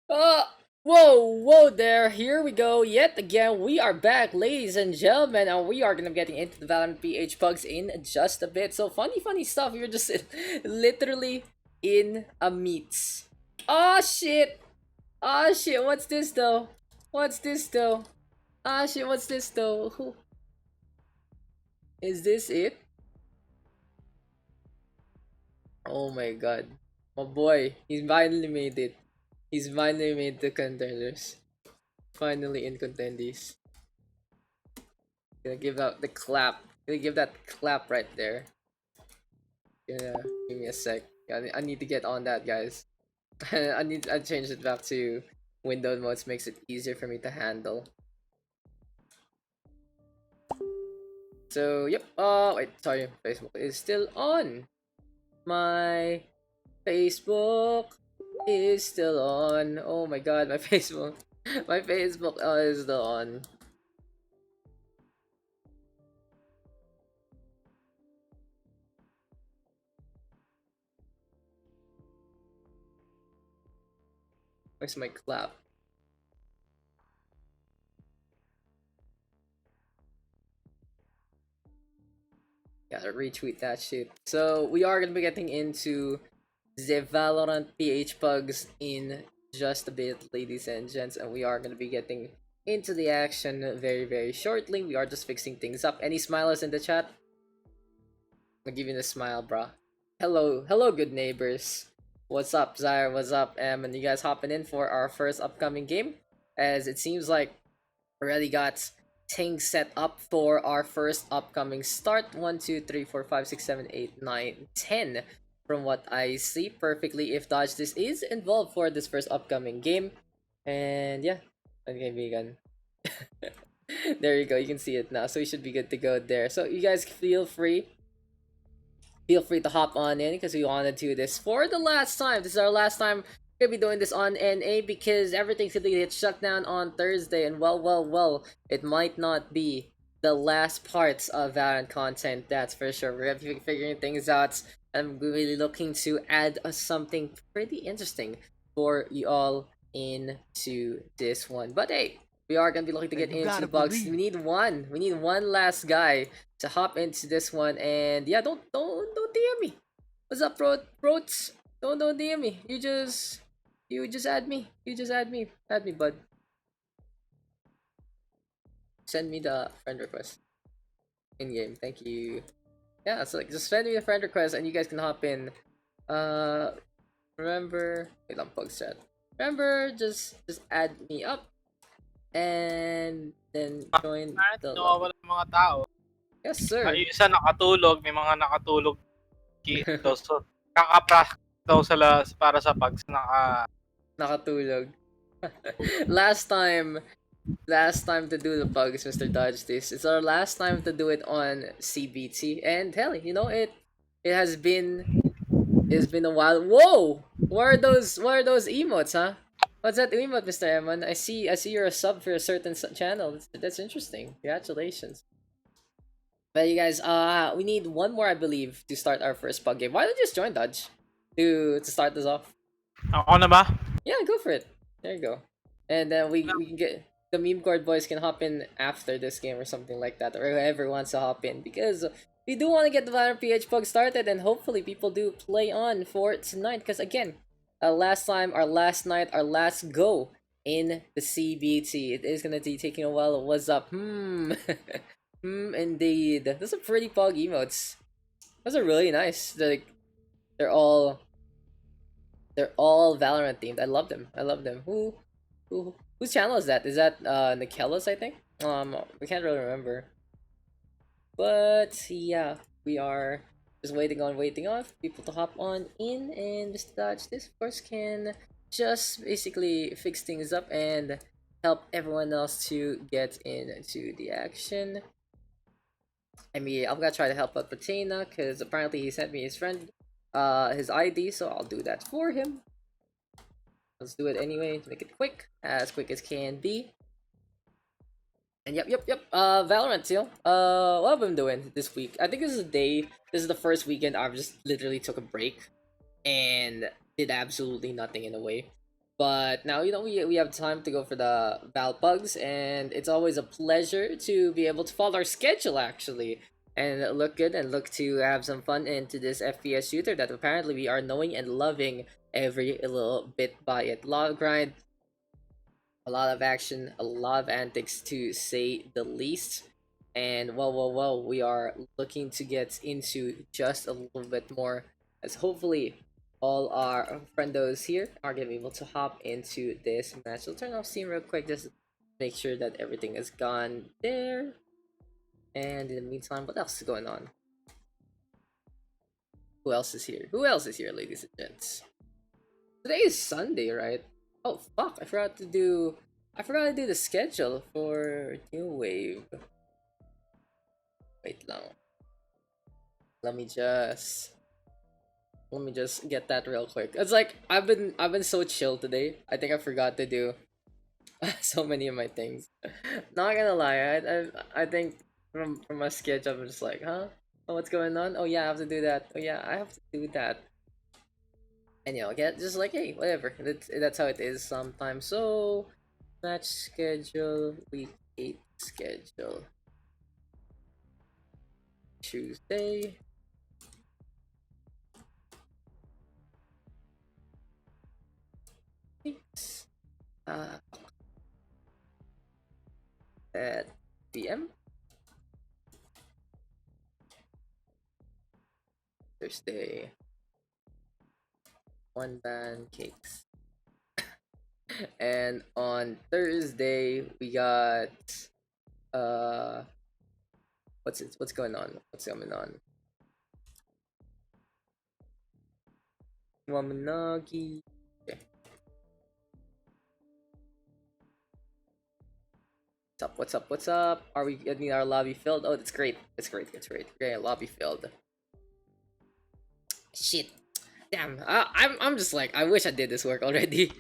Uh, whoa there. Here we go. Yet again, we are back, ladies and gentlemen, and we are gonna be getting into the Valorant PH Pugs in just a bit. So funny stuff. You're just literally in a meets. Oh shit! Oh shit! What's this though? What's this though? Ah shit! What's this though? Who is this? It? Oh my god! My boy, he's finally made it. He's finally made the contenders. Finally in contendies. Gonna give out the clap. Gonna give that clap right there. Gonna give me a sec. I need to get on that, guys. I changed it back to windowed modes. Makes it easier for me to handle. So yep. Wait. Sorry. Facebook is still on. My Facebook is still on. Oh my god. My Facebook. My Facebook is still on. Where's my clap? Gotta retweet that shit. So we are gonna be getting into the Valorant PH Pugs in just a bit, ladies and gents, and we are gonna be getting into the action very shortly. We are just fixing things up. Any smilers in the chat? I'm giving a smile, bruh. Hello, good neighbors. What's up, Zyre? What's up, Em? And you guys hopping in for our first upcoming game? As it seems like already got things set up for our first upcoming start. 1, 2, 3, 4, 5, 6, 7, 8, 9, 10. From what I see perfectly, if Dodge this is involved for this first upcoming game. And yeah, okay, vegan. There you go, you can see it now. So you should be good to go there. So you guys feel free to hop on in because we want to do this for the last time. This is our last time we're gonna be doing this on NA because everything's gonna get shut down on Thursday, and well, it might not be the last parts of Valorant content. That's for sure. We're gonna be figuring things out. I'm really looking to add something pretty interesting for you all into this one. But hey, we are gonna be looking to get You into gotta bugs. believe. We need one last guy to hop into this one. And yeah, don't DM me. What's up, Roach? Don't DM me. You just add me. You just add me, bud. Send me the friend request in game. Thank you. Yeah, so like, just send me the friend request and you guys can hop in. Uh, remember, wait, I'm Pugs chat. Remember, just add me up and then join Bakit the lobby. nawawala ng mga tao? Yes, sir. Yung isa nakatulog, may mga nakatulog daw. So, kaka-practice daw para sa pugs Nakatulog. last time to do the bugs, Mr. Dodge this. It's our last time to do it on CBT. And hell, you know it has been it's been a while. Whoa! What are those emotes, huh? What's that emote, Mr. Eman? I see you're a sub for a certain channel. That's interesting. Congratulations. But you guys, we need one more, I believe, to start our first pug game. Why don't you just join Dodge to start this off? Ako na ba? Yeah, go for it. There you go. And then we can get the meme cord boys can hop in after this game or something like that, or whoever wants to hop in because we do want to get the Valorant PH Pug started, and hopefully people do play on for tonight. Because again, last time, our last night, our last go in the CBT, it is gonna be taking a while. What's up? Indeed. Those are pretty pug emotes. Those are really nice. They're all they're all Valorant themed. I love them. I love them. Whose channel is that? Is that Nikella's, I think? We can't really remember. But yeah, we are just waiting on people to hop on in, and Mr. Dodge this of course can just basically fix things up and help everyone else to get into the action. I mean, I'm gonna try to help out Patena because apparently he sent me his ID, so I'll do that for him. Let's do it anyway to make it quick as can be. And yep. Valorant too. What have I been doing this week? I think this is the first weekend I've just literally took a break and did absolutely nothing in a way. But now we have time to go for the Val Pugs, and it's always a pleasure to be able to follow our schedule actually, and look good and look to have some fun into this FPS shooter that apparently we are knowing and loving every little bit by it. A lot of grind, a lot of action, a lot of antics to say the least. And well, we are looking to get into just a little bit more, as hopefully all our friendos here are gonna be able to hop into this match. I'll turn off Steam real quick, just make sure that everything is gone there. And in the meantime, what else is going on? Who else is here? Who else is here, ladies and gents? Today is Sunday, right? Oh fuck! I forgot to do the schedule for New Wave. Wait lang. Let me just get that real quick. It's like I've been so chill today. I think I forgot to do so many of my things. Not gonna lie, I think from my schedule I'm just like, huh? Oh, what's going on? Oh yeah, I have to do that. Oh yeah, I have to do that. And you know, get just like, hey, whatever. That's how it is sometimes. So match schedule, week 8 schedule. Tuesday. At PM. Thursday. One band cakes. And on Thursday we got what's going on? What's coming on? Wamanagi. Okay. What's up? Are we getting our lobby filled? Oh, that's great. That's great. Okay, lobby filled. Shit. Damn. I'm just like, I wish I did this work already.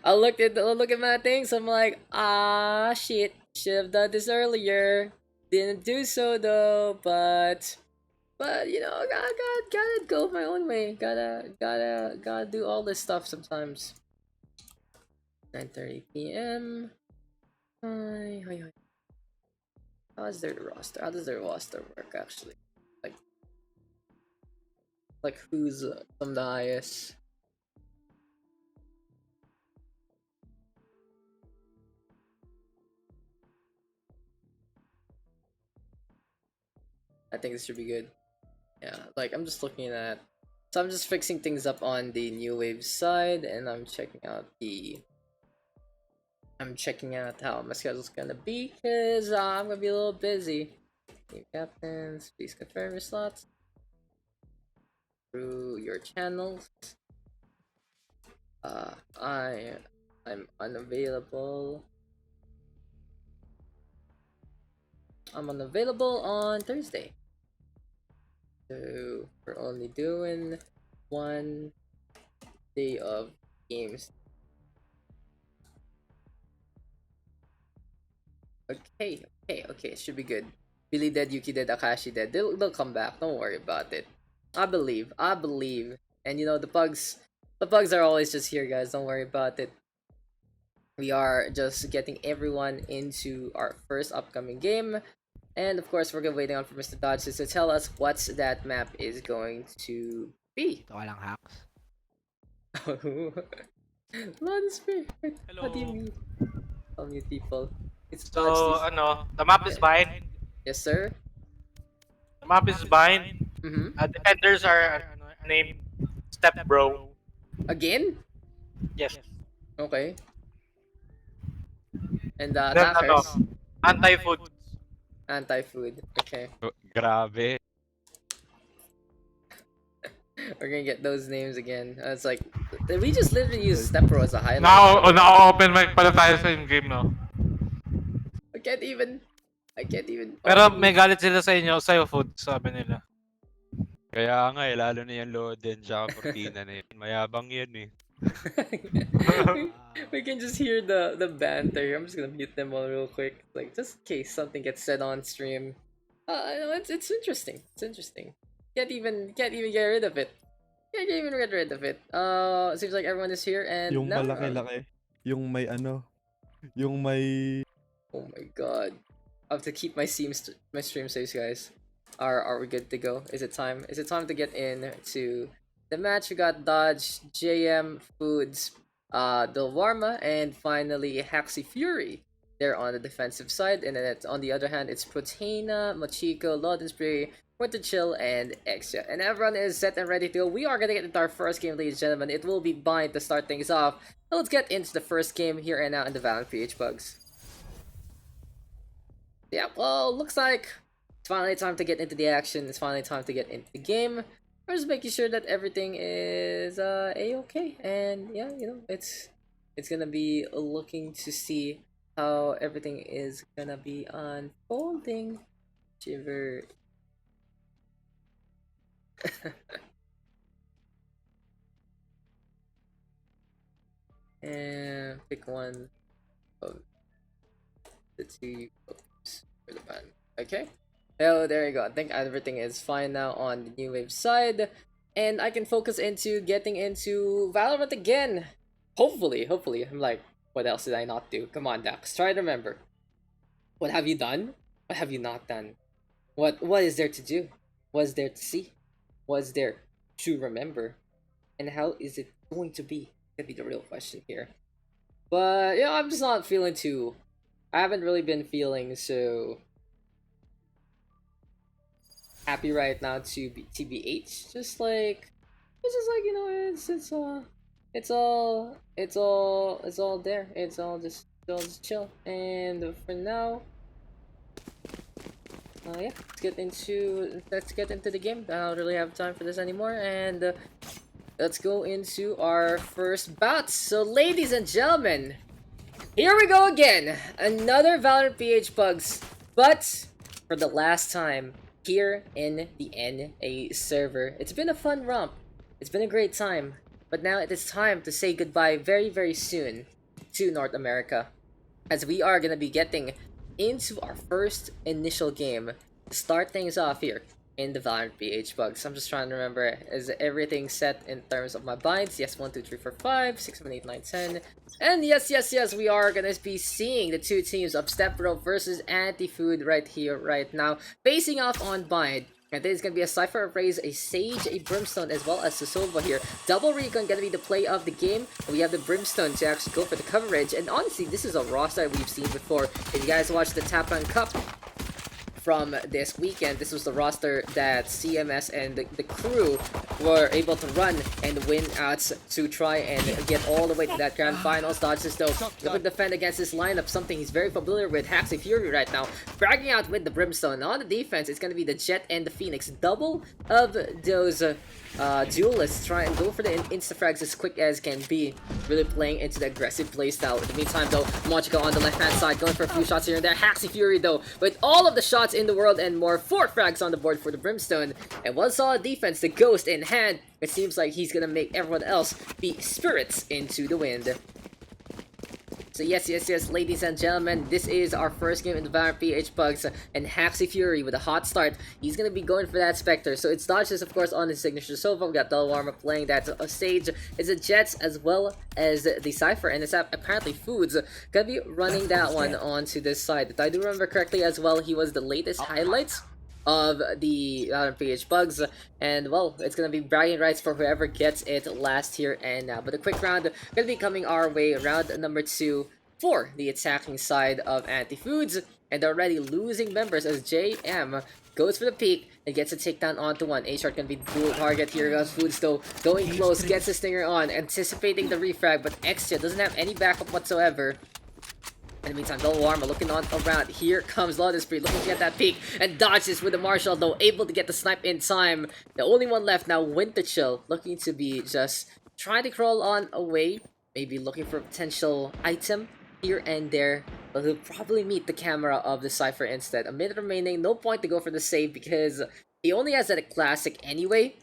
I look at my things. I'm like, shit. Should have done this earlier. Didn't do so though. But you know, gotta go my own way. Gotta do all this stuff sometimes. 9:30 p.m. Hi. How does their roster work actually? Like who's from the highest? I think this should be good. Yeah, like I'm just looking at, so I'm just fixing things up on the New Wave side, and I'm checking out how my schedule's gonna be, cause I'm gonna be a little busy. Team captains, please confirm your slots through your channels. I'm unavailable. I'm unavailable on Thursday. So we're only doing one day of games. Okay, should be good. Billy dead, Yuki dead, Akashi dead. They'll come back. Don't worry about it. I believe. And you know, the pugs are always just here, guys. Don't worry about it. We are just getting everyone into our first upcoming game. And of course, we're waiting on for Mr. Dodge to tell us what that map is going to be. Ito ka lang hacks. Loden's favorite. Hello. What do you mean? I'll mute people. It's So, Dodge. the map is bind. Yes, sir. The map is bind. Defenders are named Step Bro. Again? Yes. Okay. And Then, attackers? Anti-food. Anti-food. Okay. Grabe. We're gonna get those names again. It's like, did we just literally use Stepro as a highlight? Na-open mic pala tayo sa in-game, no? I can't even. Pero may galit sila sa inyo, sa'yo food, sabi nila. Kaya nga lalo na yung Loden tsaka Cortina na yun. Mayabang yun eh. we can just hear the banter. I'm just gonna mute them all real quick, like just in case something gets said on stream. It's interesting. Can't even get rid of it. Can't even get rid of it. Seems like everyone is here and Yung now, malaki-laki. Yung may ano, yung may... Oh my god. I have to keep my stream saves, guys. Are we good to go? Is it time? Is it time to get into the match? We got Dodge, JM, Foods, Delwarma, and finally Haxi Fury. They're on the defensive side, and then on the other hand, it's Proteina, Machiko, Loden Spray, Winter Chill, and Exia. And everyone is set and ready to go. We are gonna get into our first game, ladies and gentlemen. It will be Bind to start things off. So let's get into the first game here and now in the Valorant PH PUGS. Yeah, well, looks like it's finally time to get into the action. It's finally time to get into the game. We're just making sure that everything is a-okay, and yeah, you know, it's gonna be looking to see how everything is gonna be unfolding. Shiver. And pick one of the two for the band. Okay. Oh, there you go. I think everything is fine now on the New Wave side. And I can focus into getting into Valorant again. Hopefully. I'm like, what else did I not do? Come on, Daks. Try to remember. What have you done? What have you not done? What is there to do? What is there to see? What is there to remember? And how is it going to be? Could be the real question here. But yeah, I'm just not feeling too... I haven't really been feeling so happy right now to be TBH. Just like you know, it's all there. It's all just chill. And for now, yeah, let's get into the game. I don't really have time for this anymore, and let's go into our first bout. So, ladies and gentlemen, here we go again! Another Valorant PH PUGS, but for the last time here in the NA server. It's been a fun romp. It's been a great time. But now it is time to say goodbye very, very soon to North America, as we are going to be getting into our first initial game to start things off here in the Valorant PH PUGS. I'm just trying to remember, is everything set in terms of my binds? Yes, 1, 2, 3, 4, 5, 6, 7, 8, 9, 10. And yes, we are gonna be seeing the two teams of Step Bro versus Anti-Food right here, right now, facing off on bind. And this is gonna be a Cypher, a Raze, a Sage, a Brimstone, as well as Sosova here. Double Recon gonna be the play of the game. We have the Brimstone to actually go for the coverage. And honestly, this is a roster we've seen before. If you guys watched the Tapan Cup from this weekend, this was the roster that CMS and the crew were able to run and win out to try and get all the way to that grand finals. Dodges though able to defend against this lineup, something he's very familiar with. Haxi Fury right now bragging out with the Brimstone. On the defense, it's going to be the Jet and the Phoenix. Double of those duelists try and go for the insta-frags as quick as can be, really playing into the aggressive playstyle. In the meantime though, Machiko on the left hand side going for a few shots here and there. Haxi Fury though with all of the shots in the world and more. 4 frags on the board for the Brimstone, and one solid defense, the Ghost in hand. It seems like he's gonna make everyone else be spirits into the wind. So yes, ladies and gentlemen, this is our first game in the Valorant PH PUGS, and Haxi Fury with a hot start. He's gonna be going for that Spectre. So it's Dodges, of course, on his signature Sova. We got Delwarma playing that Sage. It's a Jets as well as the Cypher, and it's apparently Foods gonna be running that one onto this side. If I do remember correctly as well, he was the latest highlights of the Valorant PH PUGS, and well, it's gonna be bragging rights for whoever gets it last here and now. But a quick round gonna be coming our way, round number 2 for the attacking side of Anti-Foods, and they're already losing members as JM goes for the peak and gets a takedown onto one. A-Short gonna be the dual target here. Goes Foods though, going close, gets his stinger on, anticipating the refrag, but Exia doesn't have any backup whatsoever. In the meantime, Delwarma looking on around. Here comes Loden looking to get that peek, and dodges with the Marshall though, able to get the snipe in time. The only one left now, Winter Chill, looking to be just trying to crawl on away, maybe looking for a potential item here and there, but he'll probably meet the camera of the Cypher instead. A minute remaining, no point to go for the save because he only has that classic anyway.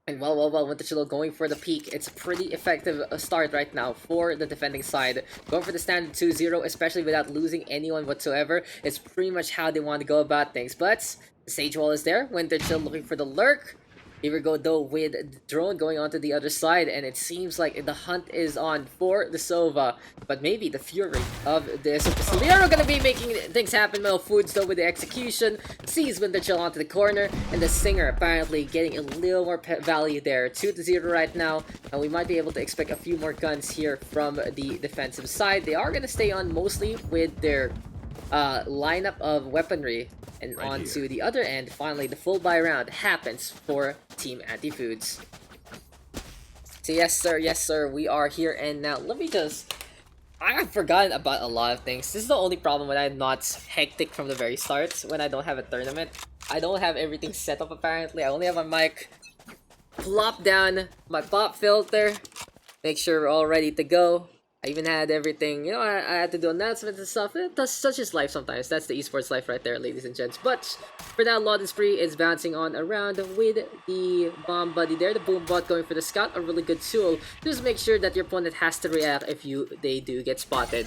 And well, Winter Chill going for the peak. It's a pretty effective start right now for the defending side. Going for the standard 2-0, especially without losing anyone whatsoever, is pretty much how they want to go about things. But the Sage Wall is there. Winter Chill looking for the lurk. Here we go though with the drone going onto the other side, and it seems like the hunt is on for the Sova, but maybe the fury of this. They are gonna be making things happen. Mel Foods though with the execution, sees when they chill onto the corner, and the Singer apparently getting a little more value there. 2-0 right now, and we might be able to expect a few more guns here from the defensive side. They are gonna stay on mostly with their lineup of weaponry. And Right on here. to the other end, finally, the full buy round happens for Team Anti-Foods. So yes, sir, we are here, and now let me just... I have forgotten about a lot of things. This is the only problem when I'm not hectic from the very start, when I don't have a tournament. I don't have everything set up apparently. I only have my mic. Plop down my pop filter. Make sure we're all ready to go. I even had everything, you know, I had to do announcements and stuff. That's such is life sometimes. That's the esports life right there, ladies and gents. But for now, Loden Spree is bouncing on around with the bomb buddy there. The boom bot going for the scout, a really good tool. Just make sure that your opponent has to react if they do get spotted.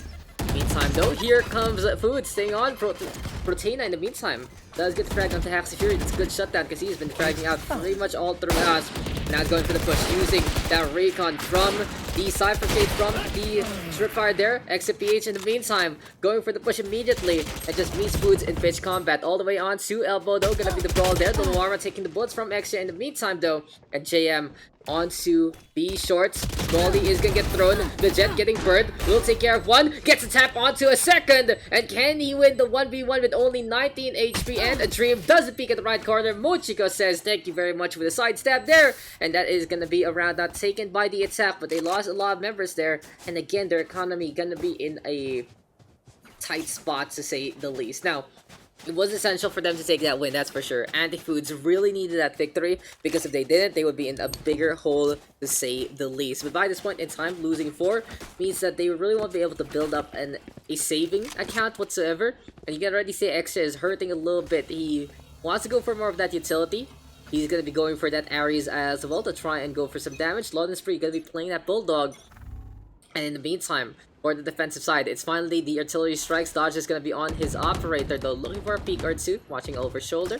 Meantime though, here comes Food staying on. Proteina in the meantime does get fragged onto Haxi Fury. That's a good shutdown because he's been fragging out pretty much all throughout. Now he's going for the push using that recon from the Cypher Cage from the Tripfire there. Exit PH in the meantime going for the push immediately and just meets Foods in pitch combat all the way on to Elbow though. Gonna be the brawl there. Dolwarma taking the bullets from Exia in the meantime though, and JM onto B shorts. Baldy is gonna get thrown. The Jet getting burned. Will take care of one. Gets a tap onto a second. And can he win the 1v1 with only 19 HP and a dream? Doesn't peek at the right corner. Mochiko says thank you very much for the side stab there. And that is gonna be a round not taken by the attack, but they lost a lot of members there. And again, their economy gonna be in a tight spot to say the least. Now, it was essential for them to take that win, that's for sure. Anti-Foods really needed that victory because if they didn't, they would be in a bigger hole to say the least. But by this point in time, losing 4 means that they really won't be able to build up a saving account whatsoever. And you can already say Extra is hurting a little bit. He wants to go for more of that utility. He's going to be going for that Ares as well to try and go for some damage. Loden Spree going to be playing that Bulldog. And in the meantime, for the defensive side, it's finally the artillery strikes. Dodge is going to be on his operator though, looking for a peek or two, watching over shoulder.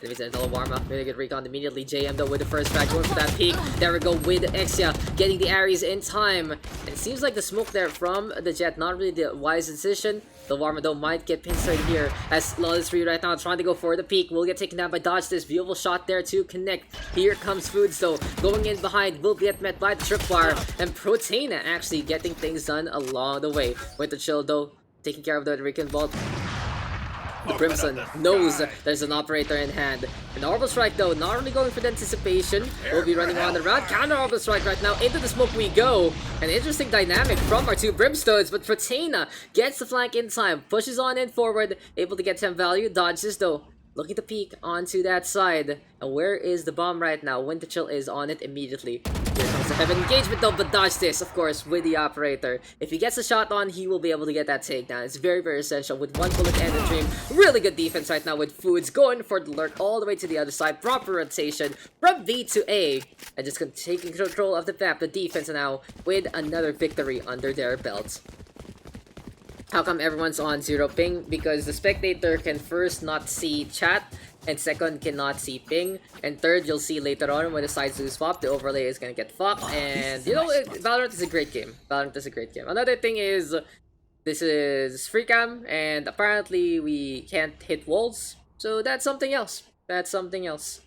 Warm-up, really good recon immediately. JM though with the first frag going for that peek. There we go with Exia getting the Ares in time. And it seems like the smoke there from the Jet, not really the wise decision. The Warmer though might get pincered here as Loden Spree right now trying to go for the peek. Will get taken down by Dodge. This beautiful shot there to connect. Here comes Foods though, going in behind. Will get met by the Tripwire. And Proteina actually getting things done along the way. With the chill though, taking care of the Rican Vault. The Crimson knows there's an operator in hand. An Orbital Strike though, not really going for the anticipation. We'll be running on the round. Counter Orbital Strike right now. Into the smoke we go. An interesting dynamic from our two Brimstones, but Proteina gets the flank in time. Pushes on in forward. Able to get some value. Dodges though. Looking to peek onto that side. And where is the bomb right now? Winter Chill is on it immediately. Here comes the heavy engagement though, but dodge this, of course, with the operator. If he gets a shot on, he will be able to get that takedown. It's very, very essential with one bullet and a dream. Really good defense right now with Foods going for the lurk all the way to the other side. Proper rotation from B to A. And just taking control of the map, the defense now with another victory under their belts. How come everyone's on 0 ping? Because the spectator can first not see chat, and second cannot see ping, and third you'll see later on when the sides do swap, the overlay is gonna get fucked, and you know, Valorant is a great game. Valorant is a great game. Another thing is, this is free cam, and apparently we can't hit walls, so that's something else. That's something else.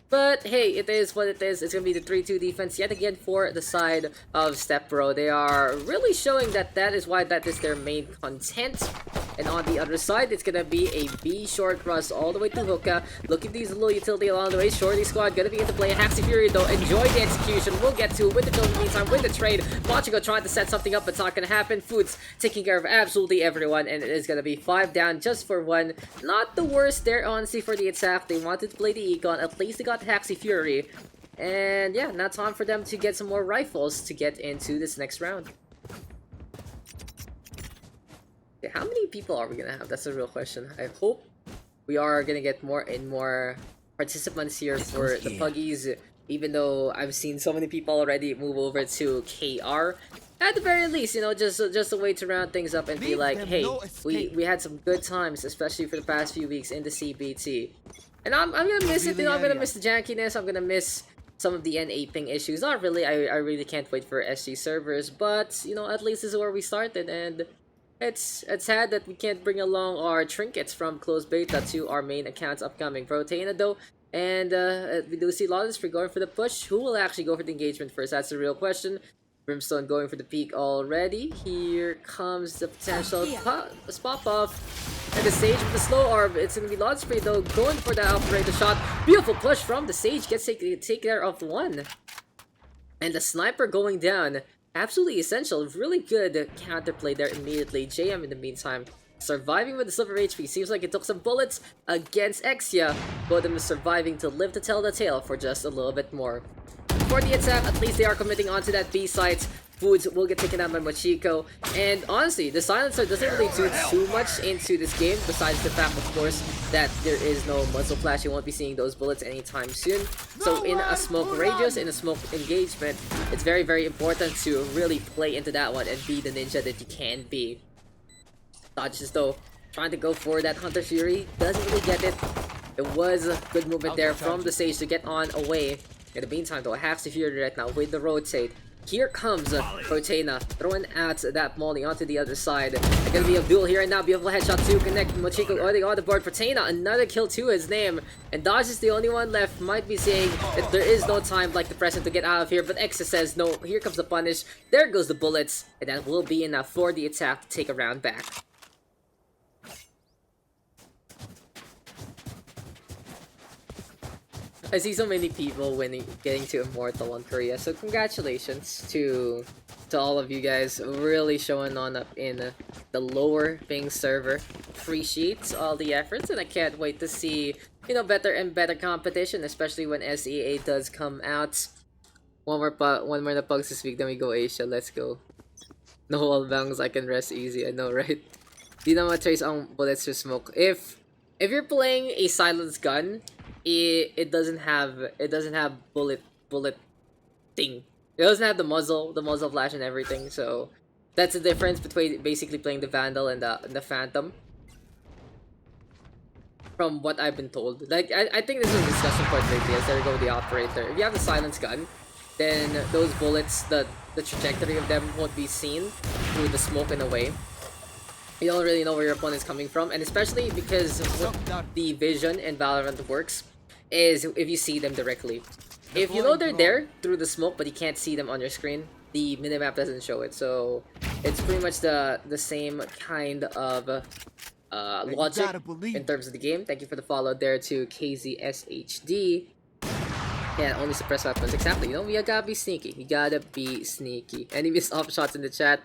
But hey, it is what it is. It's gonna be the 3-2 defense yet again for the side of Step Pro. They are really showing that is why that is their main content. And on the other side, it's gonna be a B short rush all the way to Hookah. Look at these little utility along the way. Shorty squad gonna be into play. Haxi Fury though, enjoy the execution. We'll get to with the kill in the meantime with the trade. Machiko trying to set something up, but it's not gonna happen. Foods taking care of absolutely everyone, and it is gonna be 5 down just for 1. Not the worst there, honestly, for the attack. They wanted to play the Econ. At least they got Haxi Fury. And yeah, now time for them to get some more rifles to get into this next round. Okay, how many people are we gonna have? That's a real question. I hope we are gonna get more and more participants here for the Puggies, even though I've seen so many people already move over to KR. At the very least, you know, just a way to round things up and be like, hey, we had some good times, especially for the past few weeks in the CBT. And I'm gonna miss it, you know, I'm gonna area. miss the jankiness, I'm gonna miss some of the NA ping issues. Not really, I really can't wait for SG servers, but, you know, at least this is where we started, and it's sad that we can't bring along our trinkets from closed beta to our main accounts upcoming. Protena though, and we do see Loden going for the push. Who will actually go for the engagement first? That's the real question. Brimstone going for the peak already. Here comes the potential spot off. And the Sage with the slow orb. It's gonna be Loden though, going for that operator shot. Beautiful push from the Sage. Gets take care of one. And the sniper going down. Absolutely essential. Really good counterplay there immediately. JM in the meantime surviving with the silver HP. Seems like it took some bullets against Exia. Both of them surviving to live to tell the tale for just a little bit more. For the attack, at least they are committing onto that B site. Foods will get taken out by Mochiko. And honestly, the silencer doesn't really do too much into this game, besides the fact, of course, that there is no muzzle flash. You won't be seeing those bullets anytime soon. So in a smoke radius, in a smoke engagement, it's very, very important to really play into that one and be the ninja that you can be. Dodges though, trying to go for that Hunter Fury, doesn't really get it. It was a good movement there from the Sage to get on away. In the meantime though, hacks the Fury right now with the rotate. Here comes Protena, throwing out that Molly onto the other side. It's gonna be a duel here and now. Beautiful headshot to connect. Mochiko already on the board. Protena, another kill to his name. And Dodge is the only one left. Might be saying that there is no time like the present to get out of here. But Exa says no. Here comes the punish. There goes the bullets. And that will be enough for the attack to take a round back. I see so many people getting to Immortal on Korea, so congratulations to all of you guys really showing on up in the lower ping server. Appreciate all the efforts, and I can't wait to see, you know, better and better competition, especially when SEA does come out. One more the pugs this week, then we go Asia. Let's go. No wall bangs, I can rest easy. I know, right? Di na ma-trace ang bullets to smoke. If you're playing a silenced gun, it doesn't have bullet thing. It doesn't have the muzzle flash and everything. So that's the difference between basically playing the Vandal and the Phantom. From what I've been told, like I think this is a discussion point lately. As there go the operator. If you have the silence gun, then those bullets, the trajectory of them won't be seen through the smoke in a way. You don't really know where your opponent's coming from, and especially because the vision in Valorant works is if you see them directly. If you know they're there through the smoke but you can't see them on your screen, the minimap doesn't show it. So it's pretty much the same kind of logic in terms of the game. Thank you for the follow there to KZSHD. Yeah, only suppress weapons. Exactly. You know, you gotta be sneaky. You gotta be sneaky. Any missed op shots in the chat?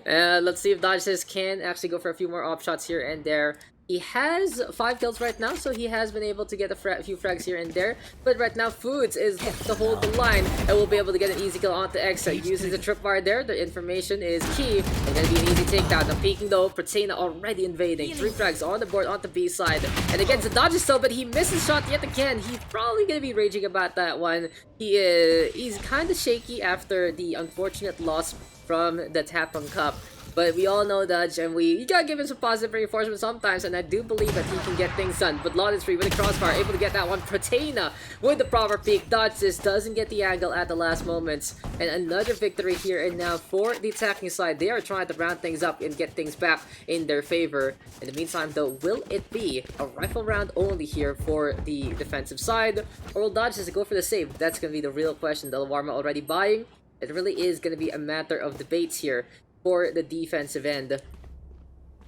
Let's see if Dodges can actually go for a few more op shots here and there. He has 5 kills right now, so he has been able to get a few frags here and there. But right now, Foods is to hold the line and will be able to get an easy kill onto Exa. Uses the tripwire there. The information is key. It's gonna be an easy takedown. The peeking though, Protena already invading. 3 frags on the board on the B side. And against the dodges though, but he misses shot yet again. He's probably gonna be raging about that one. He's kind of shaky after the unfortunate loss from the Tapon Cup. But we all know Dodge, and you gotta give him some positive reinforcement sometimes, and I do believe that he can get things done. But Loden is free with a crossfire, able to get that one. Protena with the proper peek. Dodge this doesn't get the angle at the last moments. And another victory here and now for the attacking side. They are trying to round things up and get things back in their favor. In the meantime though, will it be a rifle round only here for the defensive side? Or will Dodge just go for the save? That's gonna be the real question. Delawarma already buying. It really is gonna be a matter of debates here for the defensive end.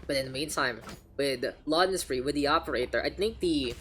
But in the meantime, with Loden free, with the operator, I think the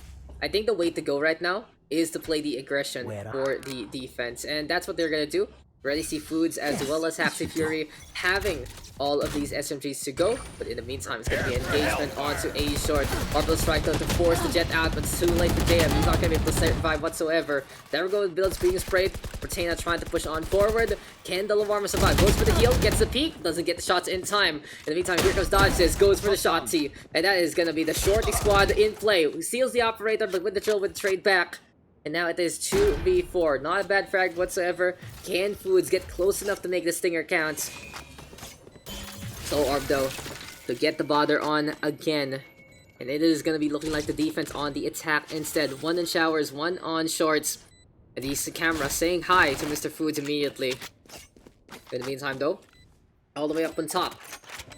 way to go right now is to play the aggression for the defense, and that's what they're gonna do. Already see Foods as well as Haxi Fury having all of these SMGs to go, but in the meantime it's going to be engagement onto A short. Orbital strike though to force the jet out, but it's too late for JM. He's not going to be able to survive whatsoever. There we go with builds being sprayed. Protena trying to push on forward. Can Delawarma survive? Goes for the heal, gets the peek, doesn't get the shots in time. In the meantime, here comes Dodges, goes for the shot T, and that is going to be the shorty squad in play. Who seals the operator, but with the chill with the trade back. And now it is 2v4. Not a bad frag whatsoever. Can Foods get close enough to make the stinger count? So Orb though, to get the bother on again. And it is going to be looking like the defense on the attack instead. One on showers, one on shorts. And these camera saying hi to Mr. Foods immediately. In the meantime though, all the way up on top,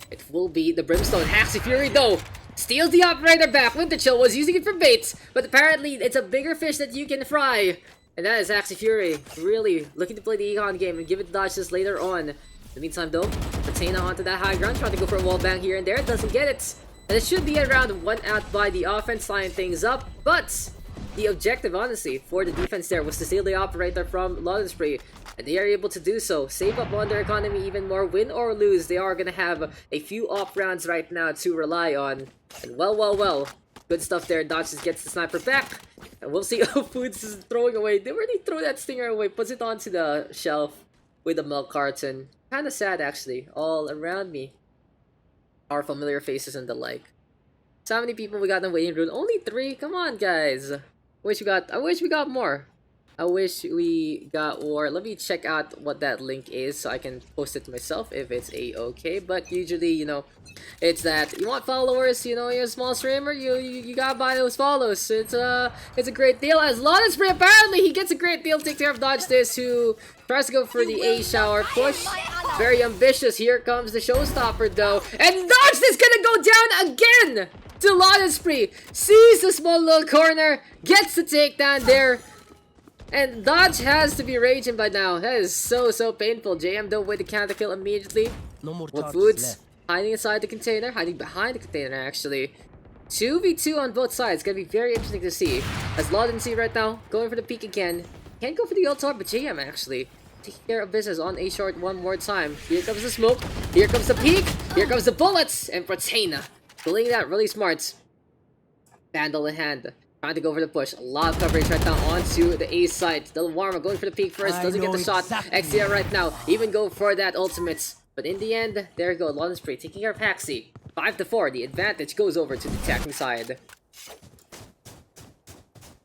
it will be the Brimstone. Haxy Fury though steals the operator back. Winter Chill was using it for bait, but apparently it's a bigger fish that you can fry. And that is Haxy Fury really looking to play the Econ game and give it dodges later on. In the meantime though, Patena onto that high ground, trying to go for a wall bang here and there, doesn't get it. And it should be around 1 out by the offense, lining things up, but the objective, honestly, for the defense there was to steal the operator from Loden, and they are able to do so. Save up on their economy even more. Win or lose, they are going to have a few off rounds right now to rely on. And well, good stuff there. Dodge just gets the sniper back, and we'll see how Foods is throwing away. They already throw that stinger away, puts it onto the shelf with the milk carton. Kind of sad, actually, all around me. Our familiar faces and the like. So how many people we got in the waiting room? Only 3? Come on, guys. I wish we got more. I wish we got more. Let me check out what that link is so I can post it myself if it's a-okay. But usually, you know, it's that you want followers, you know, you're a small streamer, you gotta buy those follows. It's a great deal. As Loden Spray, apparently he gets a great deal. Take care of Dodge this, who tries to go for the A shower push. Very ambitious. Here comes the showstopper though. And Dodge this gonna go down again to Loden Spree. Sees the small little corner, gets the takedown there. And Dodge has to be raging by now. That is so painful. JM though with the counter kill immediately. No more With charges Foods left. hiding inside the container, hiding behind the container actually. 2v2 on both sides. Gonna be very interesting to see. As Loden see right now, going for the peek again. Can't go for the ult, but JM actually taking care of business on A short one more time. Here comes the smoke. Here comes the peek. Here comes the bullets. And Pratena pulling that really smart. Vandal in hand. Trying to go for the push. A lot of coverage right now onto the A side. Warmer going for the peek first. Doesn't get the shot. XDR right now. Even go for that ultimate. But in the end, there you go. Loden Spray taking care of Haxy. 5-4. The advantage goes over to the attacking side.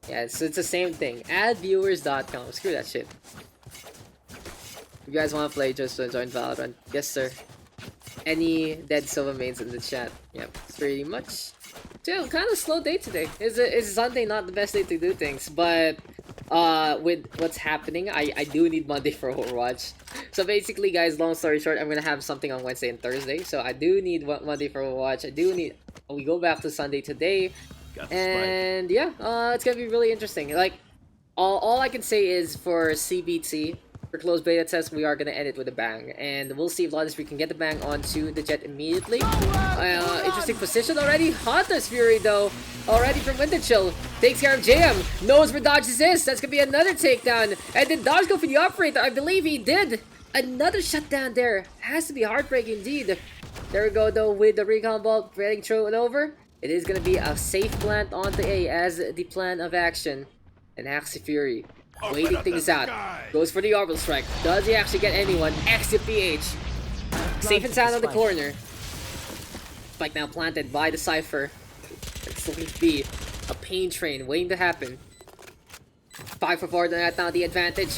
Yeah, it's the same thing. Adviewers.com. Screw that shit. If you guys want to play, just join Valorant. Yes, sir. Any dead Sova mains in the chat. Yep, pretty much. Dude, kind of slow day today. It's Sunday, not the best day to do things, but with what's happening, I do need Monday for Overwatch. So basically, guys, long story short, I'm gonna have something on Wednesday and Thursday. So I do need Monday for Overwatch. I do need. We go back to Sunday today, and yeah, it's gonna be really interesting. Like, all I can say is for CBT. For closed beta test, we are gonna end it with a bang, and we'll see if Loden can get the bang onto the jet immediately. Interesting position already. Hunter's Fury though, already from Winter Chill, takes care of JM. Knows where Dodge's is. That's gonna be another takedown. And did Dodge go for the operator? I believe he did. Another shutdown there. Has to be heartbreaking indeed. There we go though with the recon ball getting thrown over. It is gonna be a safe plant onto A as the plan of action. And Haxy Fury waiting things out. Goes for the orbital strike. Does he actually get anyone? Exit PH. Safe and sound on the corner. Spike now planted by the Cypher. It's looking to be a pain train waiting to happen. 5-4 right now, the advantage.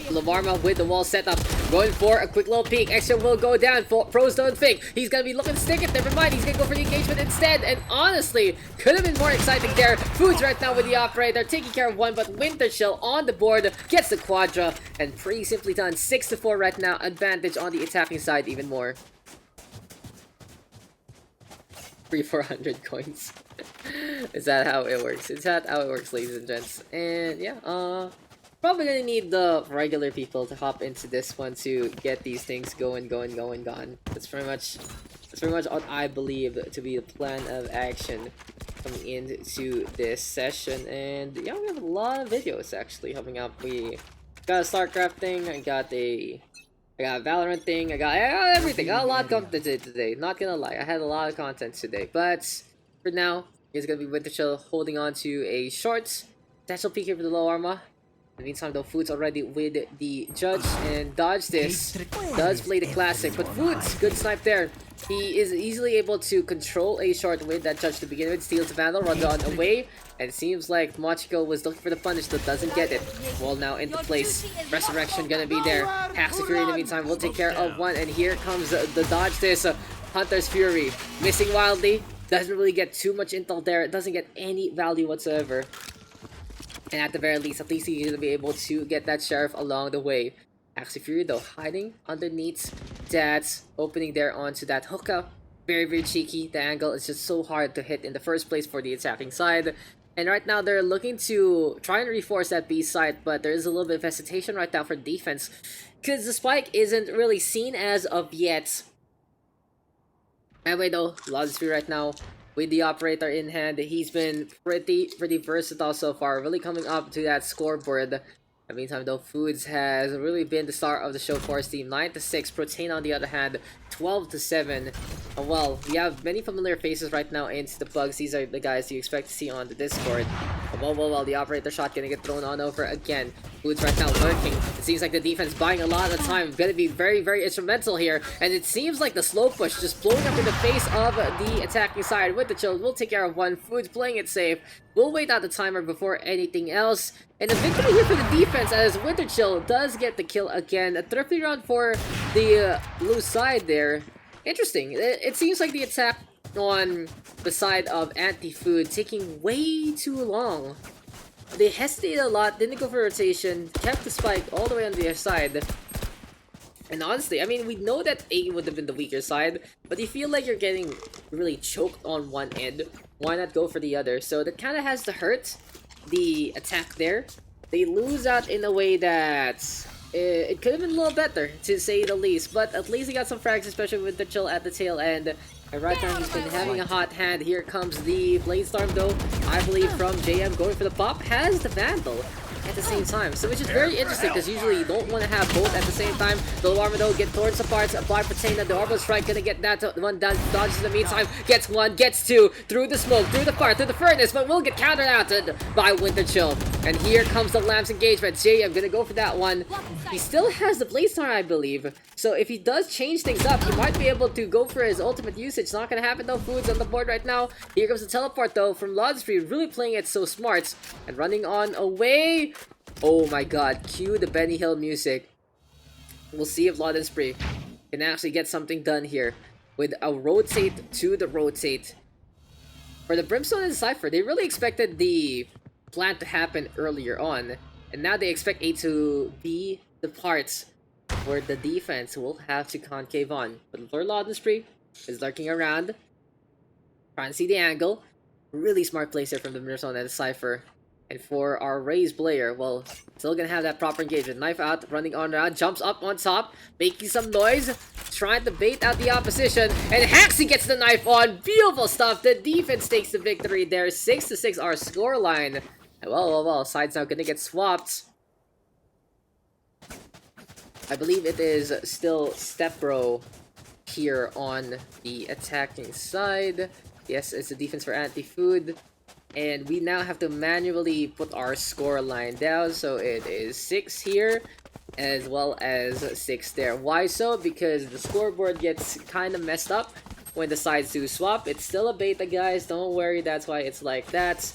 Lavarma with the wall set up. Going for a quick little peek. Extra will go down. Pros don't fake. He's gonna be looking to stick it. Never mind. He's gonna go for the engagement instead. And honestly, could have been more exciting there. Foods right now with the operator. Taking care of one, but Winter Chill on the board. Gets the quadra. And pretty simply done. 6-4 right now. Advantage on the attacking side even more. 400 coins. Is that how it works? Is that how it works, ladies and gents? And yeah, probably gonna need the regular people to hop into this one to get these things going. That's pretty much what I believe to be the plan of action coming into this session. And yeah, we have a lot of videos actually coming up. We got a StarCraft thing. I got a Valorant thing. I got everything. I got a lot of content today. Not gonna lie, I had a lot of content today. But for now, it's gonna be Winter Chill holding on to a short. Potential peek here for the low armor. In the meantime, though, Foods already with the judge and Dodge this. Does play the classic, but Foods, good snipe there. He is easily able to control a short with that judge to begin with. Steals the Vandal, runs on away. And it seems like Machiko was looking for the punish, but doesn't get it. Wall now into place. Resurrection gonna be there. Haxy Fury in the meantime will take care of one. And here comes the dodge this. Hunter's Fury. Missing wildly. Doesn't really get too much intel there. It doesn't get any value whatsoever. And at the very least, at least he's gonna be able to get that sheriff along the way. Axie Fury though, hiding underneath that opening there onto that hookup. Very, very cheeky. The angle is just so hard to hit in the first place for the attacking side. And right now they're looking to try and reinforce that B side, but there is a little bit of hesitation right now for defense. Because the spike isn't really seen as of yet. Anyway though, Loden right now with the operator in hand, he's been pretty versatile so far, really coming up to that scoreboard. In the meantime though, Foods has really been the star of the show for his team. 9-6, Protein on the other hand, 12-7. Well, we have many familiar faces right now into the Pugs. These are the guys you expect to see on the Discord. Well, the operator shot gonna get thrown on over again. Foods right now lurking. It seems like the defense buying a lot of time. Gonna be very, very instrumental here. And it seems like the slow push just blowing up in the face of the attacking side. With the chill, we'll take care of one. Foods playing it safe. We'll wait out the timer before anything else. And a victory here for the defense as Winter Chill does get the kill again. A thrifty round for the blue side there. Interesting. It seems like the attack on the side of Anti-Food taking way too long. They hesitated a lot, didn't go for rotation, kept the spike all the way on the other side. And honestly, I mean, we know that A would have been the weaker side, but you feel like you're getting really choked on one end. Why not go for the other? So that kind of has to hurt the attack there. They lose out in a way that it could have been a little better, to say the least. But at least he got some frags, especially with the chill at the tail end. And right now he's been having a hot hand. Here comes the Blade Storm though, I believe from JM going for the pop, has the Vandal at the same time. So which is very interesting because usually you don't want to have both at the same time. The armor though get towards the parts, apply Patina, the Orbital Strike gonna get that one done, dodges in the meantime, gets one, gets two, through the smoke, through the fire, through the furnace, but will get countered out by Winter Chill. And here comes the Lamb's engagement. JM gonna go for that one. He still has the Blade Storm, I believe. So if he does change things up, he might be able to go for his ultimate usage. Not gonna happen though. Foods on the board right now. Here comes the teleport though from Loden, really playing it so smart and running on away. Oh my god, cue the Benny Hill music. We'll see if Loden can actually get something done here with a rotate to the rotate. For the Brimstone and Cypher, they really expected the plan to happen earlier on, and now they expect A to be the parts where the defense will have to concave on. But Lord Loden is lurking around, trying to see the angle. Really smart plays here from the Brimstone and the Cypher. And for our raised player, well, still gonna have that proper engagement. Knife out, running on around, jumps up on top, making some noise, trying to bait out the opposition, and Haxie gets the knife on. Beautiful stuff. The defense takes the victory there. 6-6 our scoreline. Well, side's now gonna get swapped. I believe it is still Stepbro here on the attacking side. Yes, it's the defense for Anti-Food. And we now have to manually put our score line down. So it is 6 here, as well as 6 there. Why so? Because the scoreboard gets kind of messed up when the sides do swap. It's still a beta, guys. Don't worry, that's why it's like that.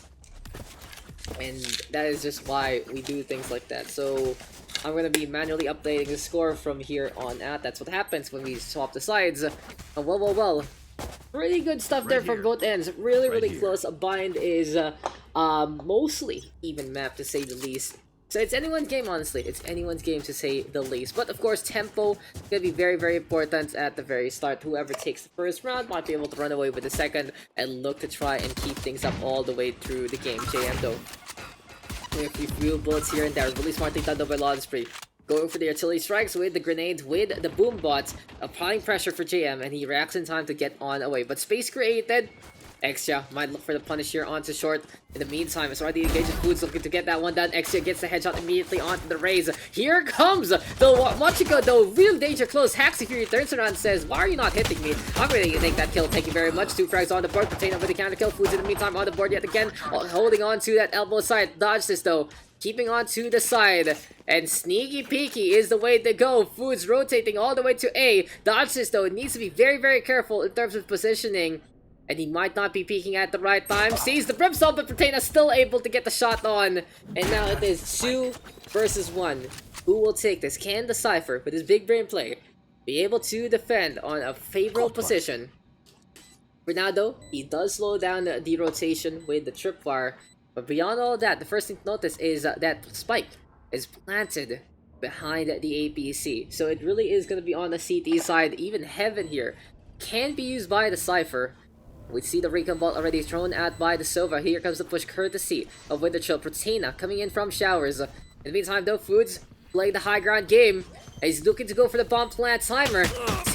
And that is just why we do things like that. So I'm going to be manually updating the score from here on out. That's what happens when we swap the sides. Well. Pretty good stuff there from both ends. Really close. A bind is mostly even map, to say the least. So it's anyone's game, honestly. It's anyone's game, to say the least. But of course, tempo is going to be very important at the very start. Whoever takes the first round might be able to run away with the second and look to try and keep things up all the way through the game. JM though, a few bullets here and there. Really smartly done though by Loden. Going for the artillery strikes with the grenades, with the boom bots, applying pressure for JM, and he reacts in time to get on away. But space created. Exia might look for the punish here onto short. In the meantime, it's already engaged with Foods, looking to get that one done. Exia gets the headshot immediately onto the raise. Here comes the Machiko though, real danger close. Haxie Fury turns around and says, why are you not hitting me? I'm ready to take that kill, thank you very much. 2 frags on the board, Potato with the counter kill. Foods in the meantime on the board yet again, holding on to that elbow side. Dodge this though. Keeping on to the side, and sneaky peeky is the way to go. Foods rotating all the way to A. Dodge this though, needs to be very careful in terms of positioning, and he might not be peeking at the right time. Sees the Brimstone, but Protena still able to get the shot on, and now it is 2 versus 1. Who will take this? Can the Cypher, with his big brain play, be able to defend on a favorable position? For now though, he does slow down the rotation with the tripwire. But beyond all that, the first thing to notice is that spike is planted behind the APC. So it really is going to be on the CT side. Even Heaven here can be used by the Cypher. We see the recon ball already thrown out by the Sova. Here comes the push courtesy of Winter Chill. Proteina coming in from showers. In the meantime though, Foods playing the high ground game. He's looking to go for the bomb plant timer.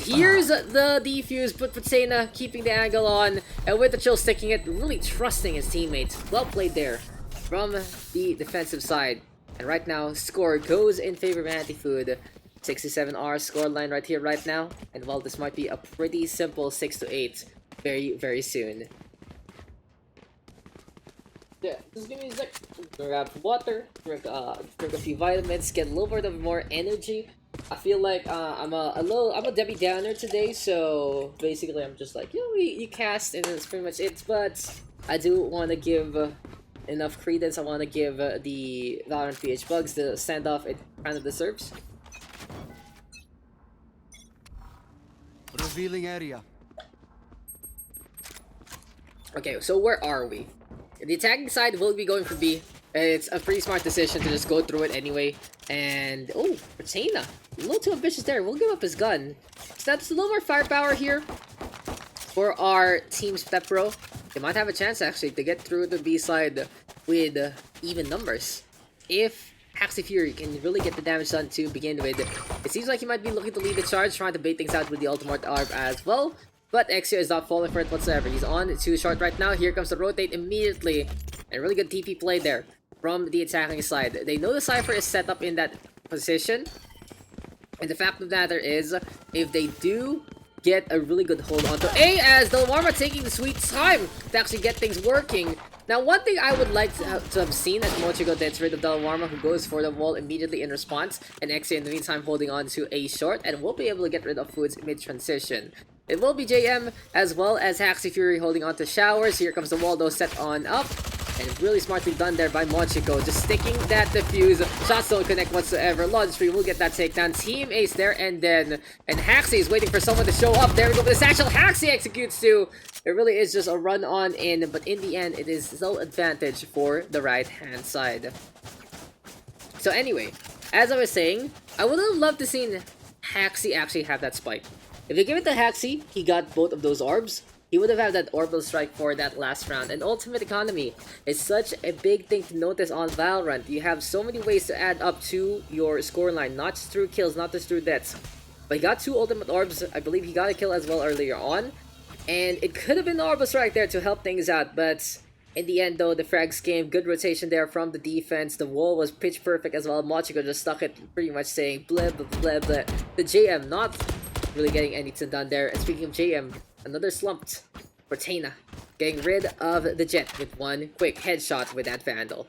Here's the defuse, but Proteina keeping the angle on. And Winter Chill sticking it, really trusting his teammates. Well played there from the defensive side. And right now, score goes in favor of Anti-Food. 67R scoreline right here, right now. And well, this might be a pretty simple 6-8 very soon. Yeah, just give me a sec. Grab water, drink a few vitamins, get a little bit of more energy. I feel like I'm a Debbie Downer today, so basically I'm just like, you cast and that's pretty much it. But I do want to give enough credence. I want to give the Valorant PH PUGS the standoff it kind of deserves. Revealing area. Okay, so where are we? The attacking side will be going for B. It's a pretty smart decision to just go through it anyway. And, oh, Proteina. A little too ambitious there. We'll give up his gun. So that's a little more firepower here for our team's Step Pro. They might have a chance, actually, to get through the B side with even numbers. If Haxy Fury can really get the damage done to begin with. It seems like he might be looking to lead the charge, trying to bait things out with the ultimate arm as well. But Exia is not falling for it whatsoever. He's on too short right now. Here comes the rotate immediately. And really good TP play there from the attacking side. They know the Cypher is set up in that position. And the fact of the matter is, if they do get a really good hold onto A, as Delwarma taking the sweet time to actually get things working. Now, one thing I would like to have seen as Mochigo gets rid of Delwarma, who goes for the wall immediately in response, and Exia in the meantime holding on to A short, and will be able to get rid of Foods mid-transition. It will be JM as well as Haxy Fury holding on to showers. Here comes the wall though set on up. And really smartly done there by Mochico. Just sticking that defuse. Shots don't connect whatsoever. Loden will get that takedown. Team Ace there and then. And Haxy is waiting for someone to show up. There we go with the satchel. Haxy executes too. It really is just a run on in. But in the end, it is still advantage for the right hand side. So anyway, as I was saying, I would have loved to see Haxy actually have that spike. If they give it to Haxy, he got both of those orbs. He would have had that orbital strike for that last round. And ultimate economy is such a big thing to notice on Valorant. You have so many ways to add up to your scoreline, not just through kills, not just through deaths. But he got 2 ultimate orbs. I believe he got a kill as well earlier on. And it could have been the orbital strike there to help things out. But in the end though, the frags came. Good rotation there from the defense. The wall was pitch perfect as well. Mochico just stuck it pretty much saying blah blah blah blah. The JM not really getting anything done there. And speaking of JM, another slumped Proteina getting rid of the Jet with one quick headshot with that Vandal.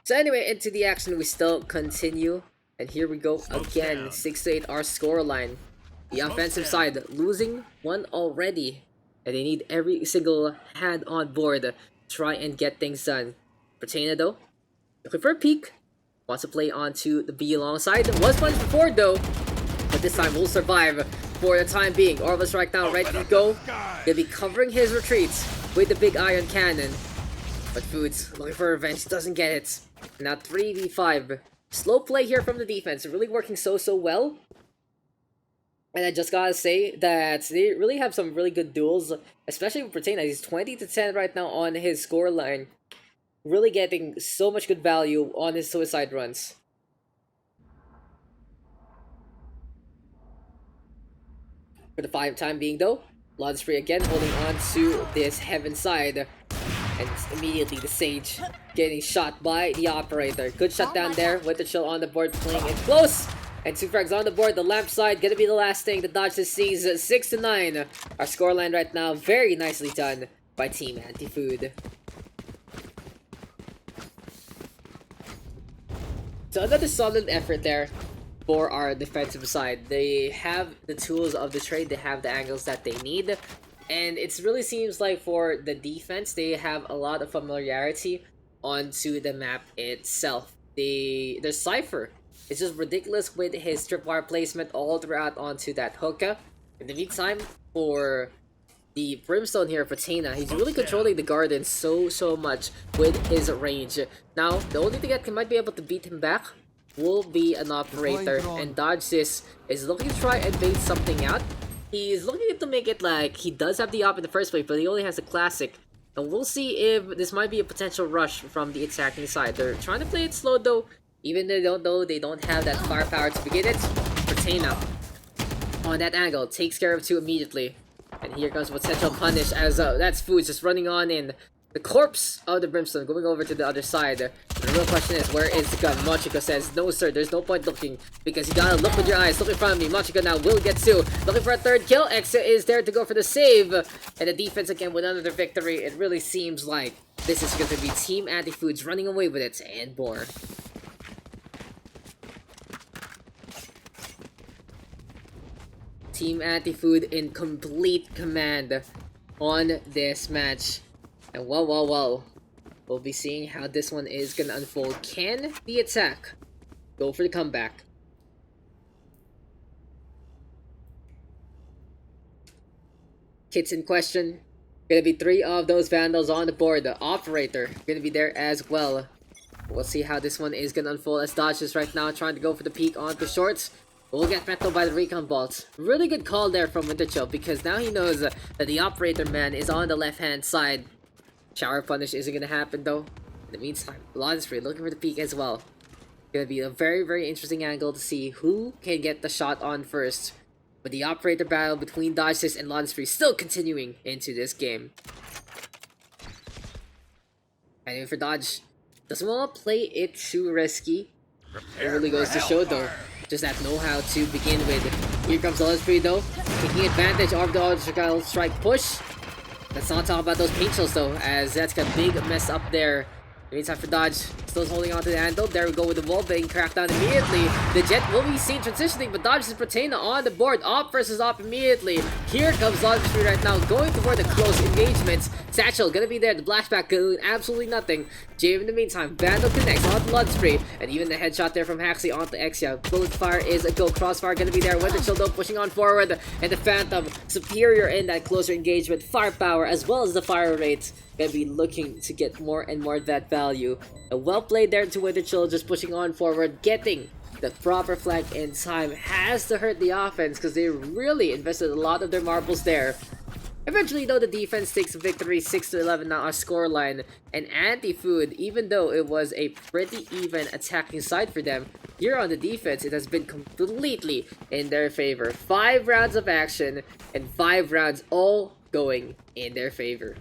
So anyway, into the action we still continue. And here we go again. 6-8 our scoreline. The offensive side losing one already. And they need every single hand on board to try and get things done. Proteina though, looking for a peek. Wants to play onto the B alongside. Was punished before though. But this time will survive for the time being. Orvis right now ready to go. Gonna be covering his retreats with the big iron cannon. But Foods looking for revenge, doesn't get it. Now 3v5. Slow play here from the defense, really working so well. And I just gotta say that they really have some really good duels, especially with Proteina. He's 20-10 right now on his scoreline. Really getting so much good value on his suicide runs. For the time being though, Loden again holding on to this heaven side. And immediately the Sage getting shot by the operator. Good shutdown there with the Chill on the board playing it close. And 2 frags on the board, the lamp side gonna be the last thing to dodge this season. 6-9. Our scoreline right now, very nicely done by Team Anti-Food. So another solid effort there for our defensive side. They have the tools of the trade, they have the angles that they need. And it really seems like for the defense, they have a lot of familiarity onto the map itself. The Cypher is just ridiculous with his tripwire placement all throughout onto that hookah. In the meantime, for the Brimstone here, Patina. He's really controlling the garden so much with his range. Now, the only thing that might be able to beat him back will be an operator, and Dodges is looking to try and bait something out. He's looking to make it like he does have the op in the first place, but he only has the classic. And we'll see if this might be a potential rush from the attacking side. They're trying to play it slow though, even though they don't have that firepower to begin it. Patina on that angle takes care of 2 immediately. And here comes potential punish as that's Foods just running on in. The corpse of the Brimstone going over to the other side. The real question is, where is the gun? Machiko says, no sir, there's no point looking, because you gotta look with your eyes. Look in front of me. Machiko now will get 2. Looking for a 3rd kill. Exa is there to go for the save. And the defense again with another victory. It really seems like this is going to be Team Anti-Foods running away with it and more. Team Anti-Food in complete command on this match. And whoa. We'll be seeing how this one is gonna unfold. Can the attack go for the comeback? Kits in question. Gonna be 3 of those Vandals on the board. The operator gonna be there as well. We'll see how this one is gonna unfold as Dodges right now trying to go for the peek onto shorts. We'll get met though by the recon bolts. Really good call there from Winterchill, because now he knows that the operator man is on the left hand side. Shower punish isn't gonna happen though. In the meantime, Loden looking for the peek as well. Gonna be a very interesting angle to see who can get the shot on first. But the operator battle between Dodges and Loden still continuing into this game. And for Dodge, doesn't want to play it too risky. It really goes to show though, just that know-how to begin with. Here comes Loden though, taking advantage of the Electrical Strike push. Let's not talk about those paint shells though, as that's got a big mess up there. In the meantime for Dodge, still holding on to the handle. There we go with the wall being cracked down immediately. The Jet will be seen transitioning, but Dodge is Patina on the board. Op versus op immediately. Here comes Loden right now, going toward the close engagements. Satchel gonna be there, the flashback doing absolutely nothing. Jave in the meantime, Vandal connects onto Loden, and even the headshot there from Haxley onto Exia. Bullet fire is a go. Crossfire gonna be there. Winterchill though pushing on forward, and the Phantom superior in that closer engagement. Firepower as well as the fire rate. Gonna be looking to get more and more of that value. And well played there to Winterchill, just pushing on forward, getting the proper flank in time. Has to hurt the offense because they really invested a lot of their marbles there. Eventually though, the defense takes a victory, 6-11 now our scoreline. And Anti-Food, even though it was a pretty even attacking side for them, here on the defense it has been completely in their favor. 5 rounds of action and 5 rounds all going in their favor.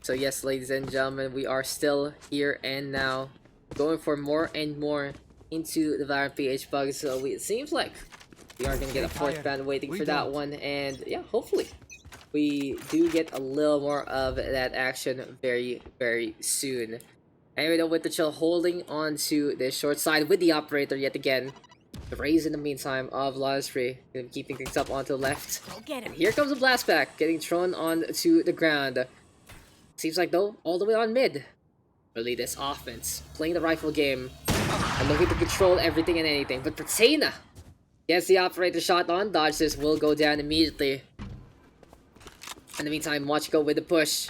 So yes, ladies and gentlemen, we are still here and now going for more and more into the Valorant PH PUGS. So it seems like we are going to get a 4th round waiting for that one. And yeah, hopefully we do get a little more of that action very soon. Anyway though, with the chill holding on to the short side with the operator yet again. The raise in the meantime of Loden, keeping things up onto the left. And here comes a blast back, getting thrown onto the ground. Seems like though, all the way on mid. Really this offense, playing the rifle game, and looking to control everything and anything. But Patina gets the operator shot on, Dodges will go down immediately. In the meantime, Machiko with the push.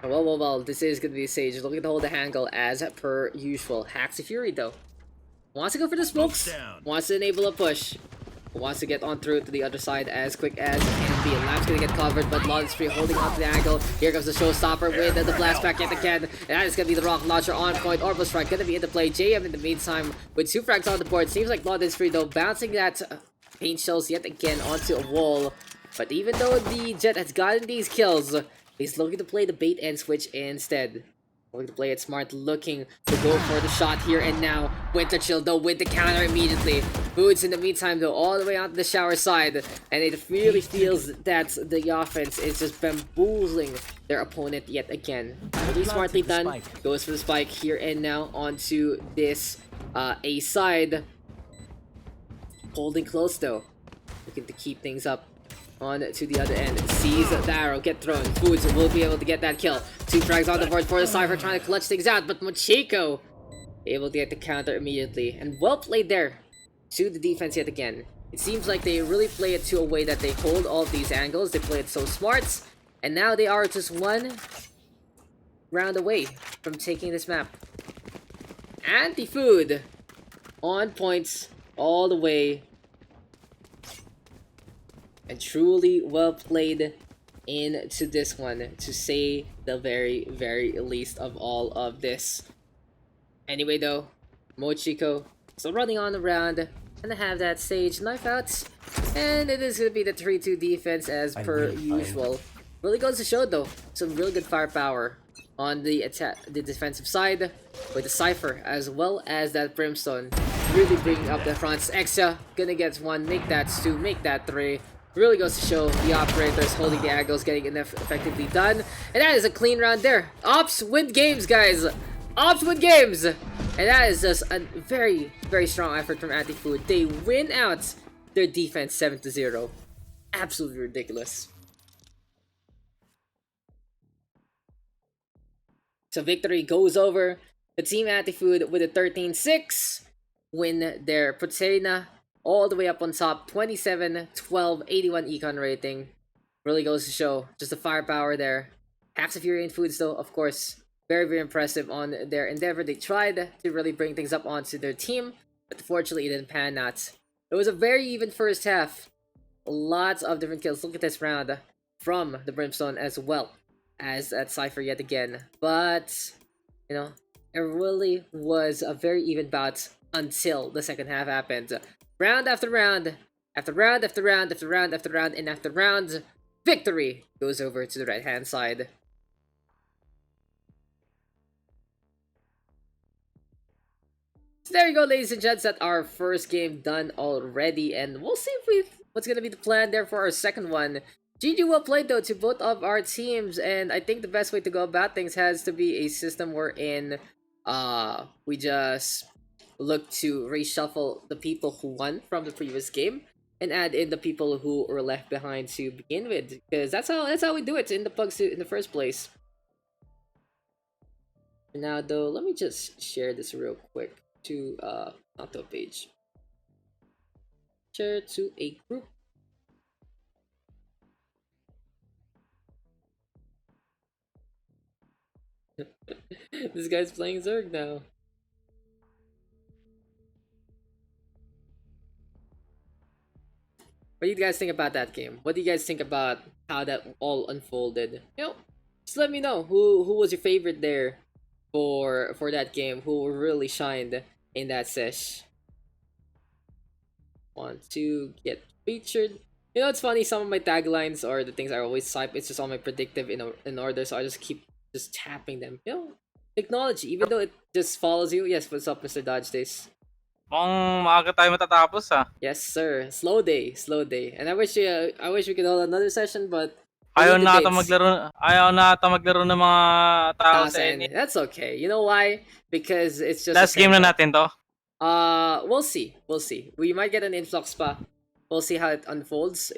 Well, this is going to be Sage looking to hold the handle as per usual. Hacks the Fury though. Wants to go for the smokes, wants to enable a push. Wants to get on through to the other side as quick as can be. Lab's gonna get covered, but Loden holding on to the angle. Here comes the showstopper with the blast back yet again. And that is gonna be the rocket launcher on point. Orbital strike gonna be in the play. JM in the meantime with 2 frags on the board. Seems like Loden though bouncing that paint shells yet again onto a wall. But even though the Jet has gotten these kills, he's looking to play the bait and switch instead. Going to play it smart, looking to go for the shot here and now. Winterchill though with the counter immediately. Boots in the meantime though all the way onto the shower side. And it really feels that the offense is just bamboozling their opponent yet again. Really smartly done. Goes for the spike here and now onto this A side. Holding close though. Looking to keep things up. On to the other end, sees the arrow get thrown. Foods will be able to get that kill. 2 frags on the board for the Cypher, trying to clutch things out, but Machiko able to get the counter immediately. And well played there to the defense yet again. It seems like they really play it to a way that they hold all of these angles. They play it so smart. And now they are just one round away from taking this map. Anti-Food on points all the way. And truly well played into this one, to say the very, very least of all of this. Anyway though, Mochiko still running on around, and have that stage knife out, and it is going to be the 3-2 defense as per usual. Really goes to show though, some really good firepower on the defensive side, with the Cypher as well as that Brimstone really bringing up the fronts. Exa gonna get one, make that 2, make that 3. Really goes to show the operators holding the angles, getting it effectively done. And that is a clean round there. Ops win games, guys. Ops win games. And that is just a very, very strong effort from Anti-Food. They win out their defense 7-0. Absolutely ridiculous. So victory goes over the team Anti-Food with a 13-6. Win their Putsena all the way up on top. 27, 12, 81 econ rating. Really goes to show just the firepower there. Hacks of Fury and Foods though, of course, very, very impressive on their endeavor. They tried to really bring things up onto their team, but unfortunately it didn't pan out. It was a very even first half. Lots of different kills. Look at this round from the Brimstone as well as that Cypher yet again. But, you know, it really was a very even bout until the second half happened. Round after round, after round after round after round after round and after round, victory goes over to the right-hand side. So there you go, ladies and gents, that's our first game done already, and we'll see what's gonna be the plan there for our second one. GG well played though to both of our teams, and I think the best way to go about things has to be a system wherein we just look to reshuffle the people who won from the previous game and add in the people who were left behind to begin with, because that's how we do it in the Pugs in the first place. Now though, let me just share this real quick to auto page. Share to a group. This guy's playing Zerg now. What do you guys think about that game? What do you guys think about how that all unfolded? You know, just let me know who was your favorite there for that game. Who really shined in that sesh? Want to get featured? You know, it's funny. Some of my taglines or the things I always type, it's just on my predictive in order, so I just keep just tapping them. You know, technology. Even though it just follows you. Yes, what's up, Mr. Dodge Days? Mukhang maaga tayo matatapos ah. Yes, sir. Slow day, slow day. And I wish we could hold another session, but Ayaw na ata maglaro ng mga tao sa NA. that's okay. You know why? Because it's just Last game na natin to. We'll see. We'll see. We might get an influx pa. We'll see how it unfolds.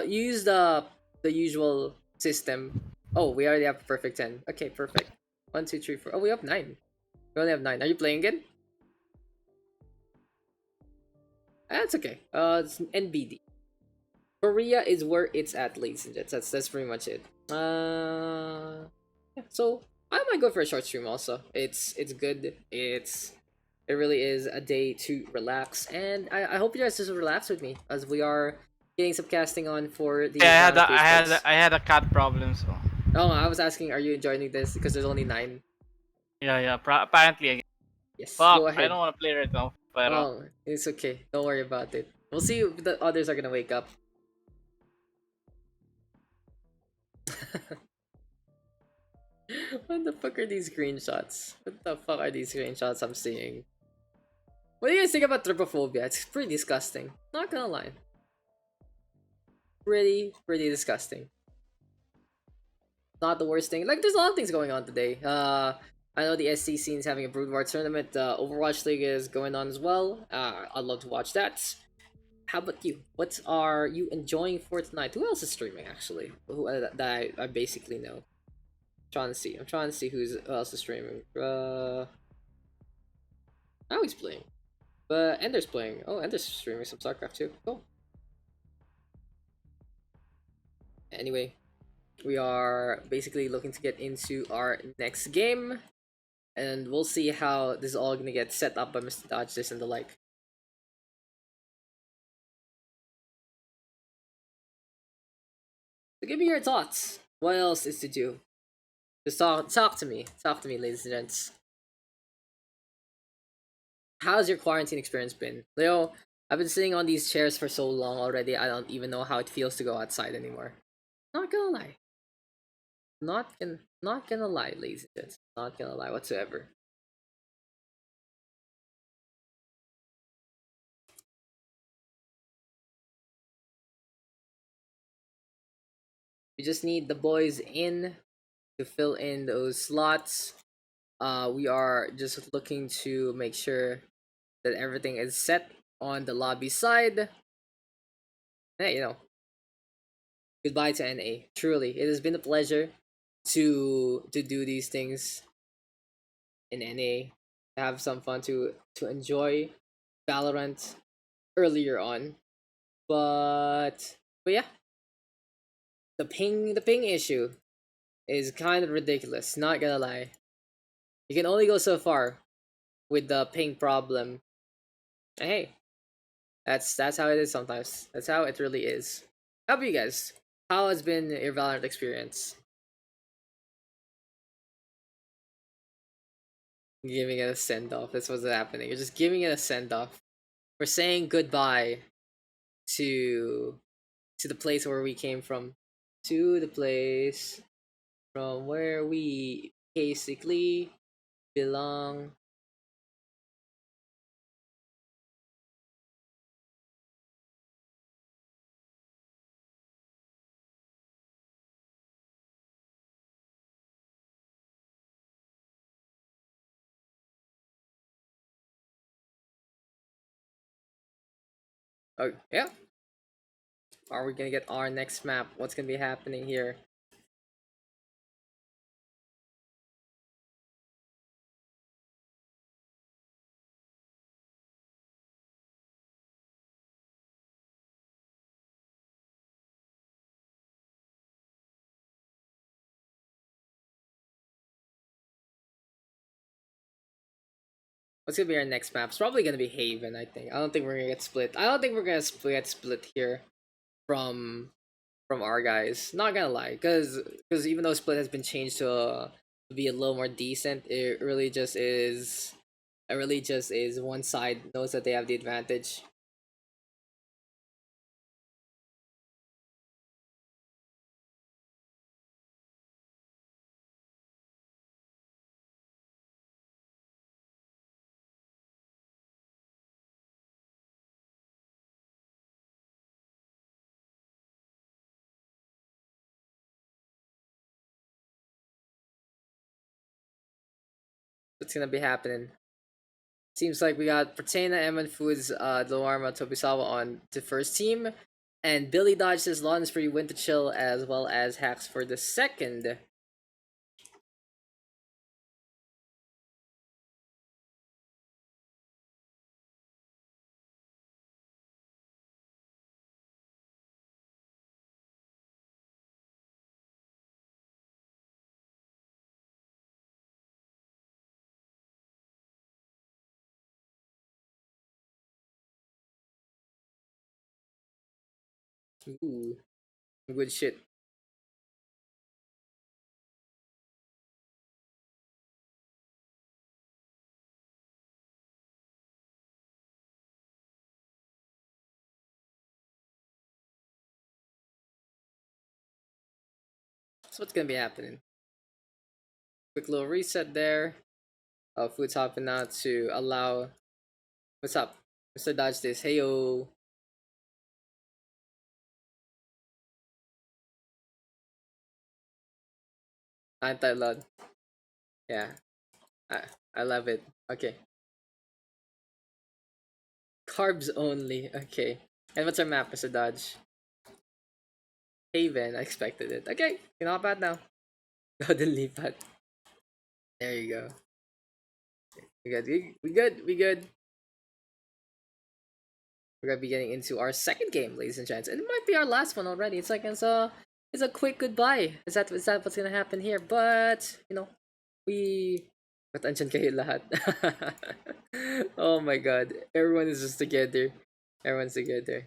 Use the usual system. Oh, we already have a perfect 10. Okay, perfect. 1, 2, 3, 4. Oh, we have 9. We only have 9. Are you playing again? That's okay. It's NBD. Korea is where it's at, ladies and gents. That's pretty much it. Yeah, so I might go for a short stream also. It's good. It really is a day to relax, and I hope you guys just relax with me as we are getting some casting on for the. Yeah, I had a cat problem, so. Oh, I was asking, are you enjoying this because there's only 9? Yeah. Apparently, Yes. fuck, Go ahead. I don't want to play right now. Pero, Oh, it's okay. Don't worry about it. We'll see if the others are gonna wake up. What the fuck are these screenshots? What the fuck are these screenshots I'm seeing? What do you guys think about trypophobia? It's pretty disgusting. Not gonna lie. Pretty disgusting. Not the worst thing. Like, there's a lot of things going on today. I know the SC scene is having a Brood War tournament. Overwatch League is going on as well. I'd love to watch that. How about you? What are you enjoying for tonight? Who else is streaming, actually? Who that I basically know. I'm trying to see who else is streaming. Now he's playing. But Ender's playing. Oh, Ender's streaming some StarCraft too. Cool. Anyway, we are basically looking to get into our next game, and we'll see how this is all gonna get set up by Mr. Dodge this and the like. So give me your thoughts. What else is to do? Just talk to me. Talk to me, ladies and gents. How's your quarantine experience been? Leo, I've been sitting on these chairs for so long already, I don't even know how it feels to go outside anymore. Not gonna lie. Not gonna lie, ladies and gents. Not gonna lie whatsoever. We just need the boys in to fill in those slots. We are just looking to make sure that everything is set on the lobby side. Hey, goodbye to NA. Truly, it has been a pleasure to do these things in NA, to have some fun, to enjoy Valorant earlier on. But yeah, the ping issue is kind of ridiculous, not gonna lie. You can only go so far with the ping problem. And hey, that's how it is sometimes. That's how it really is. How about you guys? How has been your Valorant experience? Giving it a send off. That's what's happening. You're just giving it a send off. We're saying goodbye to the place where we came from. To the place from where we basically belong. Oh, yeah. Are we gonna get our next map? What's gonna be happening here? What's gonna be our next map? It's probably gonna be Haven, I think. I don't think we're gonna get split. I don't think we're gonna get split here from our guys. Not gonna lie, because even though split has been changed to be a little more decent, it really just is. It really just is one side knows that they have the advantage. What's gonna be happening? Seems like we got Pertena, Eman Foods, Dwarma, Tobisawa on the first team, and Billy Dodge says Loden's free win to chill, as well as Hacks for the second. Ooh, good shit. So what's gonna be happening? Quick little reset there. Food's hopping out to allow. What's up, Mr. Dodge? This heyo. Untitled. Yeah, I I love it. Okay, carbs only. Okay, and what's our map, Mr. Dodge? Haven. I expected it. Okay, you know about now. Golden Lipat. There you go. We good. We good. We good. we're gonna be getting into our second game, ladies and gents. And it might be our last one already. It's like it's a quick goodbye. Is that what's gonna happen here? But you know, we attention kayo lahat. Oh my god. Everyone is just together. Everyone's together.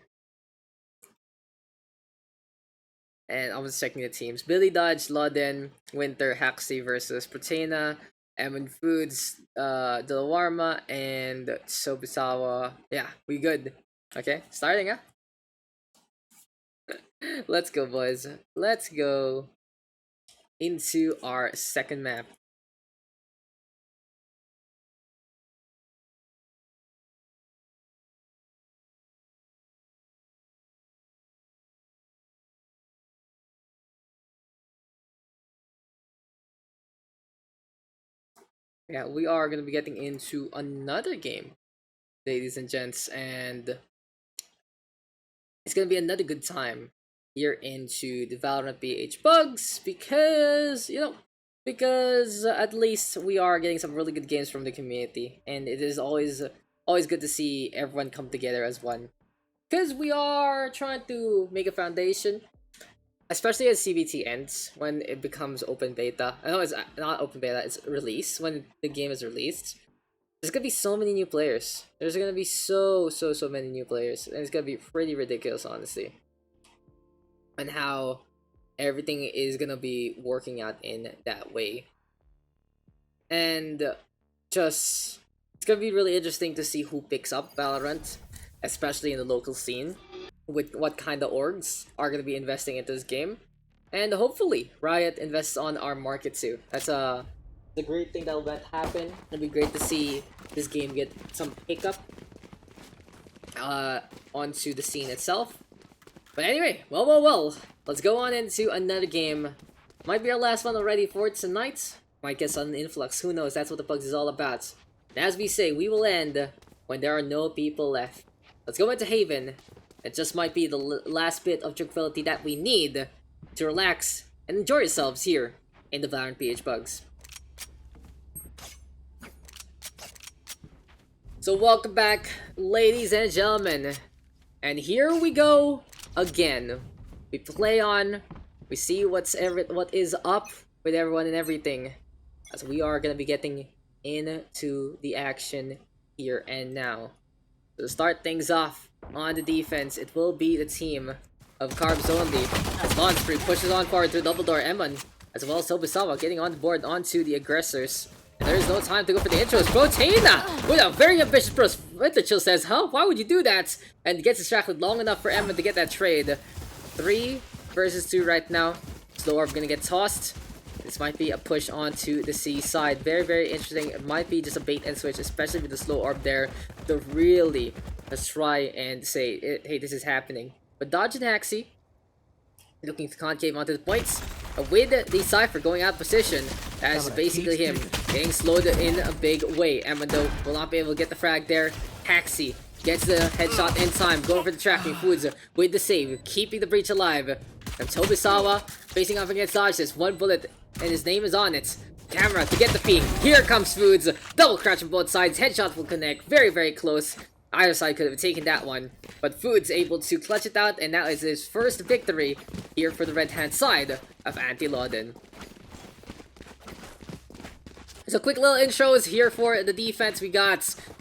And I was checking the teams. Billy Dodge, Loden, Winter, Haxi versus Proteina, Emin Foods, Delawarma, and Sobisawa. Yeah, we good. Okay, starting, huh? Let's go, boys. Let's go into our second map. Yeah, we are gonna be getting into another game, ladies and gents, and it's gonna be another good time here into the Valorant PH Pugs because at least we are getting some really good games from the community, and it is always good to see everyone come together as one. Because we are trying to make a foundation, especially as CBT ends, when it becomes open beta. I know it's not open beta, it's release. When the game is released, there's gonna be so many new players. There's gonna be so many new players, and it's gonna be pretty ridiculous, honestly. And how everything is gonna be working out in that way. And just, it's gonna be really interesting to see who picks up Valorant, especially in the local scene, with what kind of orgs are going to be investing into this game. And hopefully Riot invests on our market too. That's a great thing that will happen. It'll be great to see this game get some pickup onto the scene itself. But anyway, well, let's go on into another game. Might be our last one already for tonight. Might get some influx, who knows, that's what the Pugs is all about. And as we say, we will end when there are no people left. Let's go into Haven. It just might be the last bit of tranquility that we need to relax and enjoy yourselves here in the Valorant PH Pugs. So welcome back, ladies and gentlemen. And here we go again. We play on, we see what is up with everyone and everything, as we are going to be getting into the action here and now. To start things off on the defense, it will be the team of Carbs only. As Launchpree pushes on forward through double door Eman, as well as Sobisawa getting on board onto the aggressors. And there is no time to go for the intros. Proteina with a very ambitious burst. Chill says, huh? Why would you do that? And gets distracted long enough for Eman to get that trade. 3 versus 2 right now. Slow Orb gonna get tossed. This might be a push onto the C side. Very interesting. It might be just a bait and switch, especially with the Slow Orb there, to really just try and say, hey, this is happening. But Dodge and Haxi looking to concave onto the points. With the Cypher going out of position, that's basically him getting slowed in a big way. Amando will not be able to get the frag there. Haxi gets the headshot in time, going for the tracking. Foods with the save, keeping the breach alive. And Sobisawa facing off against Dodge. There's 1 bullet, and his name is on it. Camera to get the peek. Here comes Foods. Double crouch on both sides. Headshot will connect. Very close. Either side could have taken that one. But Foods able to clutch it out, and that is his first victory here for the red-hand side of Anti-Loden. So quick little intros here for the defense. We got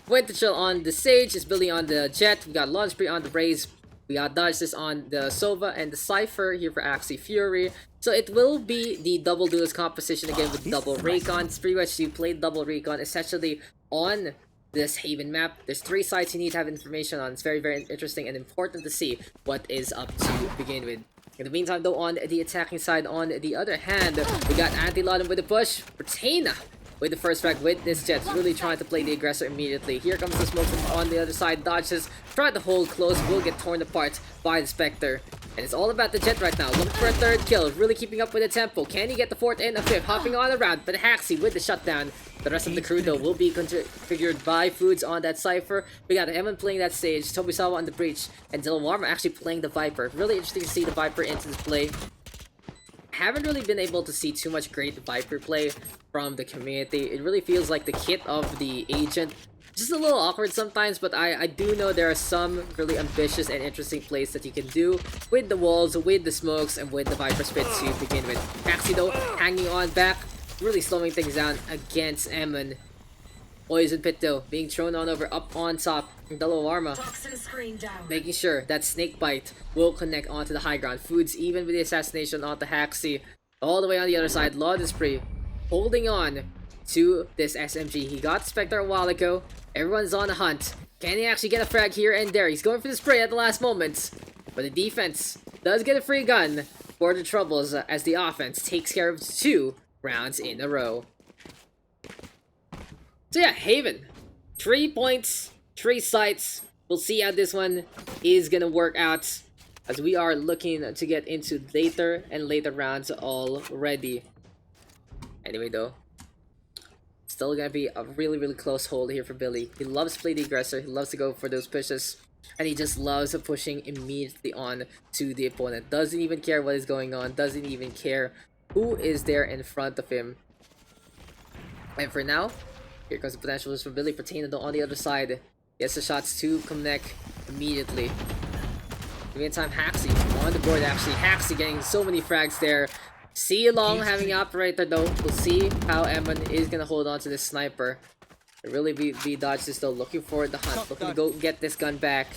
Winterchill on the Sage. Is Billy on the Jet. We got Launchpree on the Raze. We got Dodges on the Sova and the Cypher here for Axie Fury. So it will be the double duelist composition again with double Recon. It's pretty much you play double Recon essentially on this Haven map. There's 3 sites you need to have information on. It's very interesting and important to see what is up to begin with. In the meantime though, on the attacking side, on the other hand, we got Anti-Loden with the push. Proteina with the first frag with this Jet, really trying to play the aggressor immediately. Here comes the smoke from on the other side. Dodges, trying to hold close, will get torn apart by the Spectre. And it's all about the Jet right now, looking for a 3rd kill, really keeping up with the tempo. Can he get the 4th and a 5th? Hopping on around, but Haxi with the shutdown. The rest of the crew though will be configured by Foods on that Cypher. We got Eman playing that Sage, Sobisawa on the Breach, and Delawarma actually playing the Viper. Really interesting to see the Viper into this play. Haven't really been able to see too much great Viper play from the community. It really feels like the kit of the Agent just a little awkward sometimes, but I do know there are some really ambitious and interesting plays that you can do with the walls, with the smokes, and with the Viper Spit to begin with. Taxi though, hanging on back, really slowing things down against Emmon. Poison Pit though, being thrown on over up on top. Dalawarma making sure that Snake Bite will connect onto the high ground. Foods even with the assassination onto Haxi. All the way on the other side, Loden Spree holding on to this SMG. He got Spectre a while ago. Everyone's on the hunt. Can he actually get a frag here and there? He's going for the spray at the last moments. But the defense does get a free gun for the troubles as the offense takes care of 2 rounds in a row. So yeah, Haven. 3 points. 3 sites. We'll see how this one is gonna work out as we are looking to get into later and later rounds already. Anyway though, still gonna be a really close hold here for Billy. He loves to play the aggressor, he loves to go for those pushes, and he just loves pushing immediately on to the opponent. Doesn't even care what is going on, doesn't even care who is there in front of him. And for now, here comes the potential for Billy. Pertaining though on the other side. Gets the shots to connect immediately. In the meantime, Haxi on the board actually. Haxi getting so many frags there. See Long having operator though. We'll see how Emmon is gonna hold on to this sniper. Really be dodged is though, looking for the hunt, looking to go get this gun back.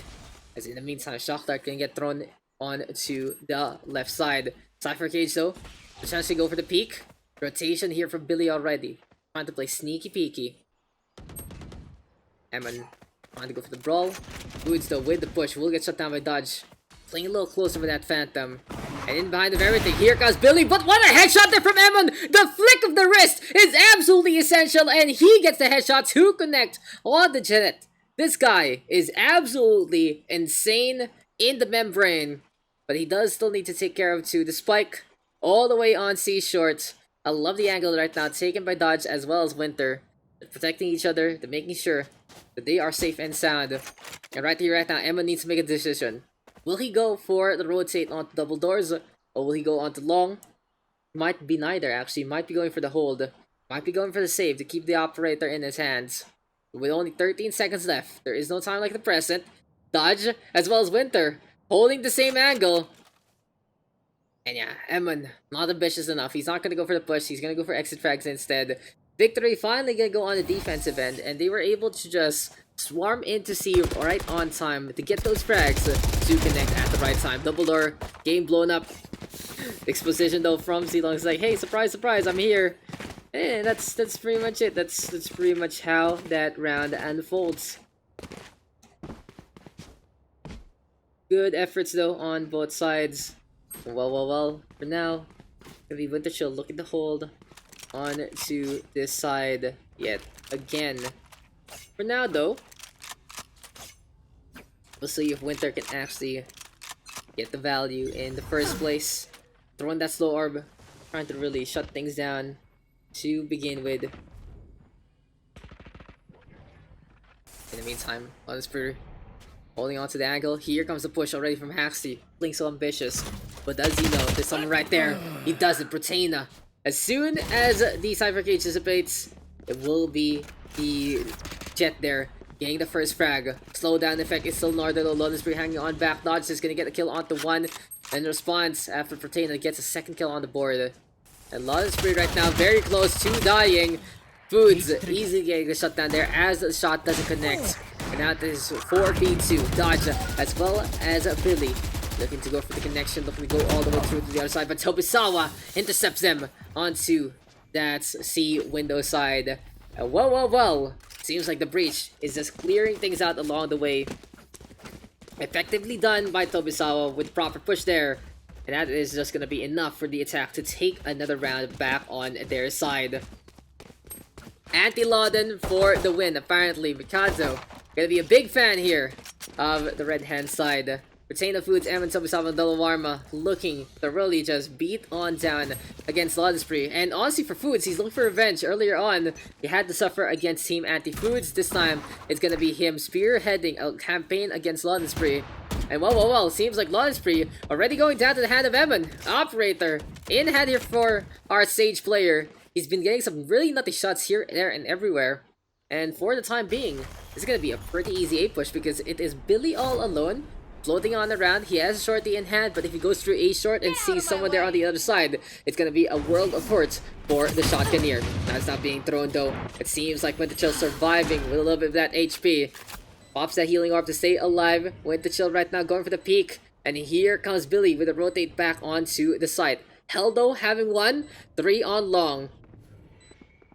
As in the meantime, Shock Dart can get thrown on to the left side. Cypher Cage though, potentially go for the peek. Rotation here from Billy already. Trying to play sneaky peeky. Emmon trying to go for the brawl. Foods though with the push will get shut down by Dodge. Playing a little closer with that Phantom. And in behind of everything, here comes Billy, but what a headshot there from Emmon! The flick of the wrist is absolutely essential, and he gets the headshot to connect on the Jet. This guy is absolutely insane in the membrane, but he does still need to take care of 2. The spike all the way on C short. I love the angle right now, taken by Dodge as well as Winter. They're protecting each other, they're making sure that they are safe and sound. And right here, right now, Emmon needs to make a decision. Will he go for the rotate onto double doors, or will he go onto long? Might be neither, actually. Might be going for the hold. Might be going for the save to keep the operator in his hands. With only 13 seconds left, there is no time like the present. Dodge, as well as Winter, holding the same angle. And yeah, Emmon, not ambitious enough. He's not going to go for the push. He's going to go for exit frags instead. Victory finally going to go on the defensive end, and they were able to just swarm into C right on time to get those frags to connect at the right time. Double door, game blown up. Exposition though from C Long is like, hey, surprise, surprise, I'm here. And that's pretty much it. That's pretty much how that round unfolds. Good efforts though on both sides. Well. For now, gonna be Winter Chill looking to hold on to this side yet again. For now though, we'll see if Winter can actually get the value in the first place. Throwing that slow orb, trying to really shut things down to begin with. In the meantime, Loden holding on to the angle. Here comes the push already from Haxi. Playing so ambitious. But does he know there's someone right there? He does it, Proteina. As soon as the Cypher Cage dissipates, it will be the Jet there, getting the first frag. Slow down effect is still Northern. Loden Spree hanging on back. Dodge is gonna get the kill onto 1. And response after Proteina gets a second kill on the board. And Loden Spree right now very close to dying. Foods easily getting the shutdown there as the shot doesn't connect. And now this is 4v2. Dodge as well as Billy. Looking to go for the connection, looking to go all the way through to the other side, but Tobisawa intercepts them onto that C window side. Well. Seems like the breach is just clearing things out along the way. Effectively done by Tobisawa with proper push there. And that is just going to be enough for the attack to take another round back on their side. Anti-Loden for the win, apparently. Mikado going to be a big fan here of the red hand side. Retain the Foods, Emmon, Tobisawa, and Dalawarma looking to really just beat on down against Loden Spree. And honestly for Foods, he's looking for revenge. Earlier on, he had to suffer against Team Anti-Foods. This time, it's gonna be him spearheading a campaign against Loden Spree. And well, seems like Loden Spree already going down to the hand of Emmon. Operator in hand here for our Sage player. He's been getting some really nutty shots here, there, and everywhere. And for the time being, it's gonna be a pretty easy A push because it is Billy all alone, floating on around. He has a shorty in hand, but if he goes through A short and sees someone there on the other side, it's gonna be a world of hurt for the shotgunner. That's not being thrown though. It seems like Winter Chill surviving with a little bit of that HP. Pops that healing orb to stay alive. Winter Chill right now going for the peak. And here comes Billy with a rotate back onto the site. Heldo having one, 3 on long.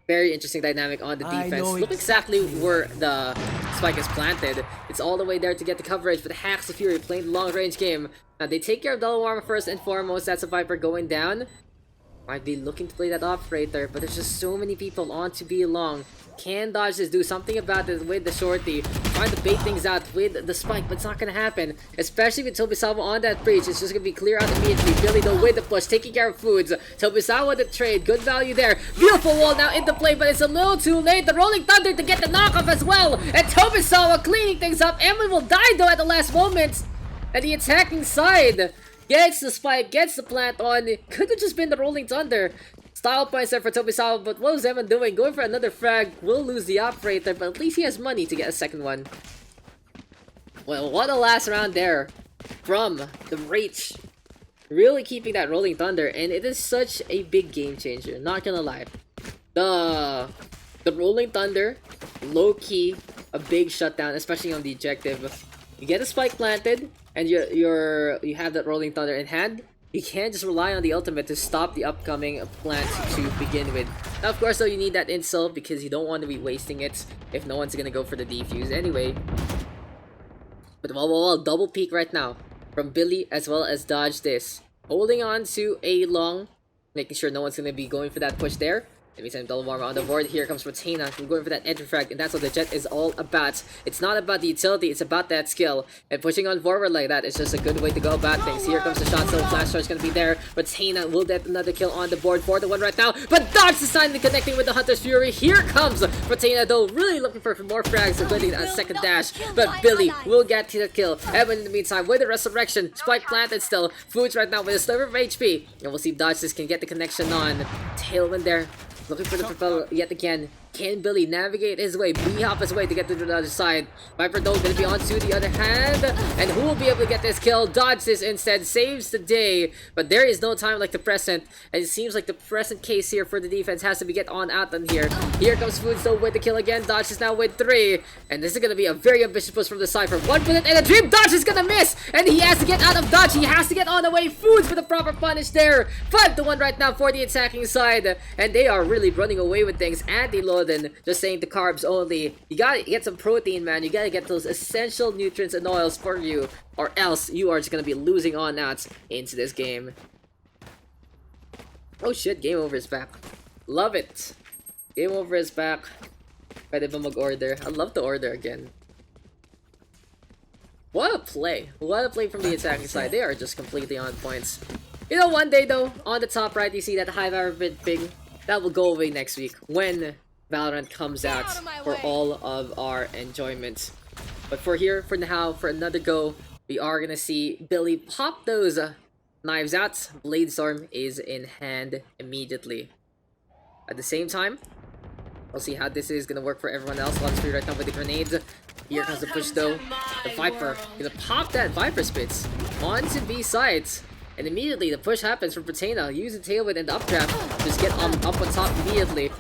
Very interesting dynamic on the defense. Look exactly where the spike is planted. It's all the way there to get the coverage, but Hacks the Fury playing the long range game. Now they take care of Double Armor first and foremost. That's a Viper going down. Might be looking to play that operator, but there's just so many people on to be long. Can Dodge just do something about this with the shorty? Trying to bait things out with the spike, but it's not gonna happen. Especially with Tobisawa on that breach. It's just gonna be clear out immediately. Billy though with the push, taking care of foods. Tobisawa the trade, good value there. Beautiful wall now into play, but it's a little too late. The Rolling Thunder to get the knockoff as well. And Tobisawa cleaning things up. Emily will die though at the last moment. And the attacking side gets the spike, gets the plant on. It could have just been the Rolling Thunder. Style points there for Tobisawa, but what was Evan doing? Going for another frag. Will lose the operator, but at least he has money to get a second one. Well, what a last round there from the Reach. Really keeping that Rolling Thunder, and it is such a big game changer, not gonna lie. The Rolling Thunder, low-key, a big shutdown, especially on the objective. You get a spike planted, and you have that Rolling Thunder in hand. You can't just rely on the ultimate to stop the upcoming plant to begin with. Now, of course, though, you need that insult because you don't want to be wasting it if no one's gonna go for the defuse anyway. But double peek right now from Billy as well as Dodge this. Holding on to a long, making sure no one's gonna be going for that push there. Let me send Double Armor on the board. Here comes Rotena. We're going for that entry frag, and that's what the Jet is all about. It's not about the utility, it's about that skill. And pushing on forward like that is just a good way to go about things. Here comes the shot, so Flash Charge gonna be there. Rotena will get another kill on the board for the one right now. But Dodge is finally connecting with the Hunter's Fury. Here comes Rotena, though, really looking for more frags, so getting a second dash. But Billy will get to the kill. Evan in the meantime with the Resurrection. Spike planted still. Foods right now with a sliver of HP. And we'll see if Dodge can get the connection on. Tailwind there. Looking for the propel yet again. Can Billy navigate his way, B-hop his way to get to the other side? Viper though gonna be on to the other hand. And who will be able to get this kill? Dodge this instead, saves the day. But there is no time like the present. And it seems like the present case here for the defense has to be get on out on here. Here comes Foods though with the kill again. Dodge is now with 3. And this is gonna be a very ambitious push from the Cypher. 1 bullet and a dream. Dodge is gonna miss. And he has to get out of Dodge. He has to get on the way. Foods with the proper punish there. 5-1 right now for the attacking side. And they are really running away with things. Anti-Loden just saying the carbs only. You gotta get some protein, man. You gotta get those essential nutrients and oils for you, or else you are just gonna be losing on out into this game. Oh shit, game over is back. Love it. Game over is back. Pwede ba mag-order? I'd love to order again. What a play. What a play from the attacking side. They are just completely on points. You know, one day though, on the top right, you see that high power bit thing. That will go away next week when Valorant comes out for all of our enjoyment. But for now, for another go, we are gonna see Billy pop those knives out. Blade Storm is in hand immediately. At the same time, we'll see how this is gonna work for everyone else. Lots right now with the grenades. Here comes the push though. The Viper gonna pop that Viper spits onto B sides. And immediately the push happens from Patena. Use the tailwind and the updraft. Just get up on top immediately.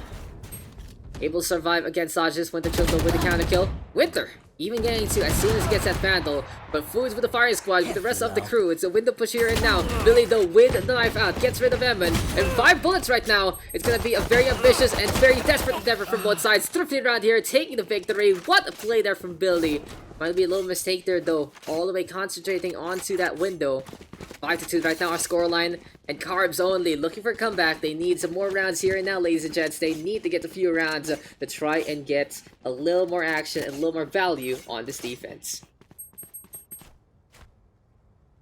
Able to survive against Dodges. Winter Chill with the counter kill. Winter even getting to as soon as he gets that vandal. But Foods with the firing squad with the rest of the crew. It's a window push here and now. Billy though with the knife out gets rid of Evan. And 5 bullets right now. It's gonna be a very ambitious and very desperate endeavor from both sides. Thrifty around here, taking the victory. What a play there from Billy. Might be a little mistake there though. All the way concentrating onto that window. 5-2 right now our scoreline. And Carbs only looking for a comeback. They need some more rounds here and now, ladies and gents. They need to get a few rounds to try and get a little more action and a little more value on this defense.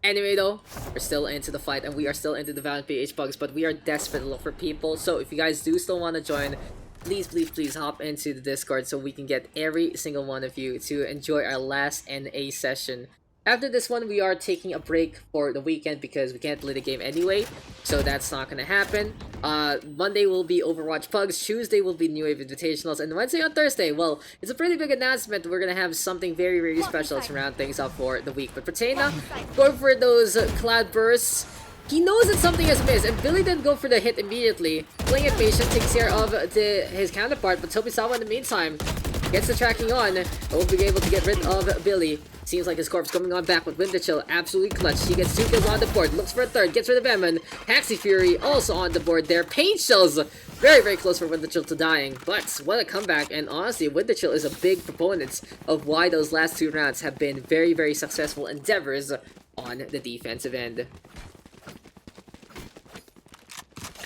Anyway though, we're still into the fight and we are still into the Valorant PH Pugs, but we are desperate to look for people. So if you guys do still want to join, please hop into the Discord so we can get every single one of you to enjoy our last NA session After this one, we are taking a break for the weekend because we can't play the game anyway, so that's not gonna happen. Monday will be Overwatch Pugs, Tuesday will be New Wave Invitationals, and Wednesday on Thursday, well, it's a pretty big announcement. We're gonna have something very, very special to round things up for the week. But for Tana, going for those cloud bursts, he knows that something has missed, and Billy didn't go for the hit immediately. Playing it patient, takes care of his counterpart, but Tobisawa in the meantime gets the tracking on, will be able to get rid of Billy. Seems like his corpse coming on back with Winter Chill, absolutely clutch. He gets 2 kills on the board, looks for a third, gets rid of Emin. Taxi Fury also on the board there. Paint Shells, very, very close for Winter Chill to dying, but what a comeback. And honestly, Winter Chill is a big proponent of why those last 2 rounds have been very, very successful endeavors on the defensive end.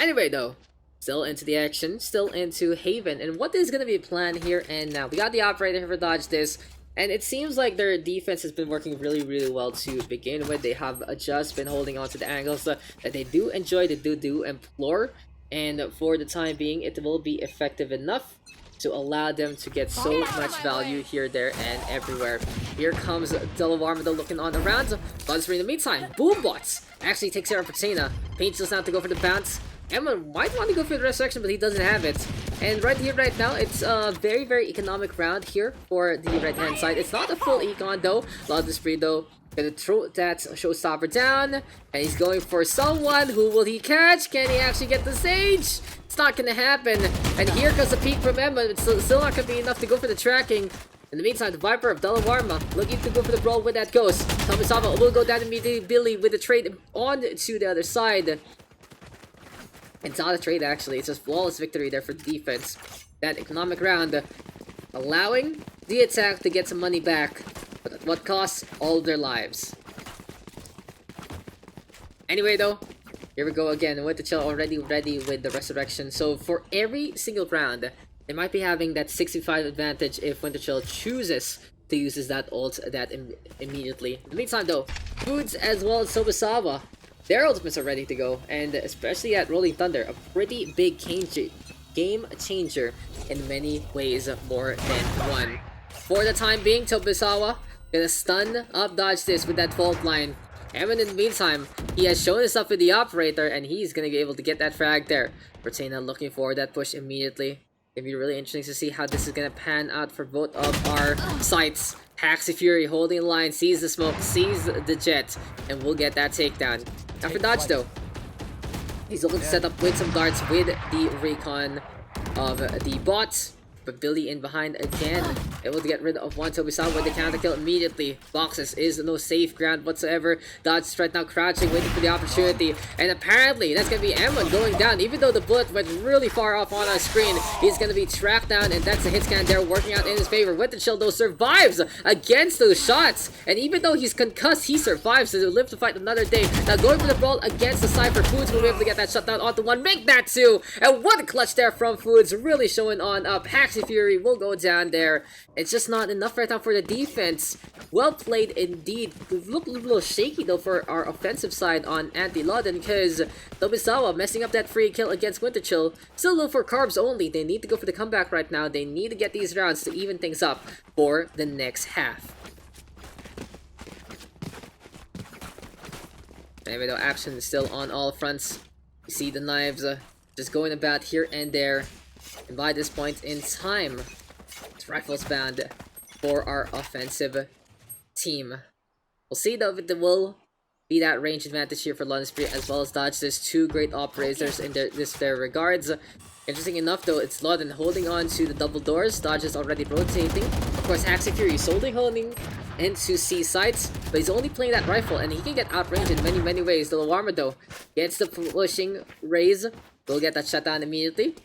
Anyway though, still into the action, still into Haven, and what is going to be planned here and now? We got the operator here for Dodge this, and it seems like their defense has been working really, really well to begin with. They have just been holding on to the angles that they do enjoy, they do implore, and for the time being, it will be effective enough to allow them to get so much value here, there, and everywhere. Here comes Delawarmado looking on the round. Buzzfree in the meantime, Boombots actually takes care of Patina. Paint just now to go for the bounce. Emma might want to go for the resurrection, but he doesn't have it. And right here, right now, it's a very, very economic round here for the right-hand side. It's not a full econ, though. Loden Spree, though, gonna throw that showstopper down. And he's going for someone. Who will he catch? Can he actually get the Sage? It's not gonna happen. And here comes the peek from Emma. It's still not gonna be enough to go for the tracking. In the meantime, the Viper of Delawarma looking to go for the brawl with that ghost. Tomisawa will go down immediately. Billy with the trade on to the other side. It's not a trade, actually. It's just flawless victory there for the defense. That economic round, allowing the attack to get some money back, but at what cost? All of their lives. Anyway, though, here we go again. Winter Chill already ready with the resurrection. So for every single round, they might be having that 65 advantage if Winter Chill chooses to use that ult that immediately. In the meantime, though, Foods as well as Tobisawa, their ultimates are ready to go, and especially at Rolling Thunder, a pretty big game changer in many ways, more than one. For the time being, Tobisawa gonna stun up Dodge this with that fault line. Emin in the meantime, he has shown himself with the operator, and he's gonna be able to get that frag there. Bertena looking for that push immediately. It'll be really interesting to see how this is gonna pan out for both of our sites. Taxi Fury holding the line, sees the smoke, sees the jet, and we'll get that takedown. Now for Dodge though, he's looking to set up with some darts with the recon of the bot. But Billy in behind again, able to get rid of one Tobisawa with the counter kill immediately. Boxes is no safe ground whatsoever. Dodge is right now crouching, waiting for the opportunity. And apparently, that's going to be Emma going down. Even though the bullet went really far off on our screen, he's going to be tracked down. And that's the hit scan there working out in his favor. Winter Chill though survives against those shots. And even though he's concussed, he survives to live to fight another day. Now going for the brawl against the Cypher. Foods will be able to get that shut down onto one. Make that two. And what a clutch there from Foods. Really showing on up. Taxi Fury will go down there. It's just not enough right now for the defense. Well played indeed. It looked a little shaky though for our offensive side on anti-Loden, because Tobisawa messing up that free kill against Winter Chill. Still low for Carbs only. They need to go for the comeback right now. They need to get these rounds to even things up for the next half. Anyway though, action is still on all fronts. You see the knives just going about here and there. And by this point in time, it's rifles bound for our offensive team. We'll see though if it will be that range advantage here for Loden Spree as well as Dodge. There's 2 great operators in their regards. Interesting enough though, it's Loden holding on to the double doors. Dodge is already rotating. Of course, Taxi Fury solely holding into C sites, but he's only playing that rifle and he can get outranged in many ways. The Lawarma though gets the pushing raise. We'll get that shut down immediately.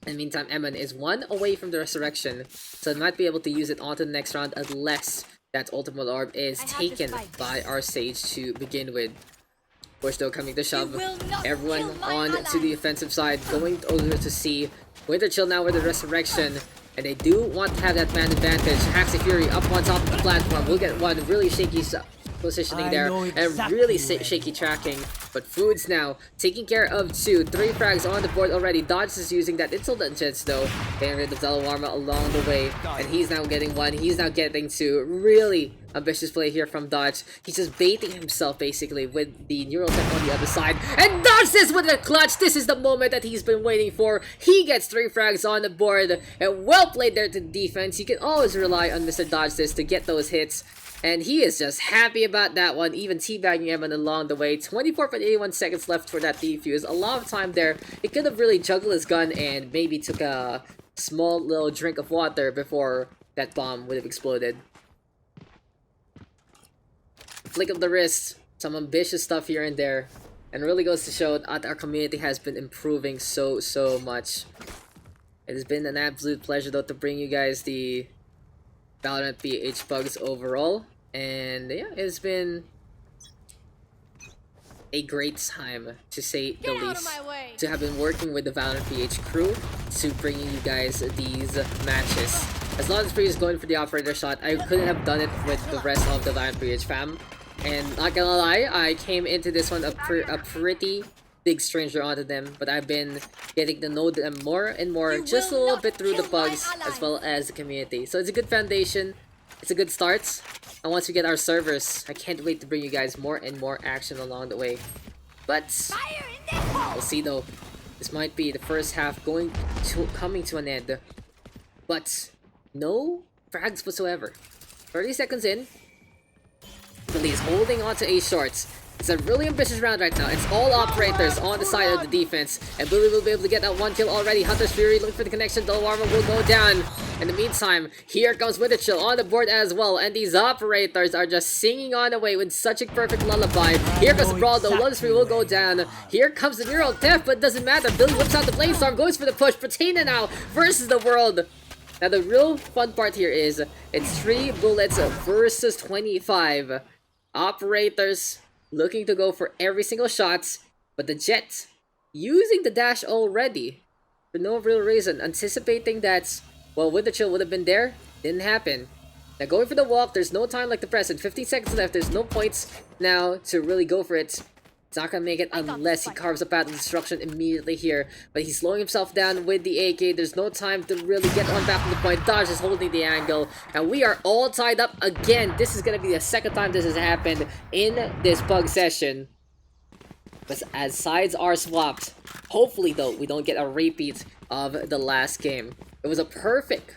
In the meantime, Emin is 1 away from the resurrection, so they might be able to use it onto the next round unless that ultimate orb is taken by our Sage to begin with. Push though coming to shove. Everyone on to the offensive side, going over to see Winter Chill now with the resurrection, and they do want to have that man advantage. Taxi Fury up on top of the platform. We'll get one really shaky positioning there, and really shaky tracking But Foods now taking care of 2. 3 frags on the board already. Dodge is using that intelligence though. Getting rid of Dalawarma along the way. And he's now getting 1. He's now getting 2. Really ambitious play here from Dodge. He's just baiting himself basically with the neural tech on the other side. And Dodge this with a clutch. This is the moment that he's been waiting for. He gets 3 frags on the board. And well played there to the defense. You can always rely on Mr. Dodge this to get those hits. And he is just happy about that one, even teabagging Evan along the way. 24.81 seconds left for that defuse. A lot of time there. He could have really juggled his gun and maybe took a small little drink of water before that bomb would have exploded. Flick of the wrist. Some ambitious stuff here and there. And really goes to show that our community has been improving so much. It has been an absolute pleasure though to bring you guys the Valorant PH PUGS overall, and yeah, it's been a great time to say the least to have been working with the Valorant PH crew to bringing you guys these matches. As long as Free is going for the operator shot, I couldn't have done it with the rest of the Valorant PH fam, and not gonna lie, I came into this one a pretty big stranger onto them, but I've been getting to know them more and more, just a little bit through the PUGS as well as the community. So it's a good foundation, it's a good start, and once we get our servers, I can't wait to bring you guys more and more action along the way. But we'll see though. This might be the first half coming to an end, but no frags whatsoever. 30 seconds in, Billy's holding on to A shorts. It's a really ambitious round right now. It's all operators on the side of the defense. And Billy will be able to get that 1 kill already. Hunter's Fury looking for the connection. Dalawarma will go down. In the meantime, here comes Wither Chill on the board as well. And these operators are just singing on the way with such a perfect lullaby. Here comes the brawl though. Loden's Fury will go down. Here comes the neural theft, but it doesn't matter. Billy whips out the Bladestorm, goes for the push. Pratina now versus the world. Now the real fun part here is it's 3 bullets versus 25. Operators looking to go for every single shot, but the Jet using the dash already for no real reason, anticipating that, well, Wither Chill would have been there, didn't happen. Now going for the walk, there's no time like the present, 15 seconds left, there's no points now to really go for it. He's not gonna make it unless he carves a path of destruction immediately here, but he's slowing himself down with the AK. There's no time to really get on back from the point. Dodge is holding the angle, and we are all tied up again. This is gonna be the second time this has happened in this PUG session. But as sides are swapped, hopefully though, we don't get a repeat of the last game. It was a perfect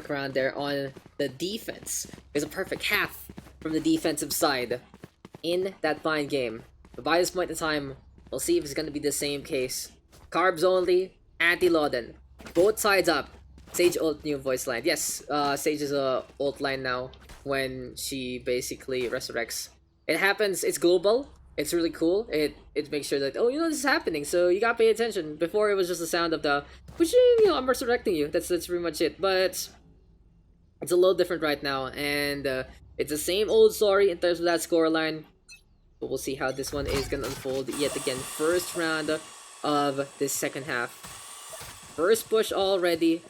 round there on the defense. It was a perfect half from the defensive side in that bind game. But by this point in time, we'll see if it's going to be the same case. Carbs only, anti-Loden. Both sides up. Sage ult new voice line. Yes, Sage is a ult line now when she basically resurrects. It happens, it's global. It's really cool. It makes sure that, oh, you know this is happening, so you gotta pay attention. Before it was just the sound of the, which, you know, I'm resurrecting you. That's pretty much it. But it's a little different right now, and it's the same old story in terms of that scoreline. But we'll see how this one is gonna unfold yet again. First round of this second half. First push already.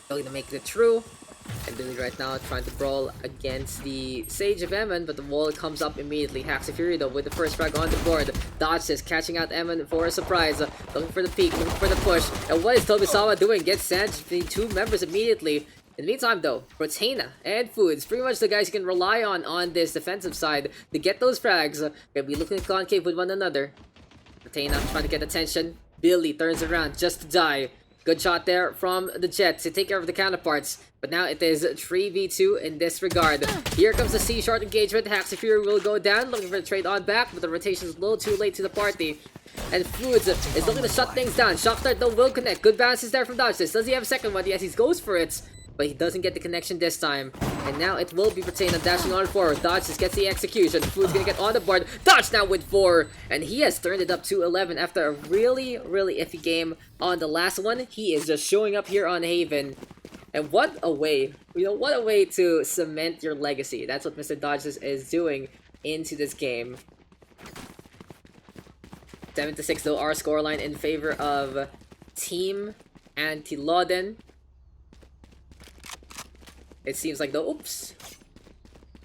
Going to make it through. And Billy right now trying to brawl against the Sage of Emin, but the wall comes up immediately. Hacks a Fury though with the first frag on the board. Dodge this, catching out Emin for a surprise. Looking for the peek, looking for the push. And what is Tobisawa doing? Gets sandwiched between 2 members immediately. In the meantime though, Pratina and Foods, pretty much the guys you can rely on this defensive side to get those frags. They'll be looking concave with one another. Pratina trying to get attention. Billy turns around just to die. Good shot there from the Jet to take care of the counterparts. But now it is 3v2 in this regard. Here comes the C-short engagement. Hacks of Fury will go down, looking for the trade on back, but the rotation is a little too late to the party. And Foods is looking to shut things down. Shock Dart though will connect. Good bounces there from Dodge. Does he have a second one? Yes, he goes for it. But he doesn't get the connection this time. And now it will be Pratina dashing on forward. Dodge just gets the execution. Food's gonna get on the board. Dodge now with 4. And he has turned it up to 11 after a really iffy game on the last one. He is just showing up here on Haven. And what a way, you know, what a way to cement your legacy. That's what Mr. Dodge is doing into this game. 7-6 though, our scoreline in favor of Team Anti-Loden. It seems like the, oops.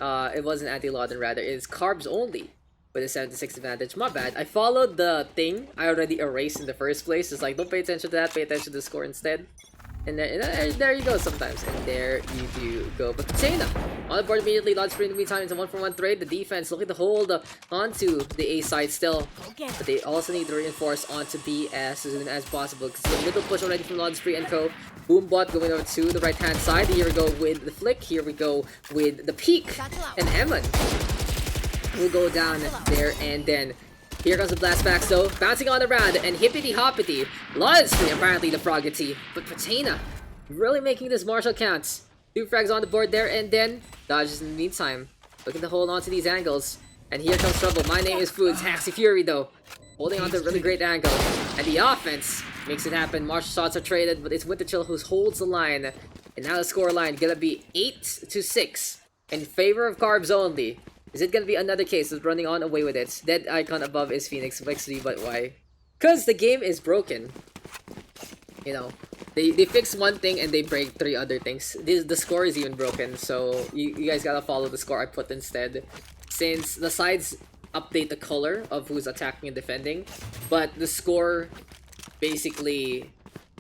It wasn't Anti-Loden rather, it's Carbs only with a 76 advantage. My bad. I followed the thing I already erased in the first place. It's like, don't pay attention to that, pay attention to the score instead. And there you go sometimes. And there you do go. But Potato on the board immediately. Loden Spree in the meantime. It's a 1-for-1 trade. The defense looking to hold onto the A side still. But they also need to reinforce onto B as soon as possible. Because the middle push already from Loden Spree and Co. Boombot going over to the right hand side. Here we go with the flick. Here we go with the peek. And Emon will go down there, and then here comes the blast back, so bouncing on around and hippity hoppity. Loden Spree apparently the froggy, but Patina really making this martial count. 2 frags on the board there, and then dodges in the meantime, looking to hold on to these angles. And here comes trouble. My name is Food. Taxi Fury though, holding on to a really great angle, and the offense makes it happen. Martial shots are traded, but it's Winter Chill who holds the line, and now the score line gonna be 8-6 in favor of Carbs only. Is it gonna be another case of running on away with it? Dead icon above is Phoenix. Complexity, but why? Cause the game is broken. You know, they fix one thing and they break 3 other things. The score is even broken, so you guys gotta follow the score I put instead. Since the sides update the color of who's attacking and defending, but the score basically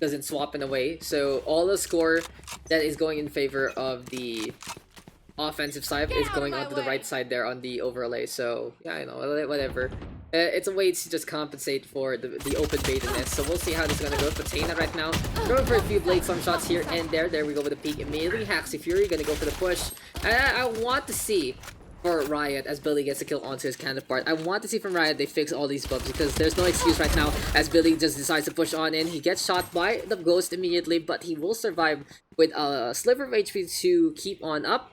doesn't swap in a way. So all the score that is going in favor of the offensive side is going onto the right side there on the overlay. So yeah, I know, whatever. It's a way to just compensate for the open baitedness. So we'll see how this is gonna go. Patina right now going for a few blade storm shots here and there. There we go with the peek immediately. Haxy Fury gonna go for the push. I want to see for Riot as Billy gets a kill onto his counterpart. I want to see from Riot they fix all these bugs, because there's no excuse right now as Billy just decides to push on in. He gets shot by the ghost immediately, but he will survive with a sliver of HP to keep on up.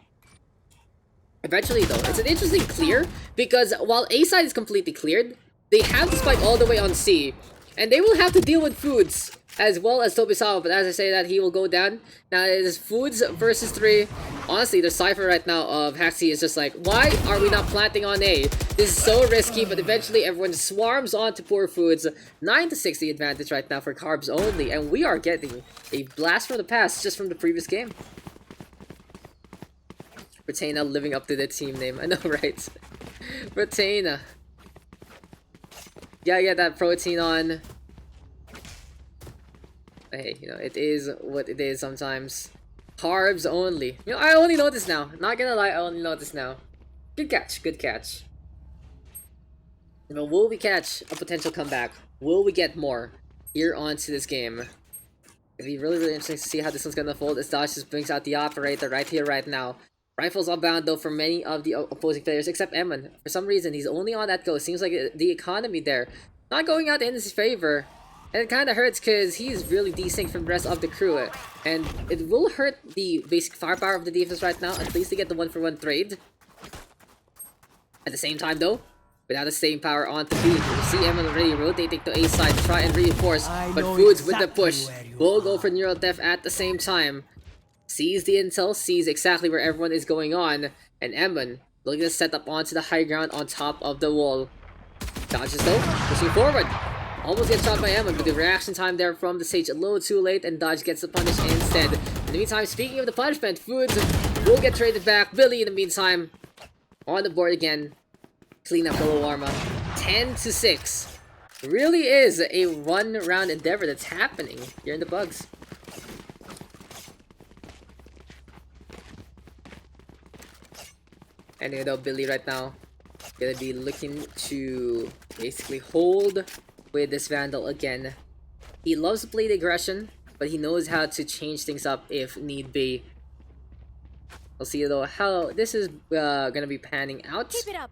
Eventually though, it's an interesting clear, because while A side is completely cleared, they have to spike all the way on C, and they will have to deal with Foods as well as Tobisawa. But as I say that, he will go down. Now it is Foods versus 3. Honestly, the cipher right now of Haxi is just like, why are we not planting on A? This is so risky, but eventually everyone swarms onto poor Foods. 9-6 the advantage right now for Carbs only, and we are getting a blast from the past just from the previous game. Retaina living up to the team name. I know, right? Retaina. Yeah, get that protein on. Hey, you know, it is what it is sometimes. Carbs only. You know, I only notice now. Not gonna lie, I only notice now. Good catch, good catch. You know, will we catch a potential comeback? Will we get more here onto this game? It'd be really, really interesting to see how this one's gonna unfold as Dodge just brings out the operator right here, right now. Rifles all bound though for many of the opposing players except Emon. For some reason, he's only on that go. Seems like the economy there not going out in his favor. And it kind of hurts because he's really desync from the rest of the crew. And it will hurt the basic firepower of the defense right now. At least they get the 1-for-1 trade. At the same time though, without the staying power on to B. You see Emon already rotating to A side to try and reinforce. But Foods with the push will go for neural theft at the same time. Sees the intel, sees exactly where everyone is going on, and Emon looking to set up onto the high ground on top of the wall. Dodges though, pushing forward. Almost gets shot by Emon, but the reaction time there from the stage a little too late, and Dodge gets the punish instead. In the meantime, speaking of the punishment, Foods will get traded back. Billy in the meantime on the board again. Clean up the low armor. 10-6. Really is a one-round endeavor that's happening here in the Pugs. Anyway though, Billy right now gonna be looking to basically hold with this Vandal again. He loves to play the aggression, but he knows how to change things up if need be. We'll see though how this is gonna be panning out. Keep it up.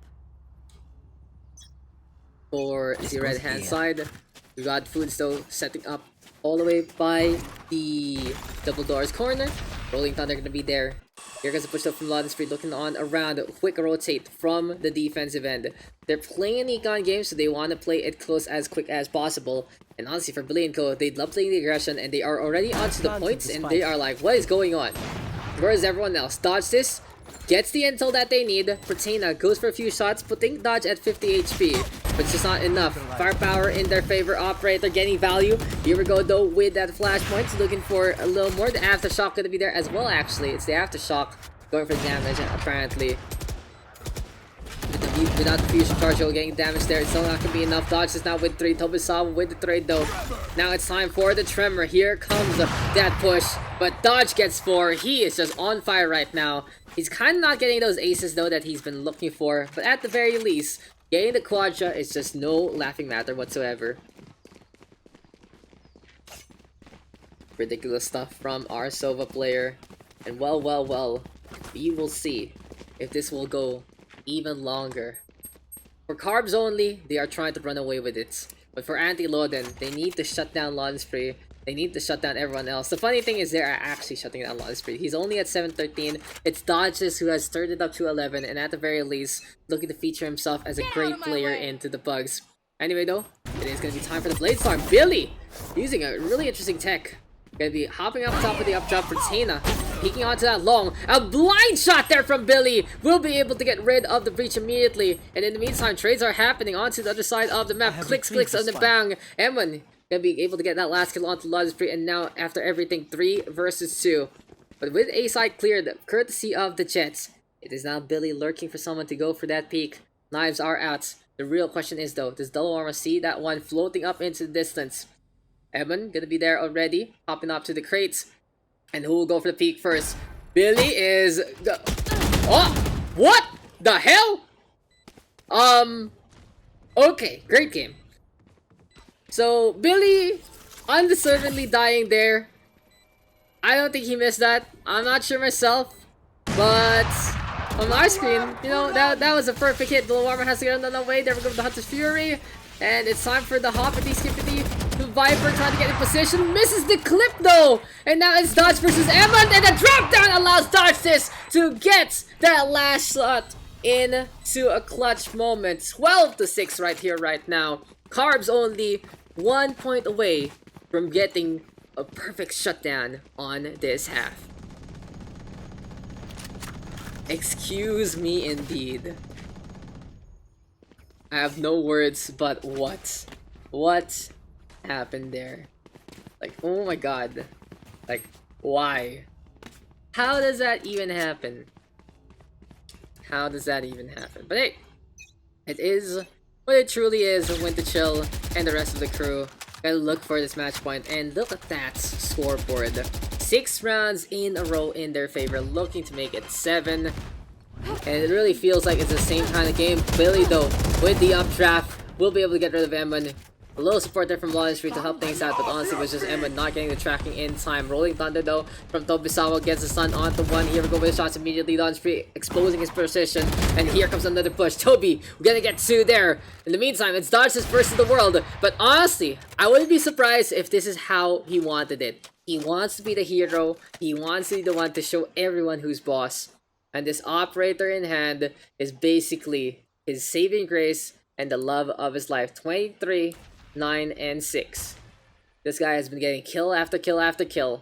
For the right hand side, we got Foods though setting up all the way by the double doors corner. Rolling Thunder gonna be there. Here comes a push up from Loden Spree, looking on around, quick rotate from the defensive end. They're playing an econ game, so they want to play it close as quick as possible. And honestly, for Billy and Co, they'd love playing the aggression, and they are already onto the points, and they are like, what is going on? Where is everyone else? Dodge this, gets the intel that they need. Pratina goes for a few shots, putting Dodge at 50 HP. But it's just not enough. Firepower in their favor. Operator getting value. Here we go though with that flashpoint. Looking for a little more. The aftershock gonna be there as well actually. It's the aftershock going for damage apparently. With the without the fusion charge, getting damage there. It's still not gonna be enough. Dodge is now with 3. Tobisawa with the trade though. Now it's time for the Tremor. Here comes that push, but Dodge gets 4. He is just on fire right now. He's kind of not getting those aces though that he's been looking for, but at the very least, getting the Quadra is just no laughing matter whatsoever. Ridiculous stuff from our Sova player. And well, we will see if this will go even longer. For Carbs only, they are trying to run away with it. But for Anti-Loden, they need to shut down Loden Spree. They need to shut down everyone else. The funny thing is they are actually shutting down Loden Spree. He's only at 713. It's Dodges who has turned it up to 11. And at the very least, looking to feature himself as a great player into the Pugs. Anyway though, it is going to be time for the Blade Storm. Billy using a really interesting tech. Gonna be hopping up top of the up drop for Tana. Peeking onto that long. A blind shot there from Billy. Will be able to get rid of the breach immediately. And in the meantime, trades are happening onto the other side of the map. Clicks on the bang. Emon gonna be able to get that last kill onto Loden Spree. And now, after everything, 3 versus 2. But with A side cleared, courtesy of the Jets, it is now Billy lurking for someone to go for that peak. Knives are out. The real question is though, does Dalawarma see that one floating up into the distance? Evan gonna be there already, hopping up to the crates. And who will go for the peak first? Billy is... Oh! What the hell? Okay, great game. So, Billy undeservedly dying there. I don't think he missed that. I'm not sure myself. But on our screen, you know, that was a perfect hit. Dalawarma has to get on the way. There we go with the Hunter's Fury. And it's time for the hoppity skippity. The Viper trying to get in position. Misses the clip though. And now it's Dodge versus Emma. And the drop down allows Dodge this to get that last shot into a clutch moment. 12-6 right here, right now. Carbs only 1 point away from getting a perfect shutdown on this half. Excuse me indeed. I have no words, but what? What happened there? Like, oh my god. Like, why? How does that even happen? How does that even happen? But hey, it is what it truly is when to chill and the rest of the crew gotta look for this match point. And look at that scoreboard. 6 rounds in a row in their favor, looking to make it 7. And it really feels like it's the same kind of game. Billy though, with the updraft, will be able to get rid of Emon. A little support there from Loden Spree to help things out, but honestly it was just Emon not getting the tracking in time. Rolling Thunder though from Tobisawa gets the stun onto 1. Here we go with the shots immediately. Loden Spree exposing his position. And here comes another push. Toby, we're gonna get 2 there. In the meantime, it's Dodge's first in the world. But honestly, I wouldn't be surprised if this is how he wanted it. He wants to be the hero. He wants to be the one to show everyone who's boss. And this operator in hand is basically his saving grace and the love of his life. 23, 9, and 6. This guy has been getting kill after kill after kill.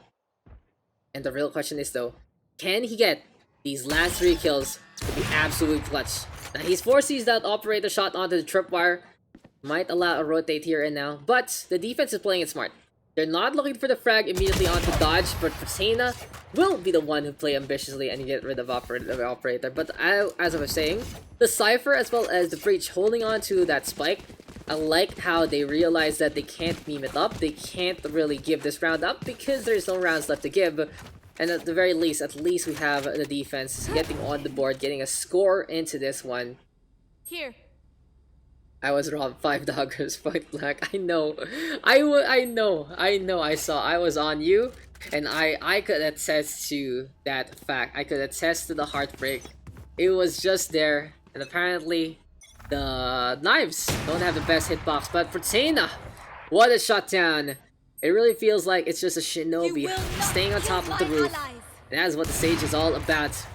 And the real question is though, can he get these last 3 kills to be absolute clutch? Now he's forces that operator shot onto the tripwire. Might allow a rotate here and now, but the defense is playing it smart. They're not looking for the frag immediately onto Dodge, but Fasena will be the one who play ambitiously and get rid of operator. But as I was saying, the Cypher as well as the Breach holding on to that spike. I like how they realize that they can't meme it up. They can't really give this round up because there's no rounds left to give. And at the very least, at least we have the defense getting on the board, getting a score into this one. Here. I was wrong. 5 doggers, point blank. I know. I know. I saw. I was on you, and I could attest to that fact. I could attest to the heartbreak. It was just there, and apparently, the knives don't have the best hitbox. But for Tana, what a shutdown! It really feels like it's just a shinobi staying on top of the roof, and that is what the stage is all about.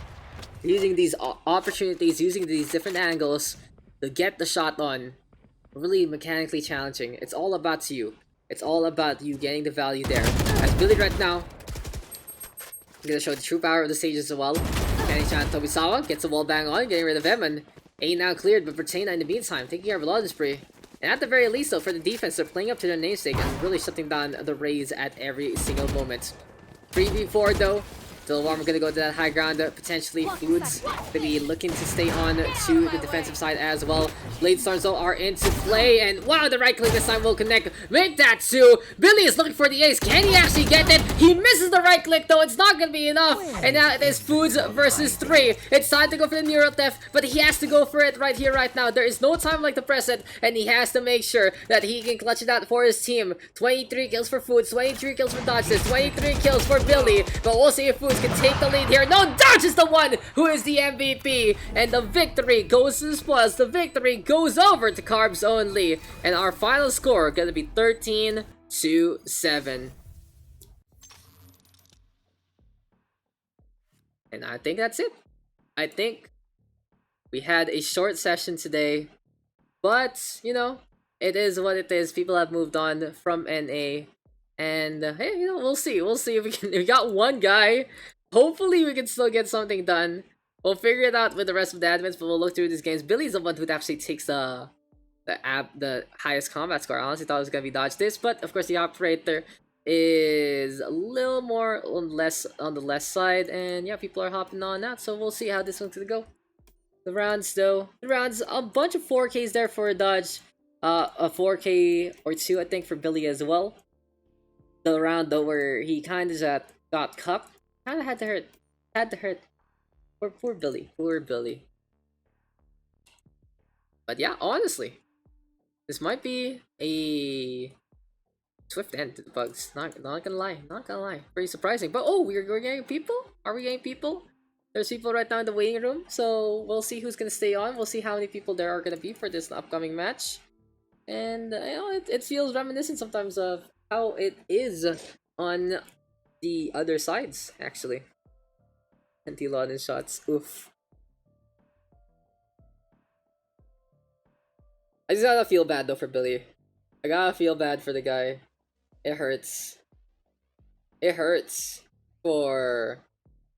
Using these opportunities, using these different angles to get the shot on. Really mechanically challenging. It's all about you. It's all about you getting the value there. As Billy right now, I'm gonna show the true power of the stage as well. Getting shot Tobisawa, gets the wall bang on, getting rid of Evan. A now cleared, but Pertaina in the meantime, taking care of Loden Spree. And at the very least though, for the defense, they're playing up to their namesake and really shutting down the Rays at every single moment. 3v4 though, Still warm, we're gonna go to that high ground, potentially Foods gonna be looking to stay on to the defensive side as well. Blade Storms though are into play, and wow, the right click this time will connect. Make that 2. Billy is looking for the ace. Can he actually get it? He misses the right click though, it's not gonna be enough. And now it is Foods versus 3. It's time to go for the neural theft, but he has to go for it right here, right now. There is no time like to press it, and he has to make sure that he can clutch it out for his team. 23 kills for Foods, 23 kills for Dodges, 23 kills for Billy. But we'll see if Foods can take the lead here. No, Dodge is the one who is the MVP, and the victory goes to Splus. The victory goes over to Carbs only, and our final score gonna be 13-7. And I think that's it. I think we had a short session today, but you know, it is what it is. People have moved on from NA, and hey, you know, we'll see. We'll see if we can. We got one guy. Hopefully, we can still get something done. We'll figure it out with the rest of the admins, but we'll look through these games. Billy's the one who actually takes the highest combat score. I honestly thought it was gonna be Dodge this, but of course the operator is a little more on the less side, and yeah, people are hopping on that. So we'll see how this one's gonna go. The rounds though, a bunch of 4Ks there for Dodge, a 4K or 2 I think for Billy as well. The round though where he kind of got cupped, kind of had to hurt. Poor Billy, But yeah, honestly, this might be a swift end to the Pugs. Not gonna lie, pretty surprising. But oh, we're getting people. Are we getting people? There's people right now in the waiting room, so we'll see who's gonna stay on. We'll see how many people there are gonna be for this upcoming match. And you know, it feels reminiscent sometimes of how it is on the other sides, actually. Anti-Loden shots, oof. I just gotta feel bad though for Billy. I gotta feel bad for the guy. It hurts. It hurts for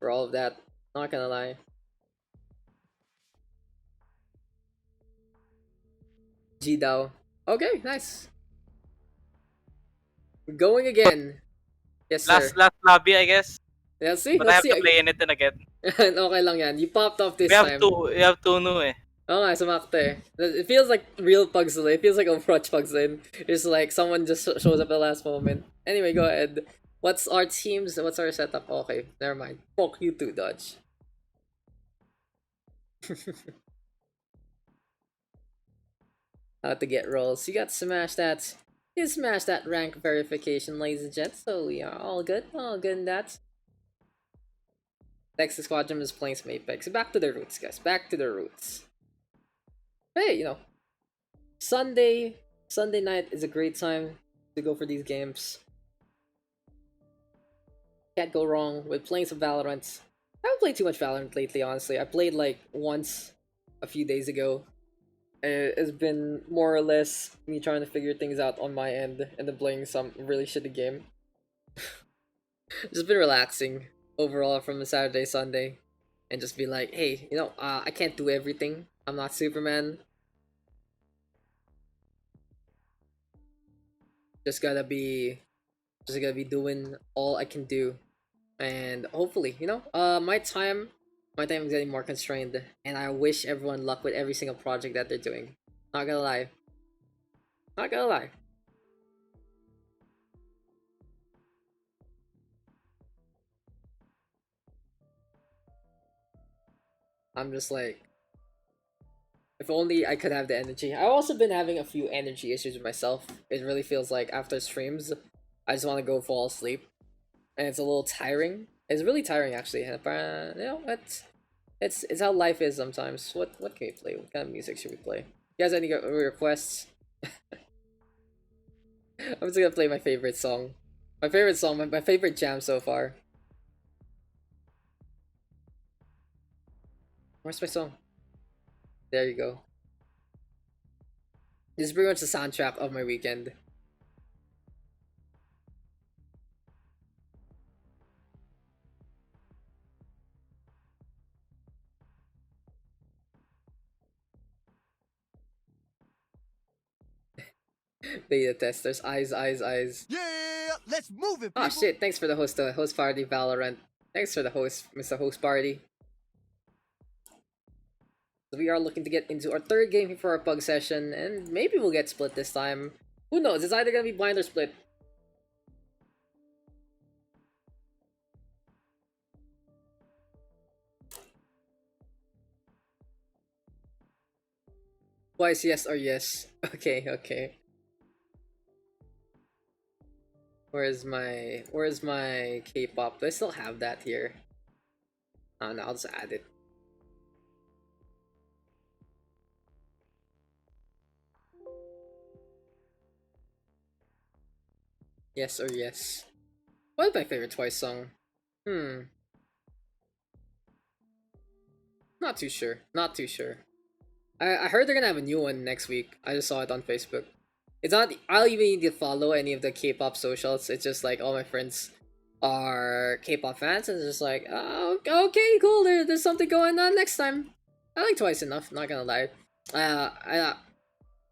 all of that. Not gonna lie. G-Dow. Okay, nice. We're going again. Yes, sir. Last lobby, I guess. Let's see. But I Let's have see. to play in it then again. Okay lang yan. You popped off this We have time. we have two new eh. Oo nga, sumakto eh. It feels like real Pugs din. It feels like Overwatch Pugs din. It's like someone just shows up at the last moment. Anyway, go ahead. What's our teams? What's our setup? Okay, never mind. Fuck you too, Dodge. How to get rolls. You got to smash that. You smash that rank verification, ladies and gents. So we are all good in that. Next squadron is playing some Apex. Back to the roots, guys. Back to the roots. Hey, you know, Sunday night is a great time to go for these games. Can't go wrong with playing some Valorant. I haven't played too much Valorant lately, honestly. I played like once a few days ago. It's been more or less me trying to figure things out on my end and then playing some really shitty game. Just been relaxing overall from the Saturday, Sunday, and just be like, hey, you know, I can't do everything. I'm not Superman. Just gotta be doing all I can do, and hopefully, you know, my time is getting more constrained, and I wish everyone luck with every single project that they're doing. Not gonna lie. I'm just like, if only I could have the energy. I've also been having a few energy issues with myself. It really feels like after streams, I just want to go fall asleep, and it's a little tiring. It's really tiring actually. And you know, it's how life is sometimes. What can we play? What kind of music should we play? You guys have any requests? I'm just gonna play my favorite song. My favorite jam so far. Where's my song? There you go. This is pretty much the soundtrack of my weekend. Beta testers, eyes. Yeah, let's move it, people. Oh shit, thanks for the host party, Valorant. Thanks for the host, Mr. Host Party. So we are looking to get into our third game for our pug session, and maybe we'll get split this time. Who knows? It's either gonna be blind or split. Twice yes or yes. Okay, okay. Where's my K-pop? Do I still have that here? Oh no, I'll just add it. Yes or yes. What is my favorite Twice song? Not too sure. Not too sure. I heard they're gonna have a new one next week. I just saw it on Facebook. It's not. I'll even need to follow any of the K-pop socials. It's just like all my friends are K-pop fans, and it's just like, oh, okay, cool. There's something going on next time. I like Twice enough. Not gonna lie. I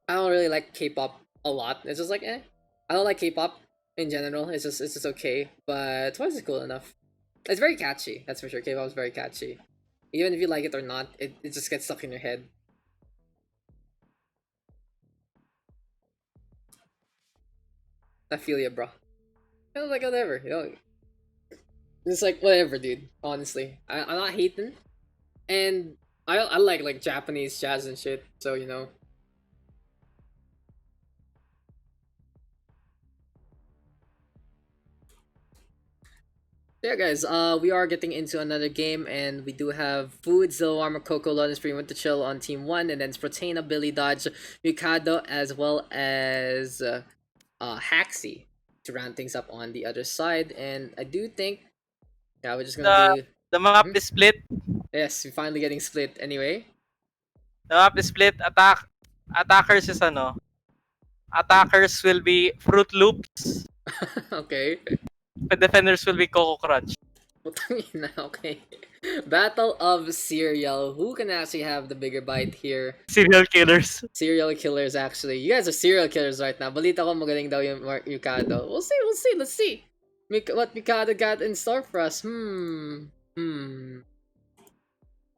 don't really like K-pop a lot. It's just like I don't like K-pop in general. It's just okay. But Twice is cool enough. It's very catchy. That's for sure. K-pop is very catchy. Even if you like it or not, it just gets stuck in your head. I feel ya, bro. Like whatever, it's like whatever, dude. Honestly, I'm not hating, and I like Japanese jazz and shit. So Yeah, guys. We are getting into another game, and we do have Food, Zilwarmer, Koko, Loden, Spring, Winter Chill on Team 1, and then Sprotena, Billy Dodge, Mikado, as well as Haxi to round things up on the other side. And I do think, yeah, we're just gonna do. The map is split. Yes, we're finally getting split anyway. The map is split. Attackers is Attackers will be Fruit Loops. Okay. The defenders will be Coco Crunch. Okay. Battle of Cereal. Who can actually have the bigger bite here? Serial killers. Serial killers, actually. You guys are serial killers right now. Balita ko magaling daw yung Mikado. We'll see, let's see. What Mikado got in store for us? Baka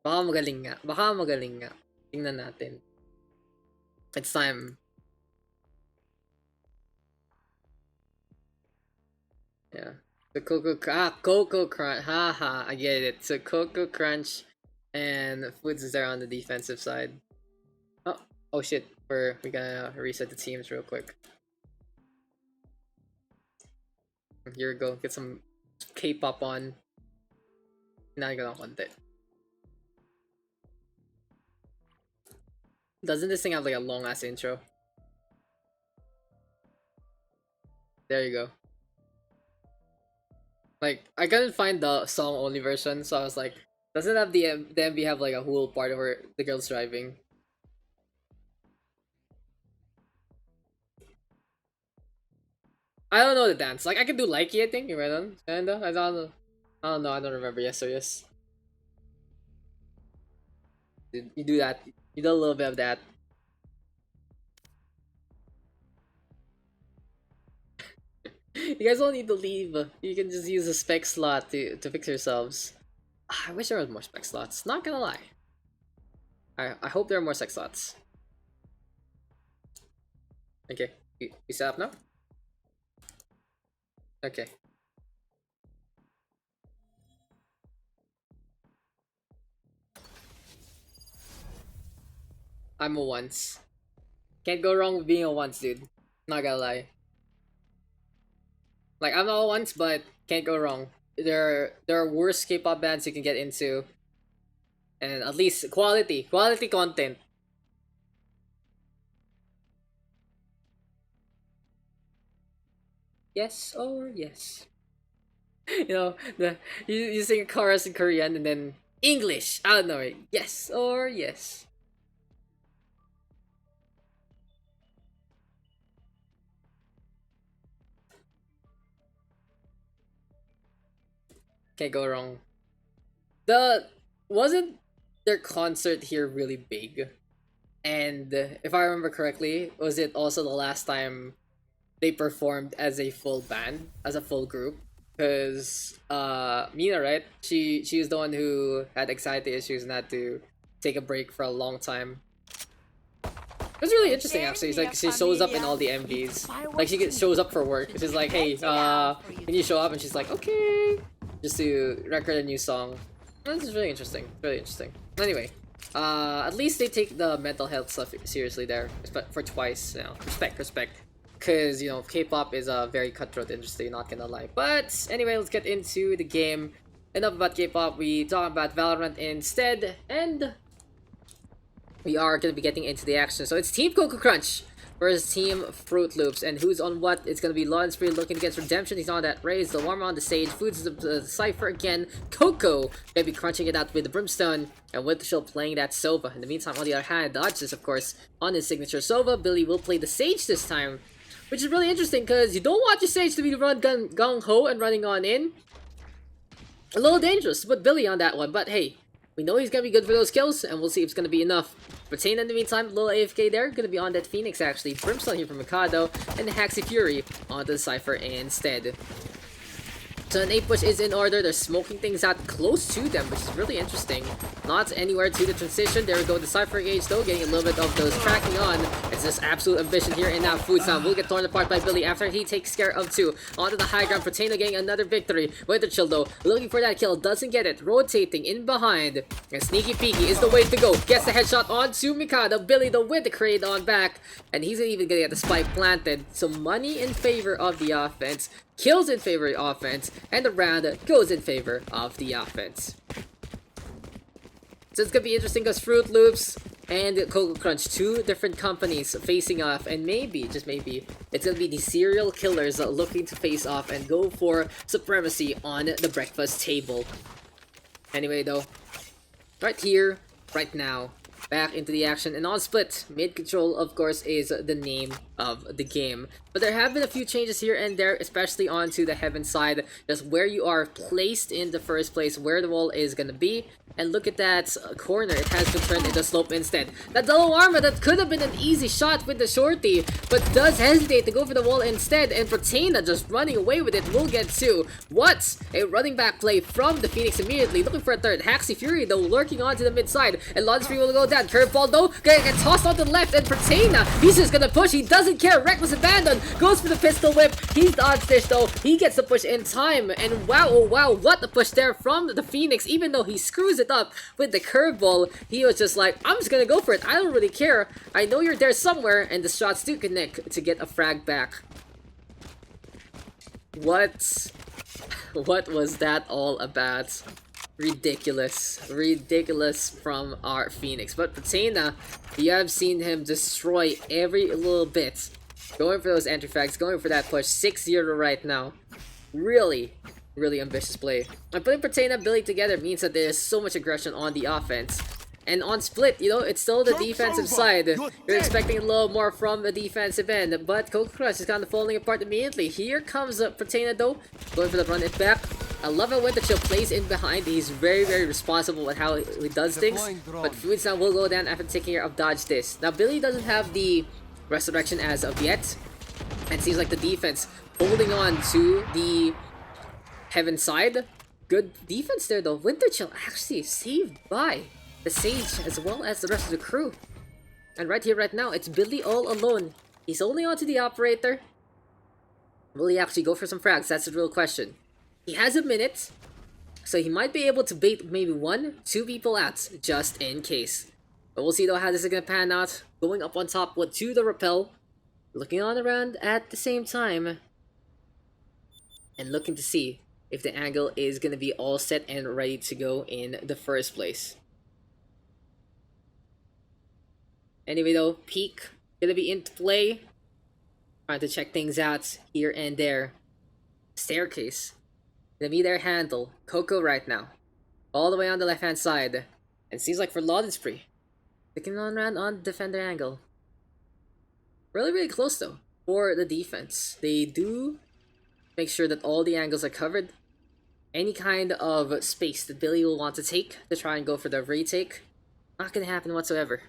magaling nga. Tingnan natin. It's time. Yeah. The Coco Crunch. Haha, I get it. So Coco Crunch and Foods is there on the defensive side. Oh shit. We're gonna reset the teams real quick. Here we go. Get some K-pop on. Now you're gonna want it. Doesn't this thing have like a long ass intro? There you go. Like, I couldn't find the song only version, so I was like, doesn't have the MV have like a whole part where the girl's driving? I don't know the dance. Like, I can do Likey, I think, right on? Kinda? I don't know. I don't remember. Yes or yes. You do that. You do a little bit of that. You guys don't need to leave. You can just use a spec slot to fix yourselves. I wish there was more spec slots. Not gonna lie. I hope there are more spec slots. Okay, you set up now? Okay. I'm a once. Can't go wrong with being a once, dude. Not gonna lie. Like, I'm not a once, but can't go wrong. There are worse K-pop bands you can get into, and at least quality content. Yes or yes. You sing chorus in Korean and then English. I don't know. Yes or yes. Can't go wrong. Wasn't their concert here really big? And if I remember correctly, was it also the last time they performed as a full band, as a full group? Because Mina, right? She was the one who had anxiety issues and had to take a break for a long time. It was really interesting actually. It's like she shows up in all the MVs. Like shows up for work. She's like, hey, can you show up? And she's like, okay. Just to record a new song. This is really interesting. Really interesting. Anyway, at least they take the mental health stuff seriously there. For twice now. Respect. Because, you know, K-pop is a very cutthroat industry, not gonna lie. But anyway, let's get into the game. Enough about K-pop. We talk about Valorant instead. And we are going to be getting into the action. So it's Team Koko Krunch versus Team Fruit Loops. And who's on what? It's going to be Loden Spree looking against Redemption. He's on that raise. The Warmer on the stage. Foods the Cypher again. Koko going to be crunching it out with the Brimstone. And with the Shield playing that Sova. In the meantime, on the other hand, Dodges, of course, on his signature Sova. Billy will play the Sage this time. Which is really interesting because you don't want your Sage to be run gung-ho and running on in. A little dangerous to put Billy on that one. But hey, we know he's going to be good for those kills, and we'll see if it's going to be enough. Retain in the meantime, little AFK there, going to be on that Phoenix actually. Brimstone here from Mikado, and the Haxi Fury onto the Cypher instead. So an 8 push is in order. They're smoking things out close to them, which is really interesting. Not anywhere to the transition. There we go. The Cypher Gauge though, getting a little bit of those tracking on. It's this absolute ambition here, and now Food Sound will get torn apart by Billy after he takes care of 2. Onto the high ground for Tano, getting another victory. Winter Chill though, looking for that kill, doesn't get it. Rotating in behind. And Sneaky Peeky is the way to go. Gets the headshot onto Mikado. Billy though with the crate on back. And he's even gonna get the spike planted. So money in favor of the offense. Kills in favor of the offense, and the round goes in favor of the offense. So it's gonna be interesting because Fruit Loops and Koko Krunch, 2 different companies facing off, and maybe, just maybe, it's gonna be the serial killers looking to face off and go for supremacy on the breakfast table. Anyway though, right here, right now, back into the action, and on split, mid control of course is the name of the game. But there have been a few changes here and there, especially onto the heaven side, just where you are placed in the first place, where the wall is gonna be. And look at that corner, it has been turned into slope instead. That double armor, that could have been an easy shot with the shorty, but does hesitate to go for the wall instead, and Protena just running away with it will get 2. What? A running back play from the Phoenix immediately, looking for a third. Haxi Fury though lurking onto the mid side, and Loden Spree will go down. Curveball though, gonna get tossed on the left, and Protena, he's just gonna push, he doesn't care. Reckless abandon, goes for the pistol whip, he's dodged this though, he gets the push in time, and wow, oh wow, what the push there from the Phoenix. Even though he screws it up with the curveball, he was just like, I'm just gonna go for it, I don't really care, I know you're there somewhere, and the shots do connect to get a frag back. What was that all about? Ridiculous from our Phoenix. But Protena, you have seen him destroy every little bit. Going for those entry frags, going for that push. 6-0 right now. Really ambitious play. And putting Protena Billy together means that there's so much aggression on the offense. And on split, you know, it's still the defensive side. You're expecting a little more from the defensive end, but Koko Krunch is kind of falling apart immediately. Here comes Protena though, going for the run it back. I love how Winter Chill plays in behind. He's very responsible with how he does things. But Food Sound will go down after taking care of dodge this. Now Billy doesn't have the resurrection as of yet. And it seems like the defense holding on to the heaven side. Good defense there though. Winter Chill actually saved by the Sage as well as the rest of the crew. And right here, right now, it's Billy all alone. He's only onto the operator. Will he actually go for some frags? That's the real question. He has a minute, so he might be able to bait maybe 1-2 people out just in case. But we'll see though how this is gonna pan out. Going up on top with to the rappel, looking on around at the same time, and looking to see if the angle is gonna be all set and ready to go in the first place. Anyway though, peek gonna be into play. Trying to check things out here and there. Staircase gonna be their handle. Koko right now, all the way on the left hand side, and seems like for Loden Spree, sticking on around on defender angle. Really close though for the defense. They do make sure that all the angles are covered. Any kind of space that Billy will want to take to try and go for the retake, not gonna happen whatsoever.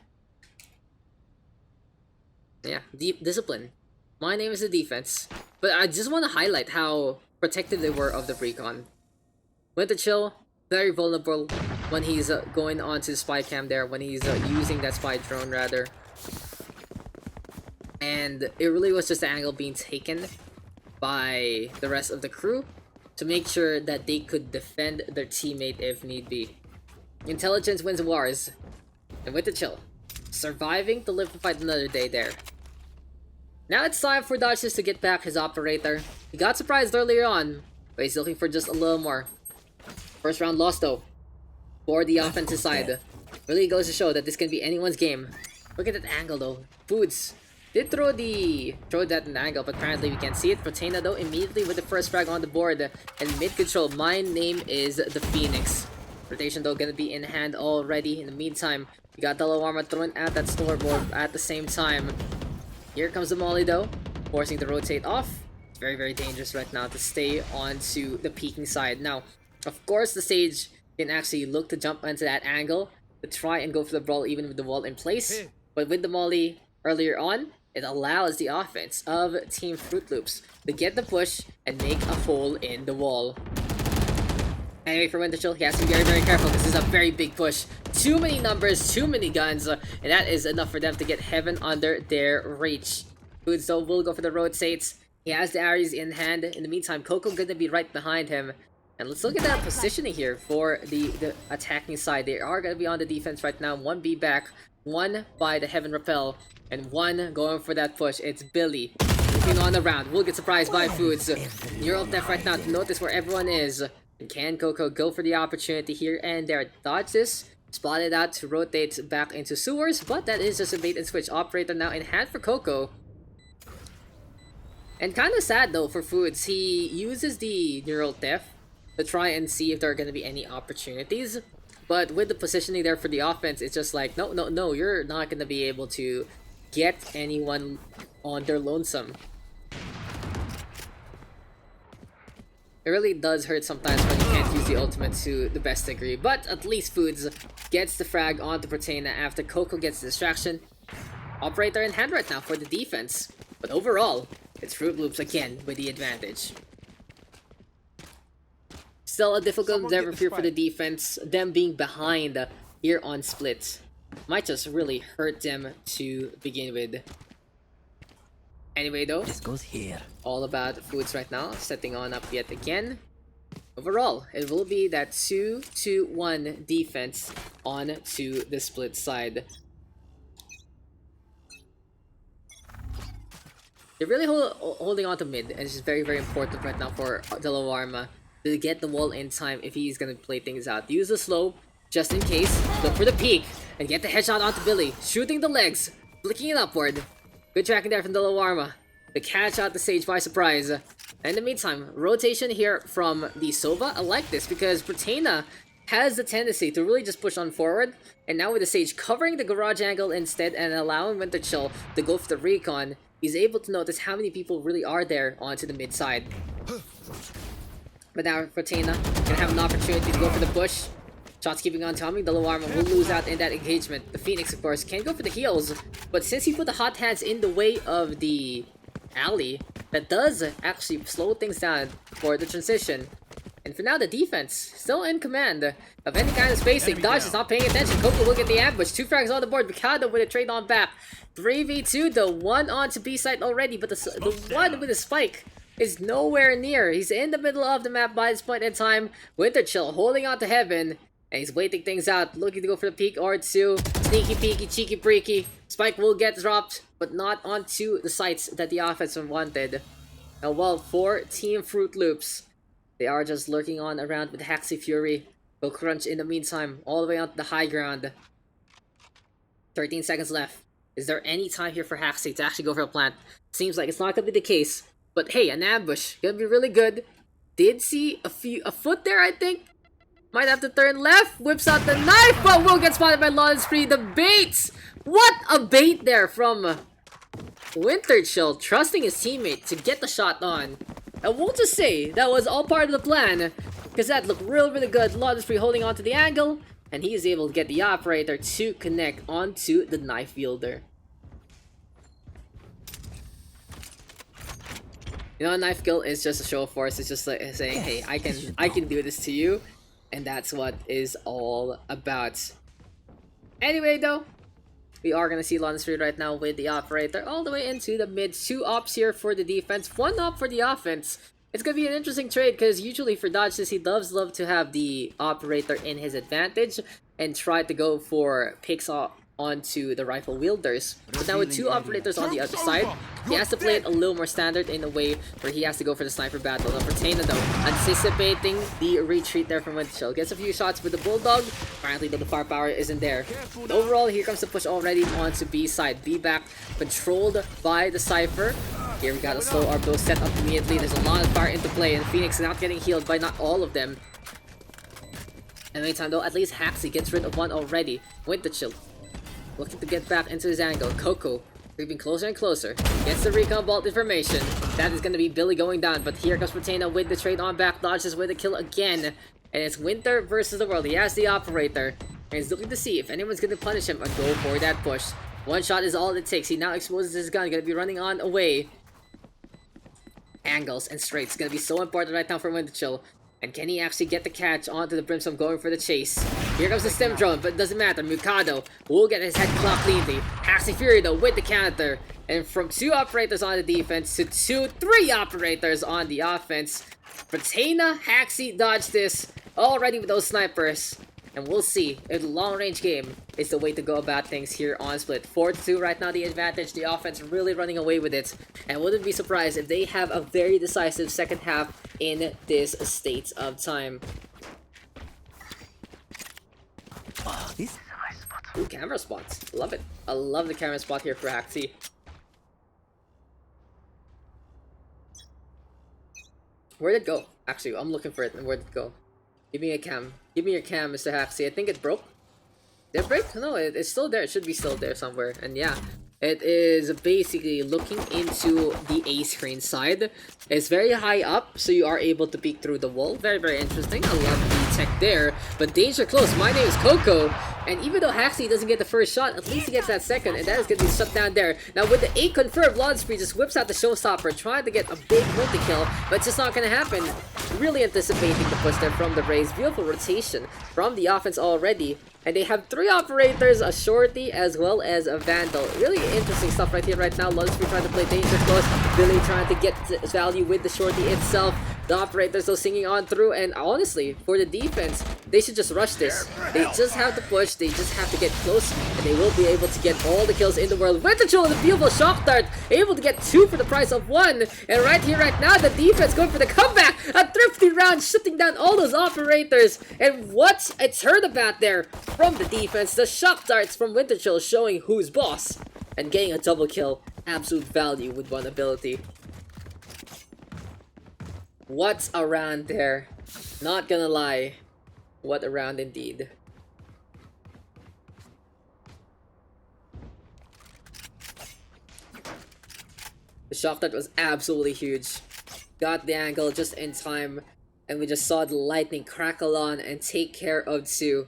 Yeah, deep discipline. My name is the defense. But I just want to highlight how protective they were of the recon. Winter Chill, very vulnerable when he's going onto the spy cam there, when he's using that spy drone rather. And it really was just the angle being taken by the rest of the crew to make sure that they could defend their teammate if need be. Intelligence wins wars, and Winter Chill surviving to live to fight another day there. Now it's time for Dodges to get back his operator. He got surprised earlier on, but he's looking for just a little more. First round lost though, for the offensive side. Really goes to show that this can be anyone's game. Look at that angle though. Foods did throw that in the angle, but apparently we can't see it. Protena though, immediately with the first frag on the board. And mid control, my name is the Phoenix. Rotation though gonna be in hand already. In the meantime, we got Delawarma thrown at that scoreboard at the same time. Here comes the Molly though, forcing the rotate off. It's very, very dangerous right now to stay onto the peeking side. Now, of course, the Sage can actually look to jump into that angle to try and go for the brawl even with the wall in place. But with the Molly earlier on, it allows the offense of Team Fruit Loops to get the push and make a hole in the wall. Anyway, for Winter Chill, he has to be very, very careful. This is a very big push. Too many numbers, too many guns, and that is enough for them to get heaven under their reach. Foods though will go for the rotates. He has the Ares in hand. In the meantime, Koko gonna be right behind him. And let's look at that positioning here for the attacking side. They are gonna be on the defense right now. 1B back, 1 by the Heaven Repel, and 1 going for that push. It's Billy looking on the round. Will get surprised by Foods. Neural Theft right now to notice where everyone is. And can Koko go for the opportunity here and there? Dodge this. Spotted out to rotate back into sewers, but that is just a bait and switch. Operator now in hand for Koko. And kind of sad though for Foods. He uses the Neural Theft to try and see if there are going to be any opportunities. But with the positioning there for the offense, it's just like, no, you're not going to be able to get anyone on their lonesome. It really does hurt sometimes when you can't use the ultimate to the best degree. But at least Foods gets the frag onto Protena after Koko gets the distraction. Operator in hand right now for the defense. But overall, it's Fruit Loops again with the advantage. Still a difficult endeavor here for the defense. Them being behind here on split might just really hurt them to begin with. Anyway though, This goes here. all about Foods right now, setting on up yet again. Overall, it will be that 2-2-1 defense on to the split side. They're really holding on to mid, and it's just very, very important right now for Delawarma to get the wall in time if he's gonna play things out. Use the slow, just in case. Look for the peek, and get the headshot onto Billy. Shooting the legs, flicking it upward. Good tracking there from Delawarma to catch out the Sage by surprise. In the meantime, rotation here from the Sova. I like this because Protena has the tendency to really just push on forward. And now with the Sage covering the garage angle instead and allowing Winter Chill to go for the recon, he's able to notice how many people really are there onto the mid side. But now Protena gonna have an opportunity to go for the push. Shots keeping on Tommy. Delawarma will lose out in that engagement. The Phoenix, of course, can go for the heals, but since he put the hot hands in the way of the alley, that does actually slow things down for the transition. And for now, the defense still in command of any kind of spacing. Dodge is not paying attention. Koko will get the ambush. 2 frags on the board. Mikado with a trade on back. 3v2 though. 1 onto B site already, but the one with the spike is nowhere near. He's in the middle of the map by this point in time. Winter Chill holding on to heaven. And he's waiting things out, looking to go for the peek or 2. Sneaky peeky, cheeky breaky. Spike will get dropped, but not onto the sites that the offense wanted. Now, well, for Team Fruit Loops, they are just lurking on around with Haxy Fury. Go Krunch in the meantime, all the way onto the high ground. 13 seconds left. Is there any time here for Haxy to actually go for a plant? Seems like it's not going to be the case. But hey, an ambush. Gonna be really good. Did see a foot there, I think. Might have to turn left, whips out the knife, but will get spotted by Loden Spree. The baits! What a bait there from Winter Chill, trusting his teammate to get the shot on. And we'll just say that was all part of the plan, because that looked really good. Loden Spree holding onto the angle, and he is able to get the operator to connect onto the knife wielder. You know, a knife kill is just a show of force. It's just like saying, hey, I can do this to you. And that's what is all about. Anyway, though, we are going to see Loden Street right now with the operator all the way into the mid. 2 ops here for the defense, 1 op for the offense. It's going to be an interesting trade because usually for Dodges, he love to have the operator in his advantage and try to go for picks onto the rifle wielders. But now with 2 operators on the other side, he has to play it a little more standard in a way where he has to go for the sniper battle. Now for Tana though, anticipating the retreat there from Windshield. Gets a few shots with the Bulldog, apparently the firepower isn't there. But overall, here comes the push already onto B side. B back, controlled by the Cypher. Here we got a slow ARB though set up immediately. There's a lot of fire into play and Phoenix not getting healed by not all of them. In the meantime though, at least Haxi gets rid of one already. Windshield looking to get back into his angle. Koko creeping closer and closer. Gets the recon vault information. That is going to be Billy going down. But here comes Protena with the trade on back. Dodges with the kill again. And it's Winter versus the world. He has the operator. And he's looking to see if anyone's going to punish him and go for that push. 1 shot is all it takes. He now exposes his gun. Going to be running on away. Angles and straights. Going to be so important right now for Winter Chill. And can he actually get the catch onto the Brimstone going for the chase? Here comes the stem drone, but it doesn't matter. Mikado will get his head clocked cleanly. Haxi Fury though with the counter. And from 2 operators on the defense to 3 operators on the offense. Protena, Haxi dodge this already with those snipers. And we'll see if the long-range game is the way to go about things here on Split. 4-2 right now, the advantage. The offense really running away with it. And wouldn't be surprised if they have a very decisive second half in this state of time. Oh, this is a nice spot. Ooh, camera spots. Love it. I love the camera spot here for Haxi. Where'd it go? Actually, I'm looking for it. And where'd it go? Give me a cam. Give me your cam, Mr. Haxi. I think it broke. Did it break? No, it's still there. It should be still there somewhere. And yeah, it is basically looking into the A screen side. It's very high up, so you are able to peek through the wall. Very, very interesting. I love the tech there. But danger close. My name is Koko. And even though Haxi doesn't get the first shot, at least he gets that second. And that is going to be shut down there. Now with the 8 confirmed, Loden Street just whips out the showstopper, trying to get a big multi-kill. But it's just not going to happen. Really anticipating the push there from the Rays. Beautiful rotation from the offense already. And they have 3 operators, a Shorty as well as a Vandal. Really interesting stuff right here, right now. Loden Street trying to play danger close. Billy trying to get value with the Shorty itself. The operators still singing on through. And honestly, for the defense, they should just rush this. They just have to push. They just have to get close. And they will be able to get all the kills in the world. Winterchill with a beautiful shock dart. Able to get 2 for the price of 1. And right here, right now, the defense going for the comeback. A thrifty round, shutting down all those operators. And what it's heard about there from the defense. The shock darts from Winterchill showing who's boss. And getting a double kill. Absolute value with 1 ability. What's a round there? Not gonna lie. What a round indeed. The shock dart was absolutely huge. Got the angle just in time. And we just saw the lightning crackle on and take care of 2.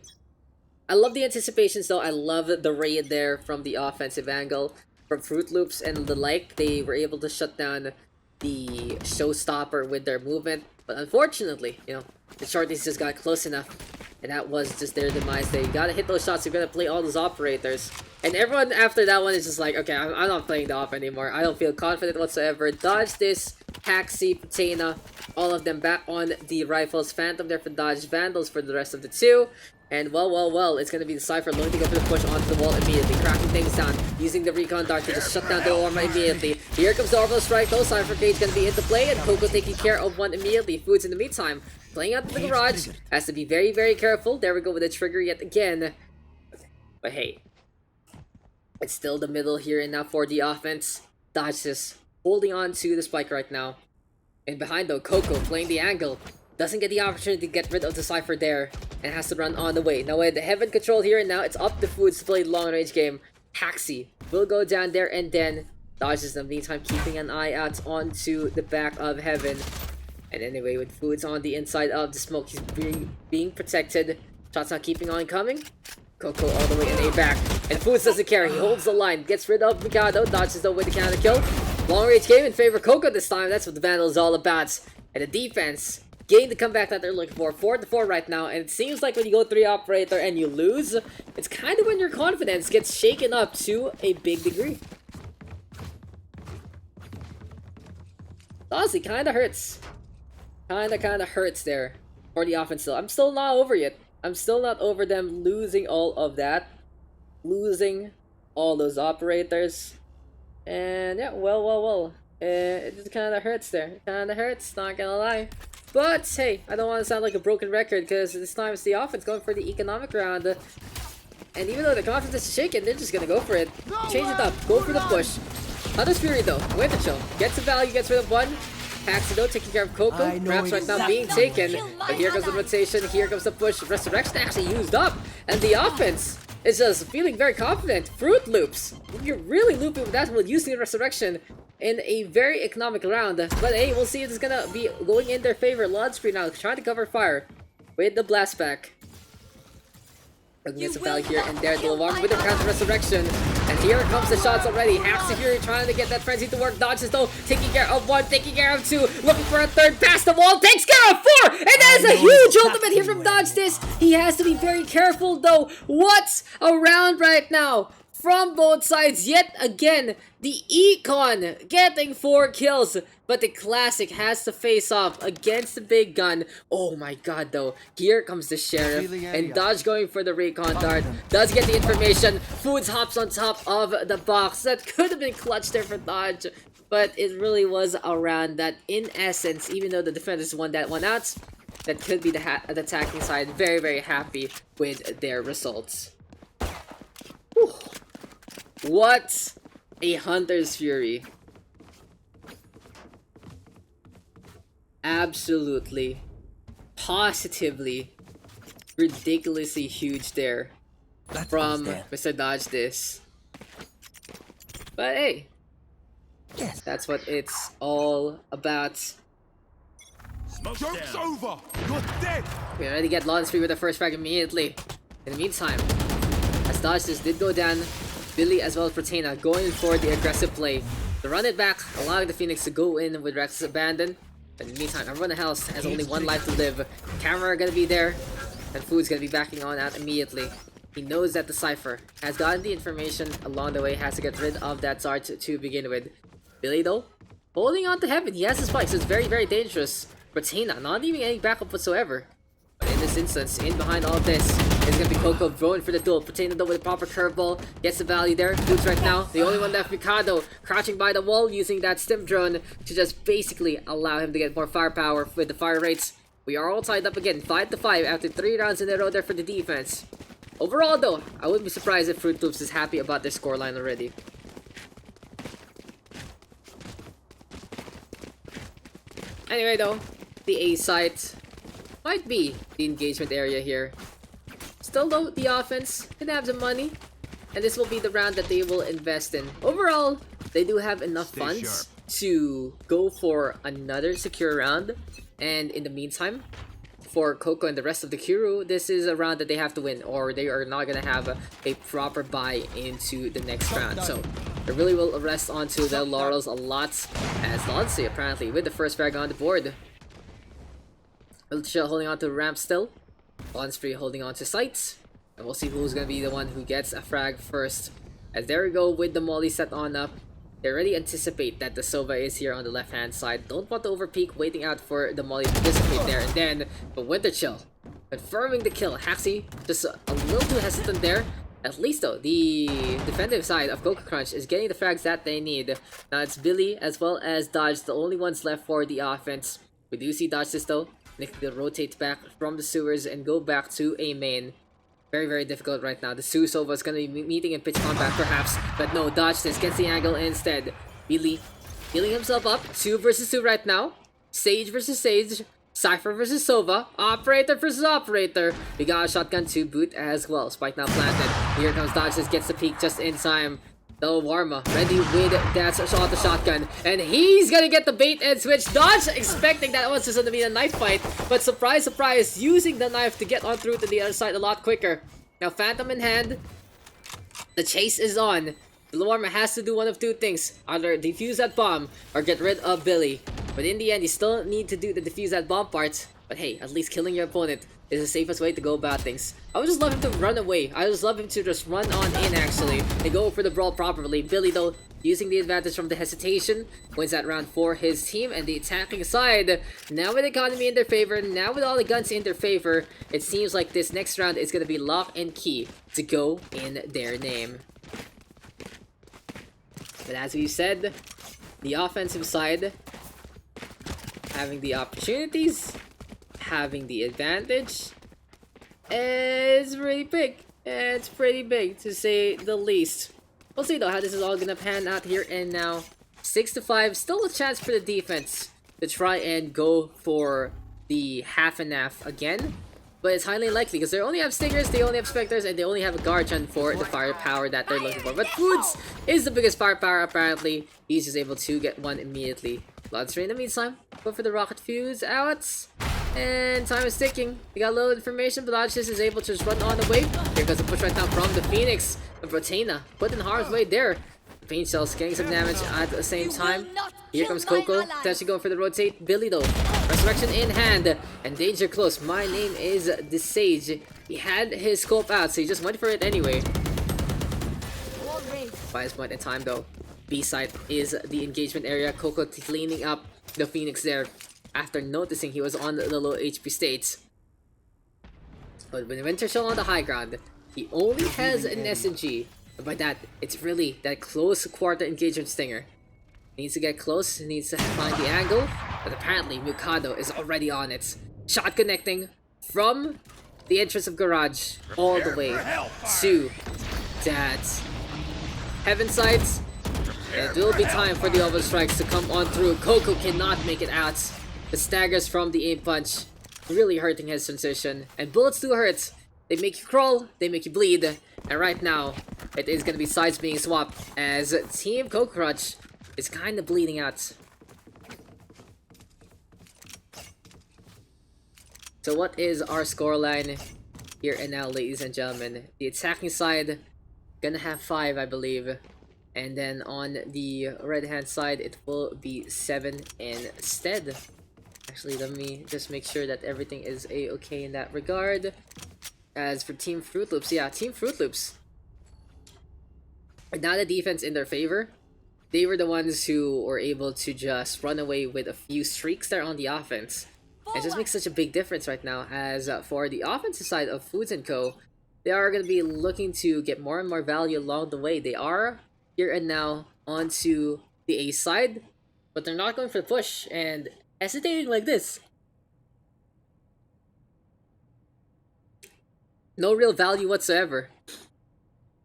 I love the anticipations though. I love the raid there from the offensive angle. From Fruit Loops and the like, they were able to shut down the showstopper with their movement. But unfortunately, you know, the shorties just got close enough. And that was just their demise. They gotta hit those shots. They're gonna play all those operators. And everyone after that one is just like, okay, I'm not playing the op anymore. I don't feel confident whatsoever. Dodge this. Haxi, Patena, all of them back on the rifles. Phantom there for Dodge. Vandals for the rest of the 2. And well, it's gonna be the Cypher looking to go for the push onto the wall immediately, cracking things down, using the recon dart to just shut down the Orma immediately. Here comes the Orbital Strike though, Cypher Cage gonna be into play, and Koko taking care of 1 immediately. Foods in the meantime, playing out the garage, has to be very, very careful. There we go with the trigger yet again. But hey, it's still the middle here and now for the offense. Dodge this, holding on to the spike right now. And behind though, Koko playing the angle. Doesn't get the opportunity to get rid of the Cypher there. And has to run on the way. Now with the Heaven control here and now, it's up to Foods to play the long range game. Haxi will go down there and then dodges in the meantime, keeping an eye out onto the back of Heaven. And anyway, with Foods on the inside of the smoke, he's being protected. Shots not keeping on coming. Koko all the way in A back. And Foods doesn't care. He holds the line. Gets rid of Mikado. Dodges though with the counter kill. Long range game in favor of Koko this time. That's what the battle is all about. And the defense getting the comeback that they're looking for. 4-4 right now. And it seems like when you go 3 operator and you lose, it's kind of when your confidence gets shaken up to a big degree. Honestly, kind of hurts. Kind of hurts there for the offense still. I'm still not over yet. I'm still not over them losing all of that. Losing all those operators. And yeah, well. It just kind of hurts there. It kind of hurts, not gonna lie. But hey, I don't want to sound like a broken record because this time it's the offense going for the economic round. And even though the confidence is shaken, they're just gonna go for it. Change it up. Go for the push. Hunter's Fury though, Winter Chill. Gets the value, gets rid of one. Taxido taking care of Koko. Perhaps right now being taken. But here comes the rotation, here comes the push. Resurrection actually used up. And the offense is just feeling very confident. Fruit Loops. You're really looping with that one using the Resurrection in a very economic round. But hey, we'll see if it's gonna be going in their favor. Loud Screen now trying to cover fire with the blast back. Looking at some value here and there. Delawar with the counter resurrection. And here comes the shots already. Axie Fury trying to get that frenzy to work. Dodges though. Taking care of one. Taking care of two. Looking for a third. Past the wall. Takes care of four. And that is a huge ultimate here from Dodge this. He has to be very careful though. What's around right now? From both sides, yet again, the Econ getting 4 kills, but the Classic has to face off against the big gun. Oh my god though, here comes the Sheriff, and Dodge going for the recon dart, does get the information. Foods hops on top of the box. That could have been clutch there for Dodge, but it really was a round that in essence, even though the defenders won that one out, that could be the attacking side very happy with their results. Whew. What a Hunter's Fury. Absolutely, positively, ridiculously huge there from Mr. Dodge this. But hey, that's what it's all about. Joke's over! You're dead! We already get Loden's free with the first frag immediately. In the meantime, as Dodge this did go down, Billy as well as Protena going for the aggressive play to run it back, allowing the Phoenix to go in with Rex's abandon. But in the meantime, everyone in the house has only 1 life to live. Camera gonna be there, and Food's gonna be backing on out immediately. He knows that the Cypher has gotten the information along the way, has to get rid of that Zard to begin with. Billy though, holding on to Heaven, he has his spikes, so it's very dangerous. Protena not even any backup whatsoever. But in this instance, in behind all of this, is going to be Koko going for the duel. Protena though with a proper curveball, gets the value there. Boots right now, the only one left, Mikado, crouching by the wall, using that stim drone to just basically allow him to get more firepower with the fire rates. We are all tied up again, 5-5 after 3 rounds in a row there for the defense. Overall though, I wouldn't be surprised if Fruit Loops is happy about their scoreline already. Anyway though, the A site might be the engagement area here. Still though, the offense can have some money, and this will be the round that they will invest in. Overall, they do have enough funds to go for another secure round, and in the meantime, for Koko and the rest of the crew, this is a round that they have to win, or they are not gonna have a proper buy into the next round. So they really will rest onto their laurels a lot, as Lonzy apparently with the first frag on the board. Chill holding on to the ramp still. Bon's free holding on to sights. And we'll see who's gonna be the one who gets a frag first. As there we go with the molly set on up. They already anticipate that the Sova is here on the left hand side. Don't want to overpeak, waiting out for the molly to dissipate there. And then, but Winter Chill confirming the kill. Haxie just a little too hesitant there. At least though, the defensive side of Koko Krunch is getting the frags that they need. Now it's Billy as well as Dodge, the only ones left for the offense. We do see Dodge this though. Nick will rotate back from the sewers and go back to a main. Very difficult right now. The Sova is going to be meeting in pitch combat perhaps. But no, Dodge this, gets the angle instead. Billy healing himself up. 2 versus 2 right now. Sage versus Sage. Cypher versus Sova. Operator versus Operator. We got a shotgun to boot as well. Spike now planted. Here comes Dodge this, gets the peek just in time. Though Warma ready with that shotgun, and he's gonna get the bait and switch. Dodge expecting that was just gonna be a knife fight, but surprise, using the knife to get on through to the other side a lot quicker. Now Phantom in hand, the chase is on. the Warmer has to do one of two things. Either defuse that bomb or get rid of Billy. But in the end, you still need to do the defuse that bomb part. But hey, at least killing your opponent is the safest way to go about things. I would just love him to run away. I would just love him to just run on in actually and go for the brawl properly. Billy though, using the advantage from the hesitation, wins that round for his team. And the attacking side, now with economy in their favor, now with all the guns in their favor, it seems like this next round is going to be lock and key to go in their name. But as we said, the offensive side having the opportunities, having the advantage, is pretty big. It's pretty big to say the least. We'll see though how this is all gonna pan out here and now. 6-5, still a chance for the defense to try and go for the half and half again. But it's highly unlikely because they only have Stingers, they only have Spectres, and they only have a Guardian for the firepower that they're looking for. But Foods is the biggest firepower apparently. He's just able to get one immediately. Bloodstream in the meantime, go for the rocket fuse out. And time is ticking. We got a little information, but Lodges is able to just run on the way. Here goes a push right now from the Phoenix. But Protena put in harm's way there. Pain Shells getting some damage at the same time. Here comes Koko, potentially going for the rotate. Billy though, resurrection in hand, and danger close. My name is the Sage. He had his scope out, so he just went for it anyway. By this point in time though, B side is the engagement area. Koko cleaning up the Phoenix there after noticing he was on the low HP states. But with Winter Shell on the high ground, he only has an SMG. But by that, it's really that close quarter engagement stinger. He needs to get close, he needs to find the angle, but apparently Mikado is already on it. Shot connecting from the entrance of Garage all the way to Dad's Heaven Sides. It will be time for the Oval Strikes to come on through. Koko cannot make it out. The staggers from the aim punch really hurting his transition. And bullets do hurt. They make you crawl, they make you bleed. And right now, it is going to be sides being swapped as Team Krunch is kind of bleeding out. So what is our scoreline here and now, ladies and gentlemen? The attacking side gonna have 5, I believe. And then on the red hand side, it will be 7 instead. Actually, let me just make sure that everything is a-okay in that regard. As for Team Fruit Loops, yeah, Team Fruit Loops. Now the defense in their favor. They were the ones who were able to just run away with a few streaks there on the offense. It just makes such a big difference right now. As for the offensive side of Foods & Co., they are going to be looking to get more and more value along the way. They are here and now onto the A side, but they're not going for the push and hesitating like this. No real value whatsoever.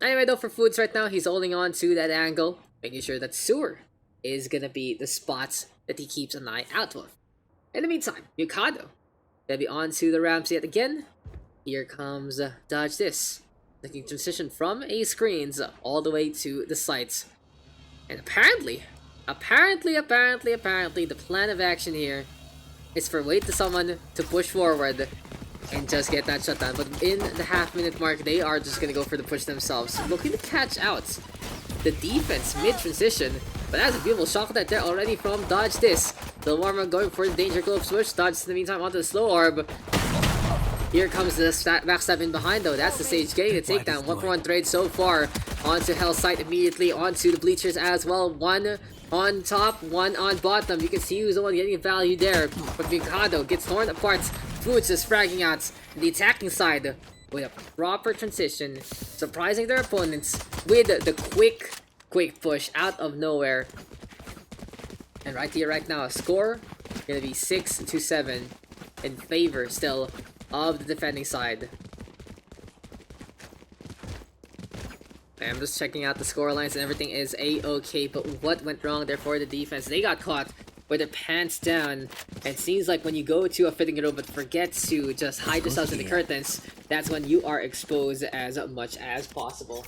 Anyway though, for Foods right now, he's holding on to that angle, making sure that Sewer is gonna be the spots that he keeps an eye out of. In the meantime, Mikado gonna be on to the ramps yet again. Here comes Dodge This, looking to transition from A screens all the way to the sites. And apparently, the plan of action here is for wait to someone to push forward and just get that shutdown. But in the half-minute mark, they are just gonna go for the push themselves, looking to catch out the defense mid-transition. But that's a beautiful shot that there already from Dodge This. The warmer going for the Danger Globe switch. Dodge in the meantime onto the slow orb. Here comes the backstab in behind though. That's the Sage getting the takedown. 1-for-1 trade so far. Onto Hell's Sight immediately. Onto the Bleachers as well. One on top, one on bottom. You can see who's the one getting value there. But Mikado gets torn apart. Foods is fragging out the attacking side with a proper transition, surprising their opponents with the quick push out of nowhere. And right here, right now, a score gonna be 6-7 in favor still of the defending side. I'm just checking out the score lines and everything is a-okay, but what went wrong there for the defense? They got caught with their pants down. And seems like when you go to a fitting room but forget to just hide yourselves in the curtains, that's when you are exposed as much as possible.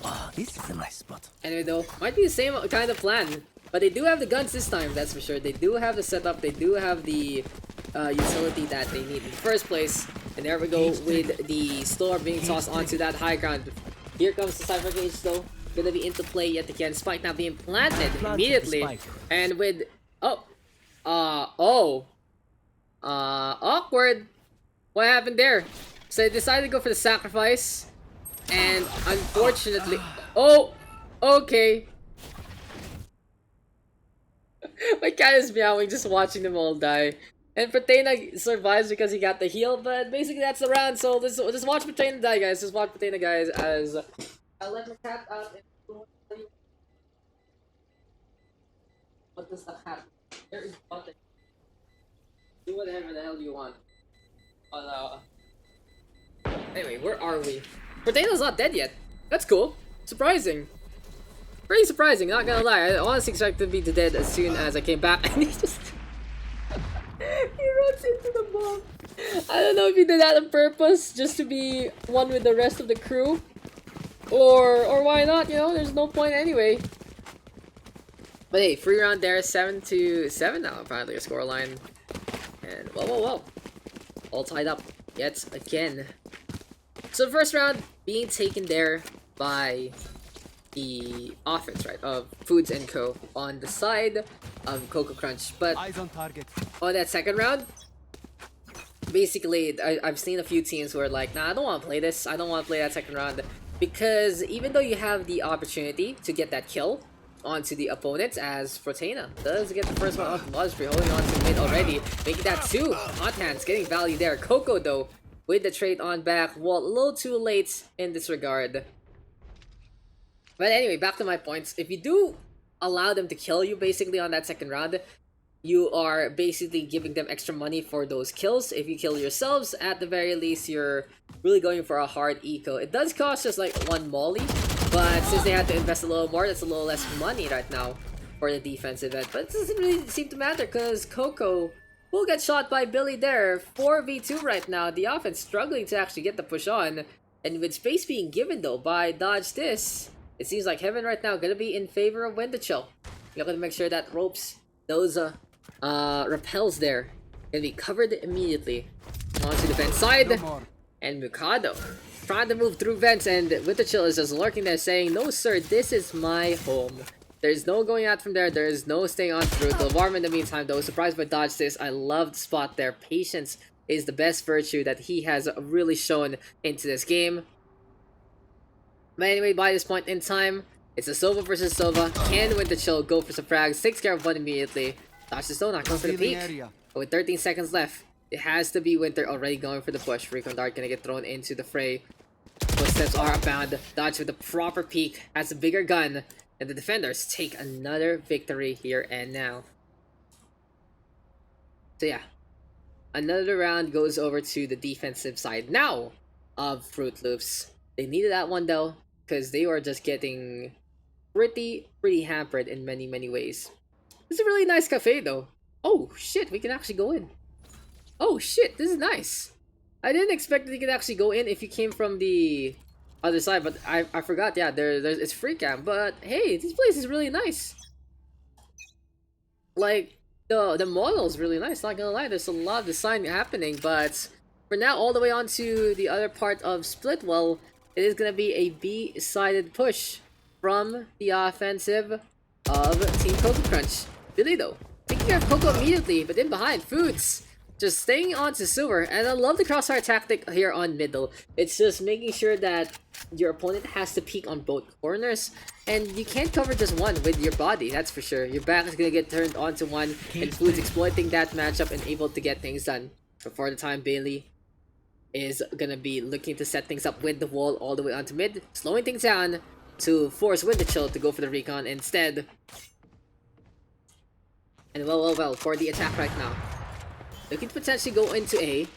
Oh, this is a nice spot. Anyway though, might be the same kind of plan, but they do have the guns this time, that's for sure. They do have the setup, they do have the utility that they need in the first place. And there we go with the store being tossed onto that high ground. Here comes the Cypher Gauge though. gonna be into play yet again. Spike now being planted Planted the immediately. spike. And with awkward. What happened there? So they decided to go for the sacrifice. And unfortunately, okay. My cat is meowing just watching them all die. And Patena survives because he got the heal, but basically that's the round, so let's just watch Patena die, guys. Just watch Patena, guys, as I'll let my cat out and what does the cat? There is button. Do whatever the hell you want. Anyway, where are we? Patena's not dead yet. That's cool. Surprising. Pretty surprising, not gonna lie. I honestly expected to be dead as soon as I came back, and he just... he runs into the bomb. I don't know if he did that on purpose, just to be one with the rest of the crew. Or why not, you know, there's no point anyway. But hey, free round there, 7-7 now, apparently a scoreline. And whoa. All tied up yet again. So the first round being taken there by the offense, right, of Foods and Co. on the side of Koko Krunch. But Eyes on target. on that second round, basically, I've seen a few teams who are like, nah, I don't want to play this. I don't want to play that second round. Because even though you have the opportunity to get that kill onto the opponents, as Protena does get the first one off Mosbury, holding on to mid already, making that 2 hot hands, getting value there. Koko, though, with the trade on back, well, a little too late in this regard. But anyway, back to my points. If you do allow them to kill you basically on that second round, you are basically giving them extra money for those kills. If you kill yourselves, at the very least, you're really going for a hard eco. It does cost just like 1 molly, but since they had to invest a little more, that's a little less money right now for the defensive end. But it doesn't really seem to matter because Koko will get shot by Billy there. 4v2 right now. The offense struggling to actually get the push on. And with space being given though by Dodge This, it seems like Heaven right now gonna be in favor of Window Chill. You're gonna make sure that ropes, those repels there, gonna be covered immediately. Onto the vent side. No more. And Mikado trying to move through vents, and Winter Chill is just lurking there saying, no sir, this is my home. There's no going out from there, there is no staying on through. The Varm in the meantime though, surprised by Dodge This. I love the spot there. Patience is the best virtue that he has really shown into this game. But anyway, by this point in time, it's a Sova versus Sova. Can Winter Chill go for some frags? Takes care of one immediately. Dodge This though, not going for the peak. But with 13 seconds left, it has to be Winter already going for the push. Recon Dart gonna get thrown into the fray. Footsteps are abound. Dodge with the proper peak, has a bigger gun, and the defenders take another victory here and now. So yeah, another round goes over to the defensive side now of Fruit Loops. They needed that one though, because they were just getting pretty hampered in many ways. It's a really nice cafe though. Oh shit, we can actually go in. Oh shit, this is nice. I didn't expect that you could actually go in if you came from the other side, but I forgot. Yeah, there's it's free cam. But hey, this place is really nice. Like the model is really nice. Not gonna lie, there's a lot of design happening. But for now, all the way on to the other part of Split. Well, it is gonna be a B-sided push from the offensive of Team Koko Krunch. Billy though, taking care of Koko immediately, but in behind Foods. Just staying on to Silver, and I love the crossfire tactic here on middle. It's just making sure that your opponent has to peek on both corners, and you can't cover just one with your body, that's for sure. Your back is gonna get turned onto one, and Foods exploiting that matchup and able to get things done. But for the time, Bailey is gonna be looking to set things up with the wall all the way onto mid, slowing things down to force Winter Chill to go for the recon instead. And well, for the attack right now. Looking to potentially go into A.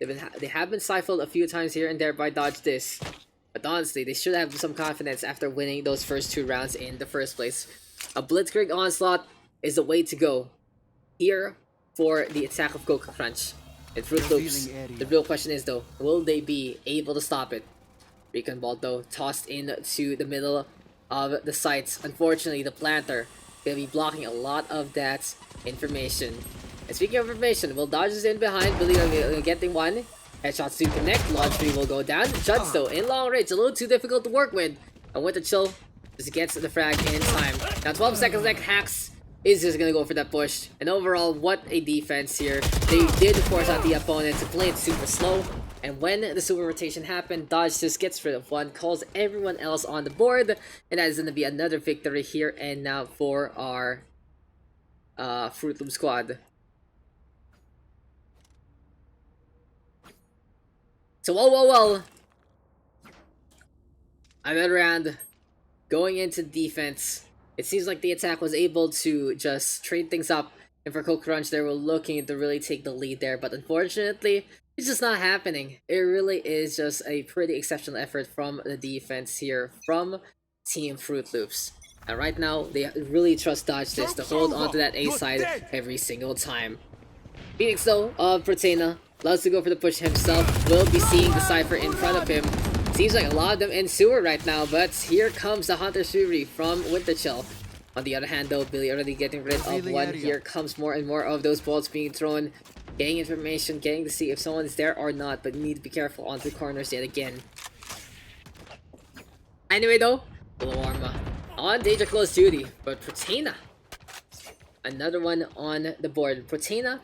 They have been stifled a few times here and there by Dodge This. But honestly, they should have some confidence after winning those first 2 rounds in the first place. A Blitzkrieg onslaught is the way to go here for the attack of Koko Krunch. And Fruit Loops, the real question is though, will they be able to stop it? Recon Ball though, tossed into the middle of the sights. Unfortunately, the planter gonna be blocking a lot of that information. And speaking of information, Will Dodge is in behind, Billy getting one, Headshots to connect. Launch 3 will go down. Judge though in long range, a little too difficult to work with. And with the chill, just gets the frag in time. Now 12 seconds left. Hacks is just gonna go for that push. And overall, what a defense here. They did force out the opponent to play it super slow. And when the super rotation happened, Dodge just gets rid of one, calls everyone else on the board. And that is gonna be another victory here and now for our Fruit Loop squad. So well. Another round going into defense. It seems like the attack was able to just trade things up, and for Krunch, they were looking to really take the lead there, but unfortunately, it's just not happening. It really is just a pretty exceptional effort from the defense here from Team Fruit Loops. And right now, they really trust Dodge this to hold onto that A side every single time. Phoenix though, of Protena, loves to go for the push himself, will be seeing the Cypher in front of him. Seems like a lot of them in sewer right now, but here comes the Hunter's Fury from Winter Chill. On the other hand though, Billy already getting rid of one. Here comes more and more of those balls being thrown. Getting information, getting to see if someone is there or not, but need to be careful onto the corners yet again. Anyway though, Warma on Danger Close Duty, but Protena. Another one on the board. Protena,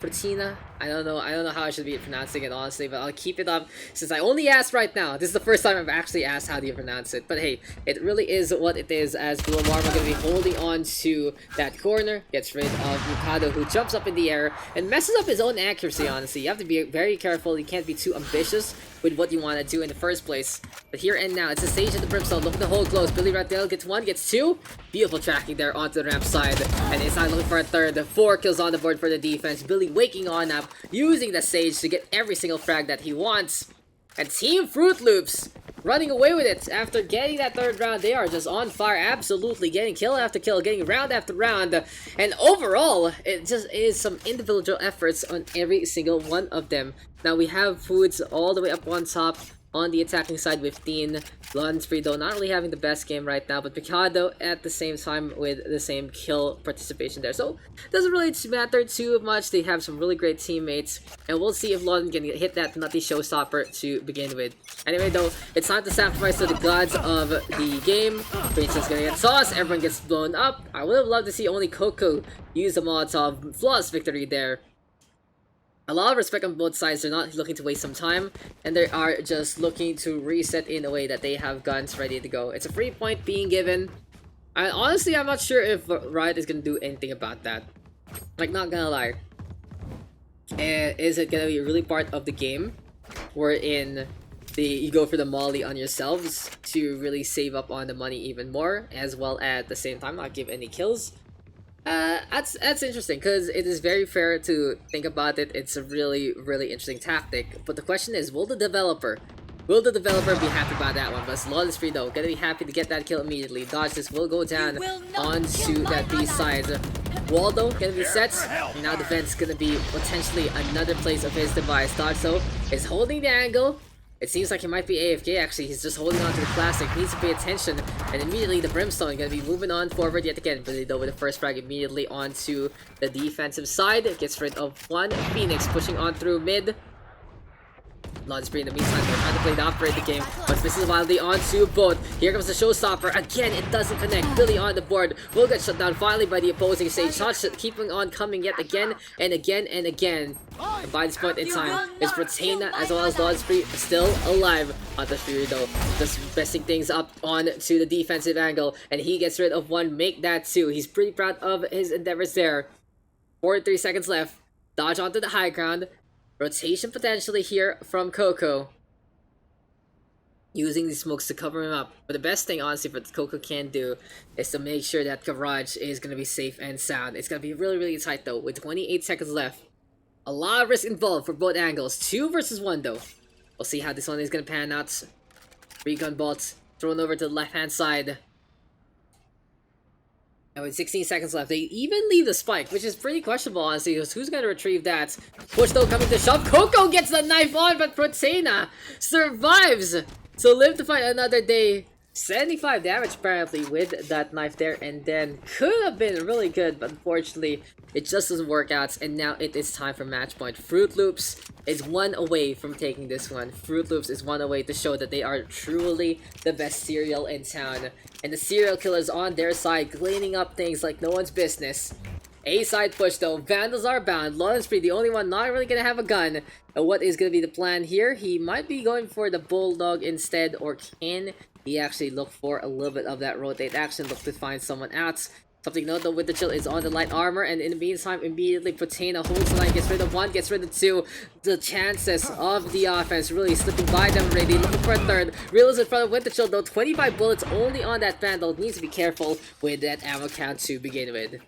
I don't know how I should be pronouncing it honestly, but I'll keep it up since I only asked right now. This is the first time I've actually asked how do you pronounce it. But hey, it really is what it is, as Warma gonna be holding on to that corner, gets rid of Mikado, who jumps up in the air and messes up his own accuracy, honestly. You have to be very careful, you can't be too ambitious with what you want to do in the first place. But here and now, it's a stage in the Brimstone, looking to hold close. Billy Raddell gets one, gets two. Beautiful tracking there onto the ramp side. And inside looking for a third. 4 kills on the board for the defense. Billy waking on up, using the sage to get every single frag that he wants. And Team Fruit Loops running away with it after getting that third round. They are just on fire, absolutely getting kill after kill, getting round after round. And overall, it just is some individual efforts on every single one of them. Now we have Foods all the way up on top on the attacking side with Dean. Loden though not really having the best game right now, but Mikado at the same time with the same kill participation there. So doesn't really matter too much. They have some really great teammates, and we'll see if Loden can hit that nutty showstopper to begin with. Anyway though, it's time to sacrifice to the gods of the game. Princess gonna get sauce, everyone gets blown up. I would have loved to see only Koko use the Molotov. Flawless victory there. A lot of respect on both sides. They're not looking to waste some time, and they are just looking to reset in a way that they have guns ready to go. It's a free point being given. Honestly, I'm not sure if Riot is gonna do anything about that. Like, not gonna lie. Is it gonna be really part of the game wherein you go for the molly on yourselves to really save up on the money even more, as well as at the same time not give any kills? That's interesting, because it is very fair to think about it. It's a really interesting tactic, but the question is, will the developer be happy about that one? But Loden's free though, gonna be happy to get that kill immediately. Dodge this will go down onto that B side. Waldo gonna be set, and now the vent's gonna be potentially another place of his device. Dodge though is holding the angle. It seems like he might be AFK actually. He's just holding on to the classic. Needs to pay attention. And immediately the Brimstone gonna be moving on forward yet again. Billy though with the first frag immediately onto the defensive side. Gets rid of one. Phoenix pushing on through mid. Loden in the meantime, they're trying to play the operator game, but misses wildly onto both. Here comes the showstopper. Again, it doesn't connect. Billy on the board will get shut down finally by the opposing stage. Shots keeping on coming yet again and again and again. And by this point in time, it's Protena as well as Loden still alive. Hunter's Fury though, just messing things up on to the defensive angle, and he gets rid of one. Make that two. He's pretty proud of his endeavors there. 43 seconds left. Dodge onto the high ground. Rotation potentially here from Koko. Using the smokes to cover him up. But the best thing, honestly, what Koko can do is to make sure that Garage is going to be safe and sound. It's going to be really tight, though, with 28 seconds left. A lot of risk involved for both angles. 2 versus 1, though. We'll see how this one is going to pan out. 3 gun bolts thrown over to the left-hand side. And with 16 seconds left, they even leave the spike, which is pretty questionable, honestly, because who's going to retrieve that? Push though coming to shove. Koko gets the knife on, but Protena survives. So live to fight another day. 75 damage apparently with that knife there, and then could have been really good, but unfortunately it just doesn't work out, and now it is time for match point. Fruit Loops is one away from taking this one. Fruit Loops is one away to show that they are truly the best cereal in town, and the serial killers on their side cleaning up things like no one's business. A side push though, Vandals are bound, Loden's the only one not really gonna have a gun. And what is gonna be the plan here? He might be going for the Bulldog instead, or can he actually look for a little bit of that rotate action, look to find someone out. Something to note though, with the chill is on the light armor, and in the meantime, immediately Putena holds the line, gets rid of one, gets rid of two. The chances of the offense really slipping by them already, looking for a third. Real is in front of with the chill though, 25 bullets only on that Vandal, needs to be careful with that ammo count to begin with.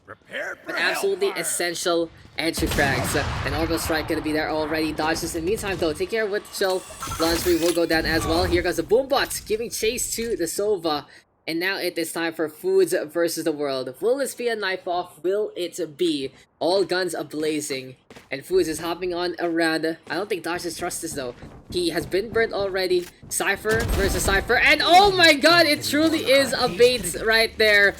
But absolutely essential entry frags. An orbital strike gonna be there already. Dodges in the meantime though. Take care with chill. Launch will go down as well. Here goes the Boombot giving chase to the Sova. And now it is time for Foods versus the world. Will this be a knife off? Will it be? All guns ablazing. And Foods is hopping on around. I don't think Dodges trusts this though. He has been burnt already. Cypher versus Cypher. And oh my god, it truly is a bait right there.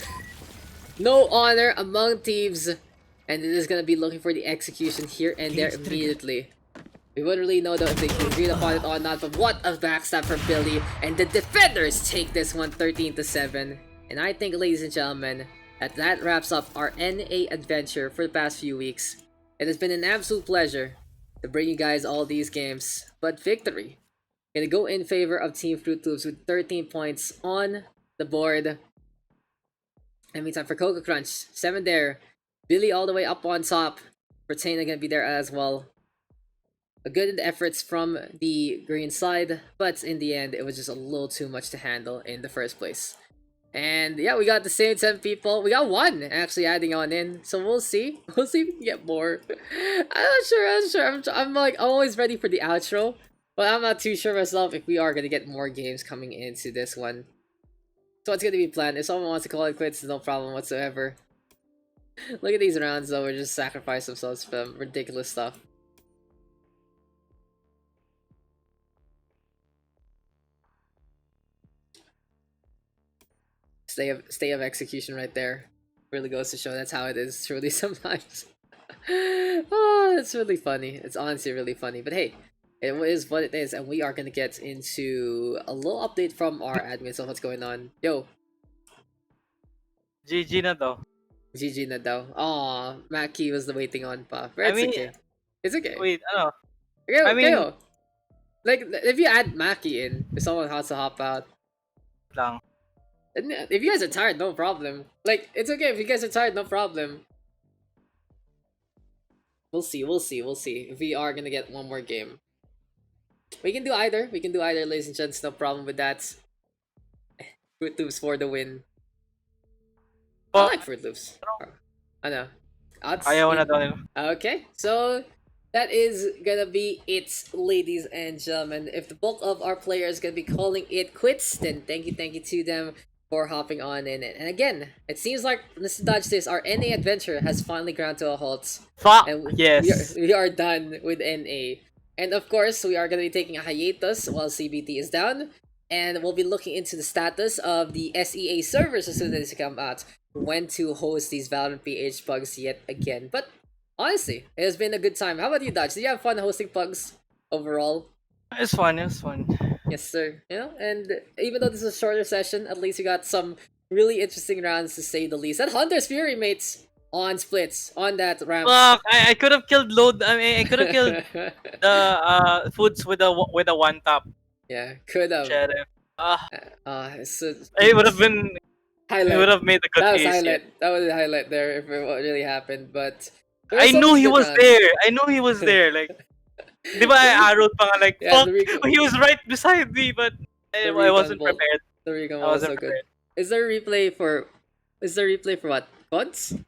No honor among thieves, and it is gonna be looking for the execution here and there immediately. We wouldn't really know though if they can agree upon it or not, but what a backstab from Billy, and the defenders take this one 13-7. And I think, ladies and gentlemen, that wraps up our NA adventure for the past few weeks. It has been an absolute pleasure to bring you guys all these games, but victory gonna go in favor of Team Fruit Loops with 13 points on the board. And meantime for Koko Krunch, 7 there. Billy all the way up on top. Pertana gonna be there as well. A good efforts from the green side, but in the end, it was just a little too much to handle in the first place. And yeah, we got the same 10 people. We got 1 actually adding on in, so we'll see. We'll see if we can get more. I'm not sure. I'm like always ready for the outro, but I'm not too sure myself if we are gonna get more games coming into this one. So what's gonna be planned? If someone wants to call it quits, no problem whatsoever. Look at these rounds though, we're just sacrifice themselves for ridiculous stuff. Stay of execution right there. Really goes to show that's how it is truly sometimes. Oh, it's really funny. It's honestly really funny. But hey, it is what it is, and we are gonna get into a little update from our admins of what's going on. Yo, GG na daw. GG na daw. Aw, Mackie was the waiting on pa. But it's okay. It's okay. Wait, ano? Okay, I mean- kayo. Like, if you add Mackie in, if someone has to hop out. Lang. And if you guys are tired, no problem. Like, it's okay if you guys are tired, no problem. We'll see. If we are gonna get one more game. We can do either, ladies and gents, no problem with that. Fruit Loops for the win. I like Fruit Loops. I know. Ayaw na daw nila. Okay, so that is gonna be it, ladies and gentlemen. If the bulk of our players gonna be calling it quits, then thank you to them for hopping on in it. And again, it seems like Mr. Dodge says our NA adventure has finally ground to a halt. Fuck, And yes. we are done with NA. And of course, we are going to be taking a hiatus while CBT is down. And we'll be looking into the status of the SEA servers as soon as they come out. When to host these Valorant PH PUGS yet again. But honestly, it has been a good time. How about you, Dodge? Did you have fun hosting PUGS overall? It's fun. Yes, sir. You know, and even though this is a shorter session, at least we got some really interesting rounds to say the least. That Hunter's Fury, mates! On splits, on that ramp. Fuck, I could have killed I could have killed the Foods with a one tap. Yeah, could have. Sheriff. It would have been. highlight. It would have made a good That was case. highlight. That was a highlight there if it really happened. But there I so knew much he good was rounds. there. I knew he was there. Like, di ba I arrowed pa nga like, Yeah, fuck, the recon- he was right beside me, but I wasn't recon bolt. prepared. The recon I was wasn't so good. prepared. Is there a replay for? Is there a replay for what? VODs?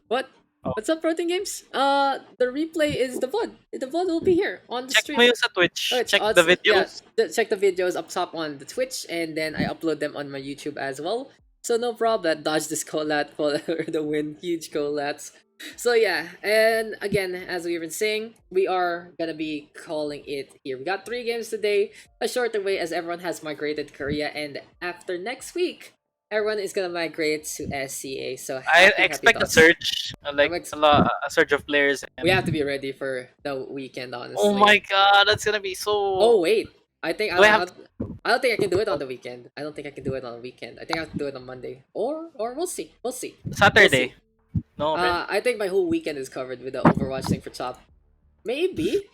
What? Oh. What's up, Protein Games? The replay is the VOD. The VOD will be here on the Check stream. mo yung sa Twitch. Right, Check the videos. Yeah, check the videos up top on the Twitch, and then I upload them on my YouTube as well. So no problem. Dodge this collat for the win. Huge collats. So yeah, and again, as we've been saying, we are gonna be calling it here. We got 3 games today, a shorter way as everyone has migrated to Korea, and after next week, everyone is gonna migrate to SCA. So I happy expect a thoughts. surge, like ex- a surge of players. And... We have to be ready for the weekend, honestly. Oh my god, that's gonna be so. Oh wait, I think Do I have I don't think I can do it on the weekend. I don't think I can do it on the weekend. I think I have to do it on Monday, or we'll see. We'll see. Saturday? No, man. I think my whole weekend is covered with the Overwatch thing for Chop. Maybe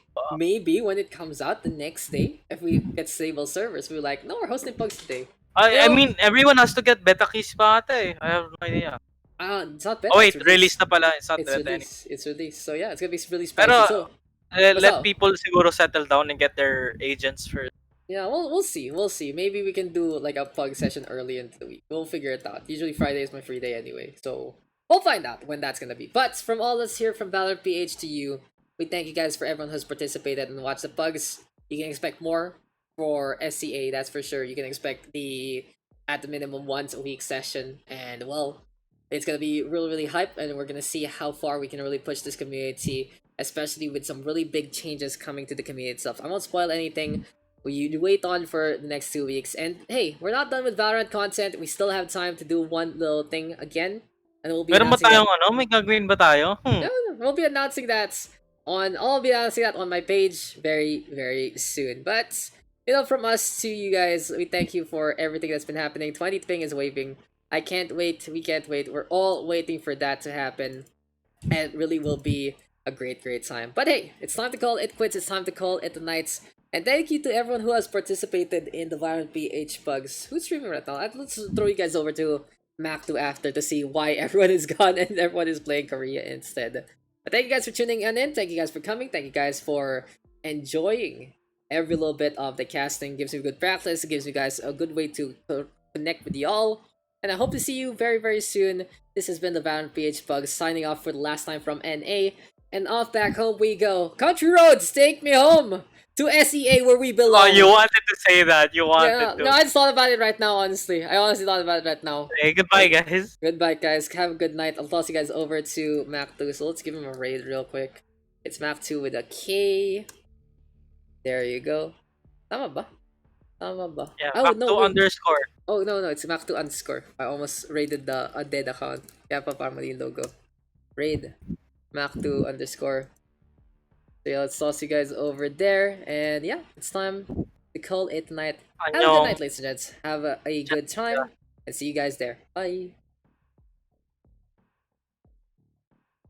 when it comes out the next day, if we get stable servers, we're like, no, we're hosting Pugs today. I mean, everyone has to get beta keys pa ata eh. I have no idea. It's not beta. Oh wait, it's release na pala. It's not It's beta released. It's released. So yeah, it's gonna be really spicy. Pero, So let up? people siguro settle down and get their agents first. yeah, we'll see. We'll see. Maybe we can do like a Pug session early into the week. We'll figure it out. Usually Friday is my free day anyway, so we'll find out when that's gonna be. But from all us here from Valorant PH to you, we thank you guys for everyone who's participated and watched the Pugs. You can expect more for SCA, that's for sure. You can expect the at the minimum once a week session, and well, it's gonna be really really hype, and we're gonna see how far we can really push this community, especially with some really big changes coming to the community itself. I won't spoil anything. You wait on for the next 2 weeks, and hey, we're not done with Valorant content. We still have time to do one little thing again, and we'll be Meron ba announcing tayong ano? May gagawin ba tayo? no, we'll be announcing that I'll be announcing that on my page very, very soon. But from us to you guys, we thank you for everything that's been happening. 20 ping is waving. I can't wait. We can't wait. We're all waiting for that to happen. And it really will be a great, great time. But hey, it's time to call it quits. It's time to call it the nights. And thank you to everyone who has participated in the Valorant PH Pugs. Who's streaming right now? Let's throw you guys over to Mac2 after to see why everyone is gone and everyone is playing Korea instead. But thank you guys for tuning in. Thank you guys for coming. Thank you guys for enjoying every little bit of the casting. Gives me good practice. It gives you guys a good way to connect with y'all. And I hope to see you very, very soon. This has been the Valorant PH Pugs signing off for the last time from NA. And off back home we go. Country roads, take me home to SEA where we belong. Oh, you wanted to say that. You wanted to. No, I just thought about it right now, honestly. I honestly thought about it right now. Hey, goodbye, guys. Goodbye, guys. Have a good night. I'll toss you guys over to Mac2. So let's give him a raid real quick. It's Mac2 with a K. There you go. Tama ba? Tama ba? Yeah, oh, Mac2 no, underscore. Oh, no, it's Mac2 underscore. I almost raided the dead account. Kaya pa parang mali yung logo. Raid. Mac2 underscore. So yeah, let's toss you guys over there. And yeah, it's time to call it night. Have a good night, ladies and gents. Have a good time. And see you guys there. Bye.